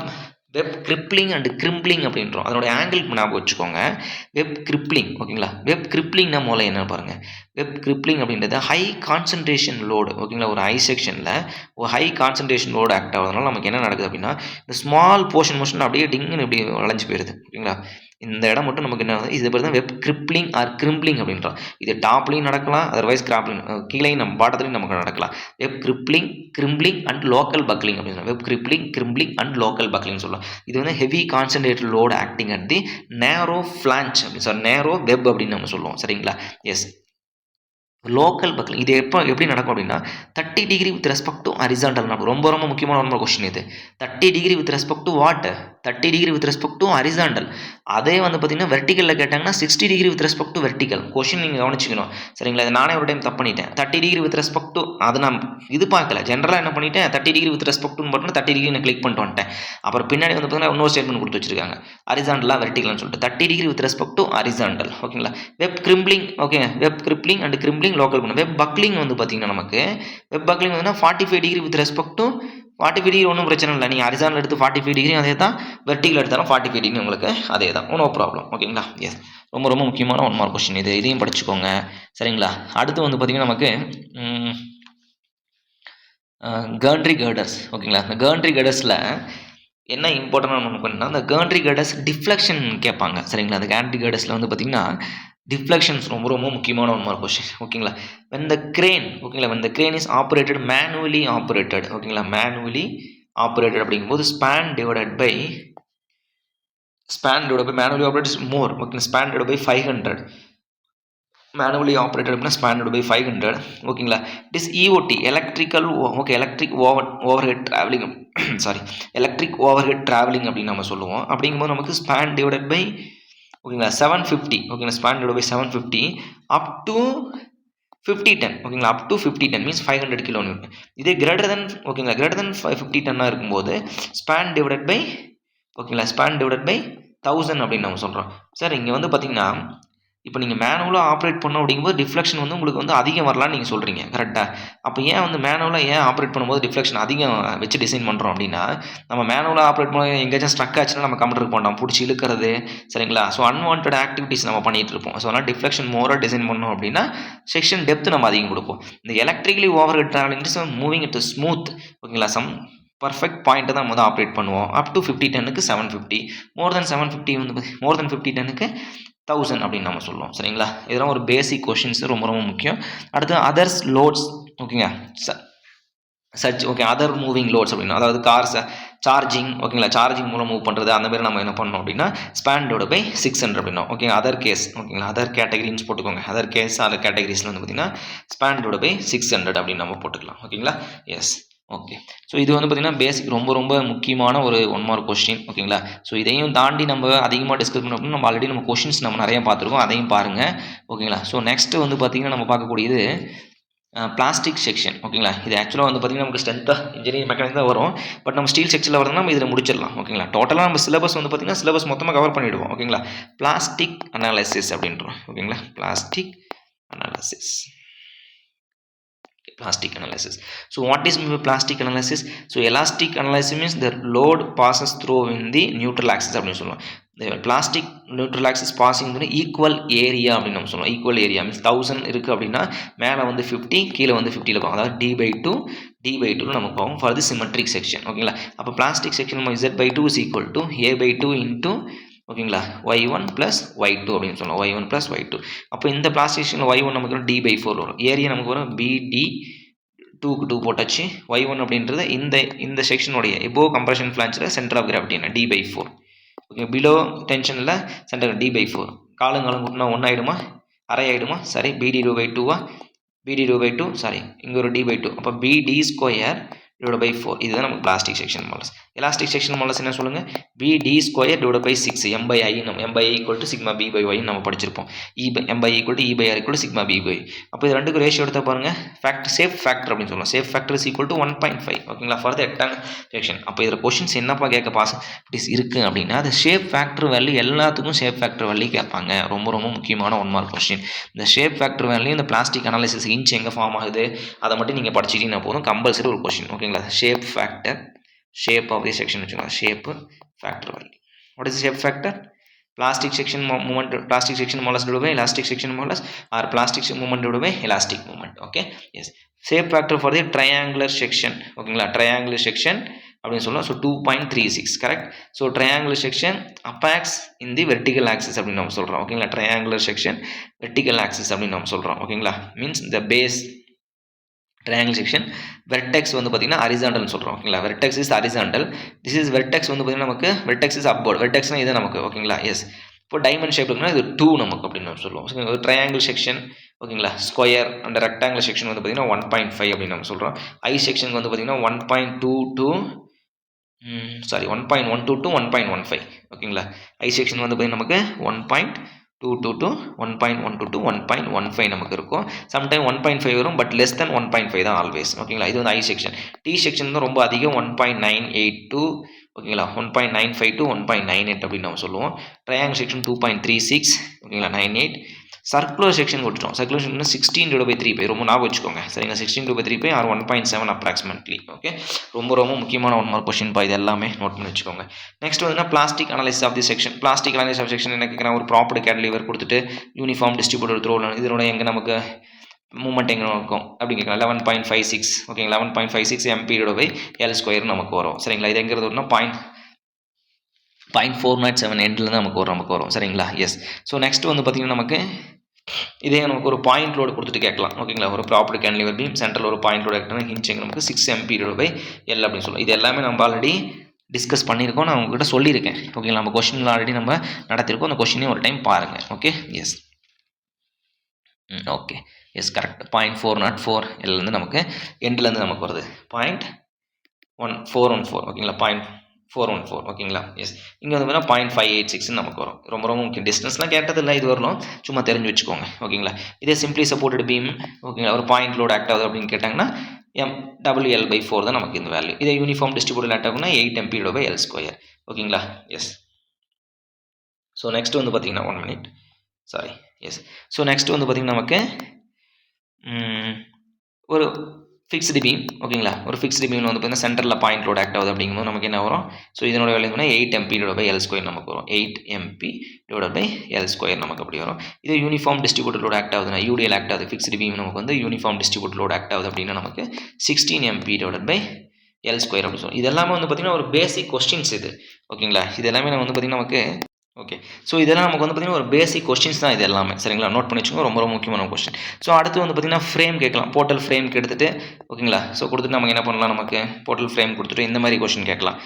வெப் கிரிப்ளிங் அண்ட் கிரிம்பிளிங் அப்படின்றோம். அதனுடைய ஆங்கிள் ஞாபகம் வச்சுக்கோங்க, வெப் கிரிப்ளிங். ஓகேங்களா, வெப் கிரிப்ளிங்னா மூலம் என்ன பாருங்கள், வெப் கிரிப்ளிங் அப்படின்றது ஹை கான்சன்ட்ரேஷன் லோடு. ஓகேங்களா, ஒரு ஐ செக்ஷனில் ஒரு ஹை கான்சன்ட்ரேஷன் லோடு ஆக்ட் ஆகுதுனால நமக்கு என்ன நடக்குது அப்படின்னா இந்த ஸ்மால் போர்ஷன் அப்படியே டிங்குன்னு இப்படி வளைஞ்சு போயிடுது. ஓகேங்களா, இந்த இடம் மட்டும் நமக்கு என்ன ஆகுது, இது பேர் தான் வெப் கிரிப்ளிங் ஆர் கிரிம்பிளிங் அப்படின்றோம். இது டாப்லையும் நடக்கலாம், அதர்வைஸ் கிராப்ளிங் கீழேயும் நம்ம பாட்டத்துலையும் நமக்கு நடக்கலாம். வெப் கிரிம்பிளிங் அண்ட் லோக்கல் பக்லிங் அப்படின்னு வெப் கிரிம்பிளிங் அண்ட் லோக்கல் பக்லிங் சொல்லலாம். இது வந்து heavy concentrated load acting at the நேரோ ஃப்ளான்ச் அப்படின்னு சார் நேரோ வெப் அப்படின்னு நம்ம சொல்லுவோம். சரிங்களா, எஸ். லோக்கல் பக்லிங் இது எப்படி நடக்கும் அப்படின்னா 30 degree with respect to horizontal நடக்கும். ரொம்ப ரொம்ப முக்கியமான ஒரு கொஸ்டின் இது. 30 degree with respect to what, 30 degree with respect to horizontal. அதே வந்து பார்த்தீங்கன்னா வெர்டிக்கலில் கேட்டாங்கன்னா 60 degree with respect to vertical. Question நீங்கள் கவனிச்சிக்கணும் சரிங்களா. இது நானே ஒரு டைம் தப்பு பண்ணிட்டேன். 30 டிகிரி வித் ரெஸ்பெக்ட் டு அது நான் இது பார்க்கல. ஜென்ரலாக என்ன பண்ணிட்டேன் 30 டிகிரி வித் ரெஸ்பெக்ட் டு மட்டும் 30 டிகிரி நான் கிளிக் பண்ணிட்டு வந்துட்டேன். அப்புறம் பின்னாடி வந்து பார்த்தீங்கன்னா இன்னொரு ஸ்டேட்மெண்ட் கொடுத்து வச்சிருக்காங்க. ஹரிசாண்டலா வெர்டிக்கல்னு சொல்லிட்டு 30 degree with respect to horizontal. ஓகேங்களா. வெப் கிரிம்பிளிங் ஓகேங்க. வெப் கிரிப்ளிங் அண்ட் கிரிம்பிளிங் லோக்கல் பண்ண. வெப் பக்லிங் வந்து பார்த்தீங்கன்னா நமக்கு வெப் பக்லிங் வந்து 45 degree with respect to 45 degree ஒன்றும் பிரச்சனை இல்லை. நீங்கள் ஹரிசாண்டல் எடுத்து 45 டிகிரி அதே தான், வெர்டிகல் எடுத்தாலும் 45 டிகிரி உங்களுக்கு அதே தான், நோ ப்ராப்ளம். ஓகேங்களா. எஸ், ரொம்ப ரொம்ப முக்கியமான 1 மார்க் கொஸ்டின் இது. இதையும் படிச்சுக்கோங்க சரிங்களா. அடுத்து வந்து பார்த்தீங்கன்னா நமக்கு கர்ன்ட்ரி கர்டர்ஸ். ஓகேங்களா. இந்த கர்ன்ட்ரி கர்டர்ஸில் என்ன இம்பார்ட்டன்டாக நமக்கு பண்ணால் அந்த கர்ன்ட்ரி கர்டர்ஸ் டிஃப்ளெக்ஷன் கேட்பாங்க சரிங்களா. அந்த கர்ன்ட்ரி கர்டர்ஸில் வந்து பார்த்தீங்கன்னா டிஃப்ளெக்ஷன்ஸ் ரொம்ப ரொம்ப முக்கியமான 1 மார்க் கொஸ்டின். ஓகேங்களா. when the crane ஓகேங்களா when the crane is operated manually operated ஓகேங்களா manually operated அப்படிங்கும்போது span divided by manually operated is more. ஓகேங்களா. span divided by 500 manually operated அப்படின்னா span divided by 500. ஓகேங்களா. it is EOT electrical okay electric overhead traveling sorry electric overhead traveling அப்படின்னு நம்ம சொல்லுவோம். அப்படிங்கும்போது நமக்கு span divided by ஓகேங்களா 750 ஓகேங்களா span divided by 750 up to 50 ton ஓகேங்களா. Up to 50 ton means 500 kilo newton. இதே கிரேட்டர் தென் ஓகேங்களா கிரேட்டர் தென் 50 டன்னாக இருக்கும்போது ஸ்பேன் டிவைடட் பை ஓகேங்களா ஸ்பேன் டிவைடட் பை 1000 அப்படின்னு நம்ம சொல்கிறோம். சார் இங்கே வந்து பார்த்தீங்கன்னா இப்போ நீங்கள் மேனுவலாக ஆப்ரேட் பண்ணோம் அப்படிங்கும்போது டிஃப்ளெக்ஷன் வந்து உங்களுக்கு வந்து அதிகம் வரலான்னு நீங்கள் சொல்கிறீங்க கரெக்டாக. அப்போ ஏன் வந்து மேனுவலாக ஏன் ஆப்ரேட் பண்ணும்போது டிஃப்ளெக்ஷன் அதிகம் வச்சு டிசைன் பண்ணுறோம் அப்படின்னா, நம்ம மேனுவலாக ஆப்ரேட் பண்ண எங்கேயாச்சும் ஸ்ட்ரக் ஆச்சுன்னா நம்ம கம்ப்யூட்டருக்கு போட்டோம் பிடிச்சி இழுக்கிறது சரிங்களா. ஸோ அன்வான்ட் ஆக்டிவிட்டிஸ் நம்ம பண்ணிகிட்டு இருப்போம். ஸோ அதனால் டிஃப்ளெக்ஷன் மோராக டிசைன் பண்ணோம் அப்படின்னா செக்ஷன் டெப்த் நம்ம அதிகம் கொடுப்போம். இந்த electrically over travelling is moving it smooth ஓகேங்களா. பர்ஃபெக்ட் பாயிண்ட்டை தான் நம்ம ஆப்ரேட் பண்ணுவோம். அப் டு 50 டன்னுக்கு 750, மோர் தென் 750 வந்து மோர் தென் 50 டன்னுக்கு 1000 அப்படின்னு நம்ம சொல்லுவோம் சரிங்களா. இதெல்லாம் ஒரு பேசிக் கொஷின்ஸ், ரொம்ப ரொம்ப முக்கியம். அடுத்து அதர்ஸ் லோட்ஸ் ஓகேங்க such okay other moving loads அப்படின்னா அதாவது கார்ஸ் சார்ஜிங் ஓகேங்களா சார்ஜிங் மூலம் மூவ் பண்ணுறது அந்த மாதிரி நம்ம என்ன பண்ணோம் அப்படின்னா ஸ்பேன் டிவைடட் பை 600 அப்படின்னா ஓகே அதர் கேஸ் ஓகேங்களா அதர் கேட்டகரின்னு போட்டுக்கோங்க. அதர் கேஸ் அதர் கேட்டகரிஸில் வந்து பார்த்தீங்கன்னா ஸ்பேன் டிவைடட் பை 600 அப்படின்னு நம்ம போட்டுக்கலாம். ஓகேங்களா. S okay. ஸோ இது வந்து பார்த்தீங்கன்னா பேசிக் ரொம்ப ரொம்ப முக்கியமான ஒரு 1 மார்க் கொஸ்டின். ஓகேங்களா. ஸோ இதையும் தாண்டி நம்ம அதிகமாக டிஸ்கஸ் பண்ணோம் அப்படின்னா நம்ம ஆல்ரெடி நம்ம கொஷின்ஸ் நம்ம நிறைய பார்த்துருக்கோம், அதையும் பாருங்கள். ஓகேங்களா. ஸோ நெக்ஸ்ட்டு வந்து பார்த்தீங்கன்னா நம்ம பார்க்கக்கூடியது பிளாஸ்டிக் செக்ஷன். ஓகேங்களா. இது ஆக்சுவலாக வந்து பார்த்தீங்கன்னா நமக்கு ஸ்ட்ரென்த்தாக இன்ஜினியரிங் மெக்கானிக்ஸ் தான் வரும். பட் நம்ம ஸ்டீல் செக்ஷனில் வரதுனா நம்ம இதில் முடிச்சிடலாம். ஓகேங்களா. டோட்டலாக நம்ம சிலபஸ் வந்து பார்த்தீங்கன்னா சிலபஸ் மொத்தமாக கவர் பண்ணிவிடுவோம். ஓகேங்களா. பிளாஸ்டிக் அனாலிசிஸ் அப்படின்றோம். ஓகேங்களா. Plastic analysis. Plastic analysis. So what is plastic analysis? So elastic analysis means the load passes through in the neutral axis அப்படின்னு சொல்லுவோம். The plastic neutral axis passing through equal area அப்படின்னு நம்ம சொல்லுவோம். equal area means 1000 இருக்குது அப்படின்னா மேலே வந்து 50 கீழே வந்து 50 இருக்கும். அதாவது d/2 நமக்கு ஆகும் for the symmetric section. ஓகேங்களா. அப்போ plastic section z/2 is equal to a/2 into ஓகேங்களா y1 + y2 அப்படின்னு சொல்லலாம். y1 + y2. அப்போ இந்த பிளாஸ்டிக் செக்ஷனில் y1 நமக்கு வரும் d/4 வரும். ஏரியா நமக்கு வரும் bd 2க்கு 2 போட்டாச்சு. y1 அப்படின்றது இந்த செக்ஷனுடைய எபோவ் கம்ப்ரெஷன் ஃபிளான்ஸில் சென்டர் ஆஃப் கிராவிட்டி என்ன d/4. ஓகே. பிலோ டென்ஷனில் சென்டர் d/4. காலங்காலம் கூட்டினா 1 ஆகிடுமா, அரை ஆகிடுமா, சரி bd/2 bd/2 சாரி இங்கே ஒரு d/2. அப்போ bd² divided by 4. இதுதான் நமக்கு plastic section models. Elastic section models என்ன சொல்லுங்கள், bd² divided by 6 m/i equal to sigma b/y நம்ம படிச்சிருப்போம். m/i equal to e/r equal to sigma b/y. அப்போ இது ரெண்டுக்கு ரேஷியோ எடுத்தால் பாருங்கள் சேஃப் ஃபேக்டர் அப்படின்னு சொல்லுவோம். Safe factor is equal to 1.5. ஓகேங்களா. For the rectangle section. அப்போ இதில் கொஷின்ஸ் என்னப்பா கேட்க பாசிபிலிட்டிஸ் இருக்குது அப்படின்னா அது ஷேப் ஃபேக்டர் வேல்யூ எல்லாத்துக்கும் ஷேப் ஃபேக்டர் வேல்யூ கேட்பாங்க. ரொம்ப ரொம்ப முக்கியமான 1 மார்க் கொஸ்டின். இந்த ஷேப் ஃபேக்டர் வேல்யூ இந்த பிளாஸ்டிக் அனாலிசிஸ் இன்ச் எங்கே ஃபார்ம் ஆகுது அதை மட்டும் நீங்கள் படிச்சிட்டீங்கன்னா போதும், கம்பல்சரி ஒரு கொஸ்டின். ஓகேங்களா. Shape factor, shape of the section வச்சுக்கோங்க. Shape factor value. What is shape factor? Plastic section movement, plastic section modulus divided by elastic section modulus or plastic movement divided by elastic movement. Okay. Yes. Shape factor for the triangular section. ஓகேங்களா. triangular section அப்படின்னு சொல்லலாம். So 2.36 correct. So triangular section அப்பாக்ஸ் இன் தி வெர்டிக்கல் ஆக்சிஸ் அப்படின்னு நம்ம சொல்கிறோம். ஓகேங்களா. triangular section வெர்டிக்கல் ஆக்சிஸ் அப்படின்னு நம்ம சொல்கிறோம். ஓகேங்களா. Means the base triangle section vertex வந்து பார்த்தீங்கன்னா ஹரிசாண்டல்னு சொல்கிறோம். ஓகேங்களா. vertex is horizontal. this is vertex வந்து பார்த்தீங்கன்னா நமக்கு vertex is upward. vertexனா இது நமக்கு ஓகேங்களா. எஸ். இப்போ டைமண்ட் ஷேப் இருக்குன்னா இது 2 நமக்கு அப்படின்னு நம்ம சொல்லுவோம். ஒரு ட்ரையாங்கிள் செக்ஷன் ஓகேங்களா. ஸ்கொயர் அண்ட் ரெக்டாங்கிள் செக்ஷன் வந்து பார்த்தீங்கன்னா 1.5 அப்படின்னு நம்ம சொல்கிறோம். ஐ செக்ஷனுக்கு வந்து பார்த்தீங்கன்னா 1.22 சாரி 1.12 to 1.15 ஓகேங்களா. ஐ செக்ஷன் வந்து பார்த்தீங்கன்னா நமக்கு 1.22 to 1.12 to 1.15 நமக்கு இருக்கும். சம்டைம் 1.5 வரும், பட் லெஸ் தென் 1.5 தான் ஆல்வேஸ் ஓகேங்களா. இது வந்து ஐ செக்ஷன். டி செக்ஷன் தான் ரொம்ப அதிகம் 1.982 ஓகேங்களா, 1.95 to 1.98 அப்படின்னு நம்ம சொல்லுவோம். ட்ரையாங்கிள் செக்ஷன் 2.36 ஓகேங்களா, 98. சர்க்குலர் செக்ஷன் கொடுத்துட்டோம். சர்க்குலர் செக்ஷன் 16/3π ரொம்ப ஞாபகம் வச்சுக்கோங்க சரிங்களா. 16/3π ஆர் 1.7 அப்ராக்சிமேட்லி. ஓகே, ரொம்ப முக்கியமான 1 மார்க் கொஸ்டின் இது எல்லாமே நோட் பண்ணி வச்சுக்கோங்க. நெக்ஸ்ட் வந்து plastic analysis of the section. Plastic analysis of section என்ன கேட்குறேன், ஒரு ப்ராப்பர்ட் கேண்டிலிவர் கொடுத்துட்டு யூனிஃபார்ம் டிஸ்ட்ரிபியூட்டர் த்ரோ இதனோட எங்கே நமக்கு மூமெண்ட் எங்கே இருக்கும் அப்படின்னு கேட்கலாம். 11.56 ஓகேங்களா, 11.56 mp/L² நமக்கு வரும் சரிங்களா. இது எங்கிறது வரும்னா 0.407 எண்ட்லேருந்து நமக்கு வரும் சரிங்களா. எஸ். ஸோ நெக்ஸ்ட் வந்து பார்த்திங்கன்னா நமக்கு இதே நமக்கு ஒரு பாயிண்ட் லோடு கொடுத்துட்டு கேட்கலாம் ஓகேங்களா. ஒரு ப்ராப்பர்ட் கேண்டிலிவர் பீம் சென்ட்ரல் ஒரு பாயிண்ட் லோடு ஆக்டர் ஹிஞ்ச் எங்கே நமக்கு 6 mp/L அப்படின்னு சொல்லுவோம். இது எல்லாமே நம்ம ஆல்ரெடி டிஸ்கஸ் பண்ணியிருக்கோம், நான் உங்ககிட்ட சொல்லியிருக்கேன் ஓகேங்களா. நம்ம கொஸ்டினில் ஆல்ரெடி நம்ம நடத்திருக்கோம். அந்த கொஸ்டினையும் ஒரு டைம் பாருங்கள். Okay, yes. Okay, yes correct. 0.404 எல்லேருந்து நமக்கு எண்ட்லேருந்து நமக்கு வருது 0.1414 ஓகேங்களா, 0.414 ஓகேங்களா. எஸ். இங்கே வந்து பார்த்தீங்கன்னா 0.586 நமக்கு வரும். ரொம்ப முக்கியம். டிஸ்டன்ஸ்லாம் கேட்டதில்லை, இது வரணும், சும்மா தெரிஞ்சு வச்சுக்கோங்க ஓகேங்களா. இதே சிம்பிளி சப்போர்ட்டட் பீம் ஓகேங்களா, ஒரு பாயிண்ட் லோடு ஆக்ட் ஆகுது அப்படின்னு கேட்டாங்கன்னா MWL/4 தான் நமக்கு இந்த வேல்யூ. இதே யூனிஃபார்ம் டிஸ்ட்ரிபியூட்டட் ஆக்ட் ஆகுனா 8 mp/L² ஓகேங்களா. எஸ். ஸோ நெக்ஸ்ட் வந்து பார்த்தீங்கன்னா 1 minute sorry. Yes. So next வந்து பார்த்தீங்கன்னா நமக்கு ஒரு ஃபிக்ஸ்டு பீம் ஓகேங்களா. ஒரு ஃபிக்ஸ்டு பீம் வந்து பார்த்தீங்கன்னா சென்டரில் பாயிண்ட் லோட் ஆக்ட் ஆகுது அப்படிங்கும்போது நமக்கு என்ன வரும், ஸோ இதனோட வேல்யூ 8 mp/L² நமக்கு வரும். 8 mp/L² நமக்கு அப்படி வரும். இதே யூனிஃபார்ம் டிஸ்ட்ரிபியூட்டட் லோட் ஆக்ட் ஆகுதுன்னா UDL ஆக்ட் ஆகுது. ஃபிக்ஸ்டு பீம் நமக்கு வந்து யூனிஃபார்ம் டிஸ்ட்ரிபியூட்டட் லோட் ஆக்ட் ஆகுது அப்படின்னா நமக்கு 16 mp/L² அப்படின்னு சொல்லுவோம். இது எல்லாமே வந்து பார்த்தீங்கன்னா ஒரு பேசிக் கொஸ்டின்ஸ் இது ஓகேங்களா. இது எல்லாமே நம்ம வந்து பார்த்தீங்கன்னா நமக்கு ஓகே. ஸோ இதெல்லாம் நமக்கு வந்து பார்த்திங்கன்னா ஒரு பேசிக் கொஸ்டின்ஸ் தான் இது எல்லாமே சரிங்களா. நோட் பண்ணி வச்சுக்கோங்க, ரொம்ப முக்கியமான கொஸ்டின். ஸோ அடுத்து வந்து பார்த்திங்கன்னா ஃப்ரேம் கேட்கலாம். போர்ட்டல் ஃப்ரேம்க்கு எடுத்துகிட்டு ஓகேங்களா. ஸோ கொடுத்துட்டு நமக்கு என்ன பண்ணலாம், நமக்கு போர்ட்டல் ஃப்ரேம் கொடுத்துட்டு இந்த மாதிரி கொஸ்டின் கேட்கலாம்.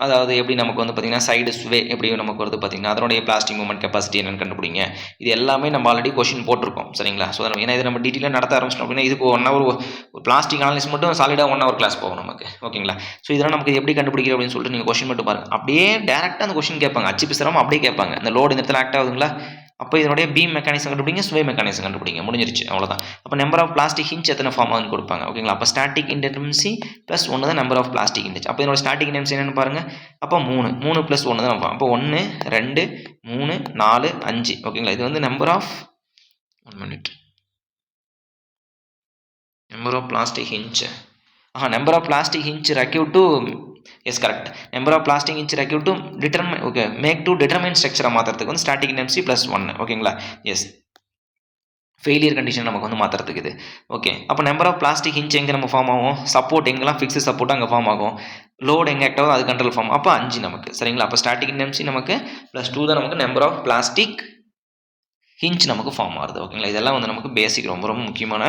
அதாவது எப்படி நமக்கு வந்து பார்த்திங்கன்னா சைடு ஸ்வே எப்படி நமக்கு வருது பார்த்திங்கன்னா அதனுடைய பிளாஸ்டிக் மூமெண்ட் கெப்பாசிட்டி என்னென்னு கண்டுபிடிங்க. இது எல்லாமே நம்ம ஆல்ரெடி கொஸ்டின் போட்டிருக்கோம் சரிங்களா. ஸோ ஏன்னா இது நம்ம டீட்டெயிலாக நடத்த ஆரம்பிச்சிட்டோம் அப்படின்னா இதுக்கு 1 hour ஒரு பிளாஸ்டிக் அனாலிசிஸ் மட்டும் சாலிடாக 1 hour கிளாஸ் போகும் நமக்கு ஓகேங்களா. ஸோ இதெல்லாம் நமக்கு எப்படி கண்டுபிடிக்கிற அப்படின்னு சொல்லிட்டு நீங்கள் கொஸ்டின் மட்டும் பாருங்கள். அப்படியே டேரெக்டாக அந்த கொஸ்டின் கேட்பாங்க, அச்சு பிசராமல் அப்படியே கேட்பாங்க. இந்த லோடு இந்த இடத்துல ஆக்ட் ஆகுதுங்களா, அப்போ இதனுடைய பீம் மெக்கானிசம் கண்டுபிடிங்க, ஸ்வே மெக்கானிசம் கண்டுபிடிங்க, முடிஞ்சிருச்சு அவ்வளோதான். அப்போ நம்பர் ஆஃப் பிளாஸ்டிக் ஹிஞ்ச் எத்தனை ஃபார்ம் ஆகுதுன்னு கொடுப்பாங்க ஓகேங்களா. அப்போ ஸ்டாட்டிக் இன்டென்சி ப்ளஸ் 1 தான் நம்பர் ஆஃப் பிளாஸ்டிக் இன்டென்சி. அப்போ இதோட ஸ்டாட்டிக் இன்டென்சி என்னென்னு பாருங்கள். அப்போ 3 + 1 தான். அப்போ 1 2 3 4 5 ஓகேங்களா. இது வந்து number of 1 minute number of plastic hinge number of plastic hinge required to yes correct. Number of plastic hinge required to determine okay make to determine ஸ்ட்ரக்சரை மாற்றுறதுக்கு வந்து ஸ்டாட்டிக் இன்டென்சி + 1 ஓகேங்களா. எஸ். ஃபெயிலியர் கண்டிஷன் நமக்கு வந்து மாற்றுறதுக்கு இது ஓகே. அப்போ நம்பர் ஆஃப் பிளாஸ்டிக் ஹிஞ்ச் எங்கே நம்ம ஃபார்ம் ஆகும், சப்போர்ட் எங்கெல்லாம் ஃபிக்ஸ்டு சப்போர்ட் அங்கே ஃபார்ம் ஆகும், லோடு எங்கே ஆக்ட் ஆகும் அது கண்ட்ரோல் ஃபார்ம். அப்போ 5 நமக்கு சரிங்களா. அப்போ ஸ்டாட்டிக் இன்டென்சி நமக்கு +2 தான் நமக்கு நம்பர் ஆஃப் பிளாஸ்டிக் ஹிஞ்ச் நமக்கு ஃபார்ம் ஆகுது ஓகேங்களா. இதெல்லாம் வந்து நமக்கு பேசிக் ரொம்ப முக்கியமான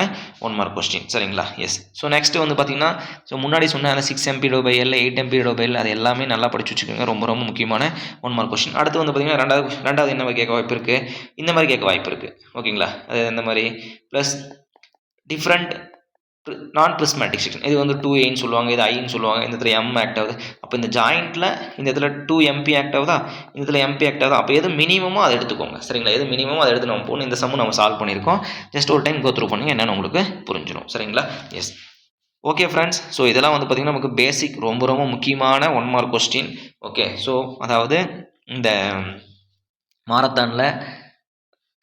1 மார்க் கொஸ்டின் சரிங்களா. எஸ். ஸோ நெக்ஸ்ட் வந்து பார்த்தீங்கன்னா ஸோ முன்னாடி சொன்ன அந்த 6 mp/L 8 mp/L அது எல்லாமே நல்லா படிச்சு வச்சுக்கோங்க, ரொம்ப முக்கியமான 1 மார்க் கொஸ்டின். அடுத்து வந்து பார்த்தீங்கன்னா ரெண்டாவது என்ன மாதிரி கேட்க வாய்ப்பு இருக்குது, இந்த மாதிரி கேட்க வாய்ப்பு இருக்குது ஓகேங்களா. அது இந்த மாதிரி ப்ளஸ் டிஃப்ரெண்ட் நான் பிரிஸ்மேட்டிக் செக்ஷன். இது வந்து 2Aன்னு சொல்லுவாங்க, இது ஐன்னு சொல்லுவாங்க. இந்த இடத்துல M ஆக்ட் ஆகுது. அப்போ இந்த ஜாயிண்ட்டில் இந்த இடத்துல 2 MP ஆக்ட் ஆகுதா, இந்த இடத்துல MP ஆக்ட் ஆகுதா. அப்போ எது மினிமமோ அதை எடுத்துக்கோங்க சரிங்களா. எது மினிமமோ அதை எடுத்து நம்ம போகணும். இந்த சம்மு நம்ம சால்வ் பண்ணியிருக்கோம். ஜஸ்ட் ஒரு டைம் கோ த்ரூ பண்ணுங்க, என்னென்னு உங்களுக்கு புரிஞ்சிடும் சரிங்களா. எஸ். Okay friends. ஸோ இதெல்லாம் வந்து பார்த்திங்கன்னா நமக்கு பேசிக் ரொம்ப முக்கியமான 1 மார்க் கொஸ்டின் ஓகே. ஸோ அதாவது இந்த மாரத்தானில்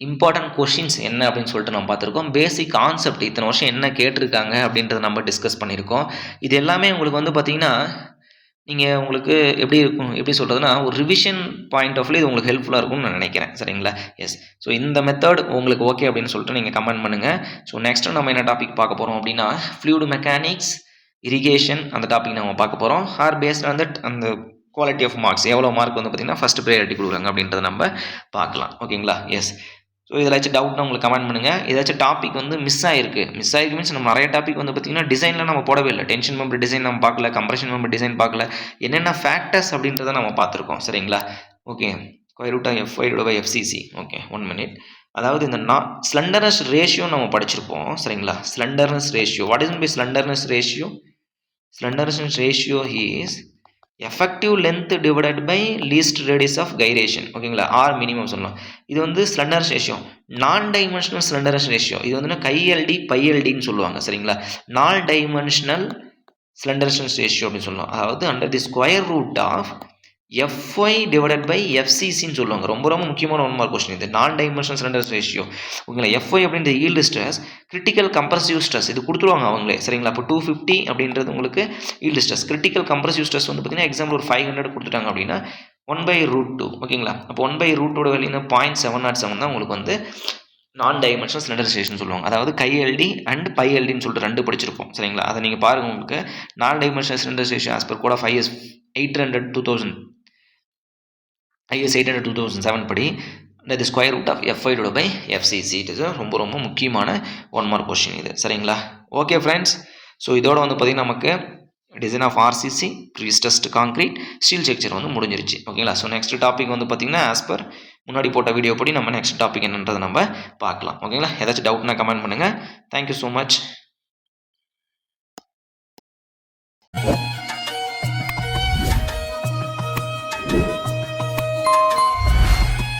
இம்பார்ட்டன்ட் கொஷின்ஸ் என்ன அப்படின்னு சொல்லிட்டு நம்ம பார்த்துருக்கோம். பேசிக் கான்செப்ட் இத்தனை வருஷம் என்ன கேட்டிருக்காங்க அப்படின்றத நம்ம டிஸ்கஸ் பண்ணியிருக்கோம். இது எல்லாமே உங்களுக்கு வந்து பார்த்திங்கன்னா நீங்கள் உங்களுக்கு எப்படி சொல்கிறதுனா ஒரு ரிவிஷன் பாயிண்ட் ஆஃப் வியூ இது உங்களுக்கு ஹெல்ப்ஃபுல்லாக இருக்கும்னு நான் நினைக்கிறேன் சரிங்களா. எஸ். ஸோ இந்த மெத்தட் உங்களுக்கு ஓகே அப்படின்னு சொல்லிட்டு நீங்கள் கமெண்ட் பண்ணுங்கள். ஸோ நெக்ஸ்ட்டு நம்ம என்ன டாபிக் பார்க்க போகிறோம் அப்படின்னா ஃப்ளூயிட் மெக்கானிக்ஸ் இரிகேஷன் அந்த டாபிக் நம்ம பார்க்க போகிறோம். ஆர் பேஸ்ட் ஆன் தட் அந்த குவாலிட்டி ஆஃப் மார்க்ஸ் எவ்வளோ மார்க் வந்து பார்த்திங்கன்னா ஃபஸ்ட்டு ப்ரையாரிட்டி கொடுக்குறாங்க அப்படின்றத நம்ம பார்க்கலாம் ஓகேங்களா. எஸ். ஸோ ஏதாச்சும் டவுட்னா உங்களுக்கு கமெண்ட் பண்ணுங்கள். ஏதாச்சும் டாபிக் வந்து மிஸ் ஆகிருக்கு மீன்ஸ் நம்ம நிறைய டாபிக் வந்து பார்த்திங்கன்னா டிசைனில் நம்ம போடவே இல்லை. டென்ஷன் மெம்பர் டிசைன் நம்ம பார்க்கல, கம்ப்ரெஷன் மெம்பர் டிசைன் பார்க்கல, என்னென்ன ஃபேக்டர்ஸ் அப்படின்றத நம்ம பார்த்துருக்கோம் சரிங்களா. ஓகே. √FY/FCC okay. 1 minute. அதாவது இந்த ஸ்லெண்டர்னஸ் ரேஷியோ நம்ம படிச்சிருப்போம் சரிங்களா. Slenderness ratio, what is by slenderness ratio? Slenderness ratio is effective length divided by least radius of gyration ஓகேங்களா, ஆர் மினிமம் சொல்லலாம். இது வந்து slenderness ratio. Non dimensional slenderness ratio இது வந்து கைஎல்டி பைஎல்டின்னு சொல்லுவாங்க சரிங்களா. நான் டைமென்ஷனல் ஸ்லெண்டர்னஸ் ரேஷியோ அப்படின்னு சொல்லுவாங்க. அதாவது under the square root of F Y divided by எஃப்சிசின்னு சொல்லுவாங்க. ரொம்ப ரொம்ப முக்கியமான 1 மார்க் கொஸ்டின் இது. நான் டைமென்ஷனல் ஸ்லெண்டர்னஸ் ரேஷியோ ஓகேங்களா. எஃப்ஒய் அப்படின்ற yield stress, critical compressive stress இது கொடுத்துருவாங்க அவங்களே சரிங்களா. இப்போ 250 அப்படின்றது உங்களுக்கு yield stress. Critical compressive stress வந்து பார்த்தீங்கன்னா எக்ஸாம்பிள் ஒரு 500 கொடுத்துட்டாங்க அப்படின்னா 1/√2 ஓகேங்களா. அப்போ 1/√2 வேல்யூ 0.707 தான் உங்களுக்கு வந்து நான் டைமென்ஷனல் ஸ்லெண்டரைசேஷன் சொல்லுவாங்க. அதாவது கைஎல்டி அண்ட் பைஎல்டின்னு சொல்லிட்டு 2 படிச்சிருப்போம் சரிங்களா. அதை நீங்கள் பாருங்கள். உங்களுக்கு non dimensional slenderisation as per code of IS 800 2007 படி இந்த square root of FY by FCC இது ரொம்ப ரொம்ப முக்கியமான 1 மார்க் கொஸ்டின் இது சரிங்களா. ஓகே ஃப்ரெண்ட்ஸ், ஸோ இதோட வந்து பார்த்திங்கன்னா நமக்கு design of RCC prestressed concrete steel structure வந்து முடிஞ்சிருச்சு ஓகேங்களா. ஸோ நெக்ஸ்ட் டாபிக் வந்து பார்த்திங்கன்னா ஆஸ் பர் முன்னாடி போட்ட வீடியோ படி நம்ம நெக்ஸ்ட் டாபிக் என்னன்றதை நம்ம பார்க்கலாம் ஓகேங்களா. ஏதாச்சும் டவுட்னா கமெண்ட் பண்ணுங்கள். Thank you so much.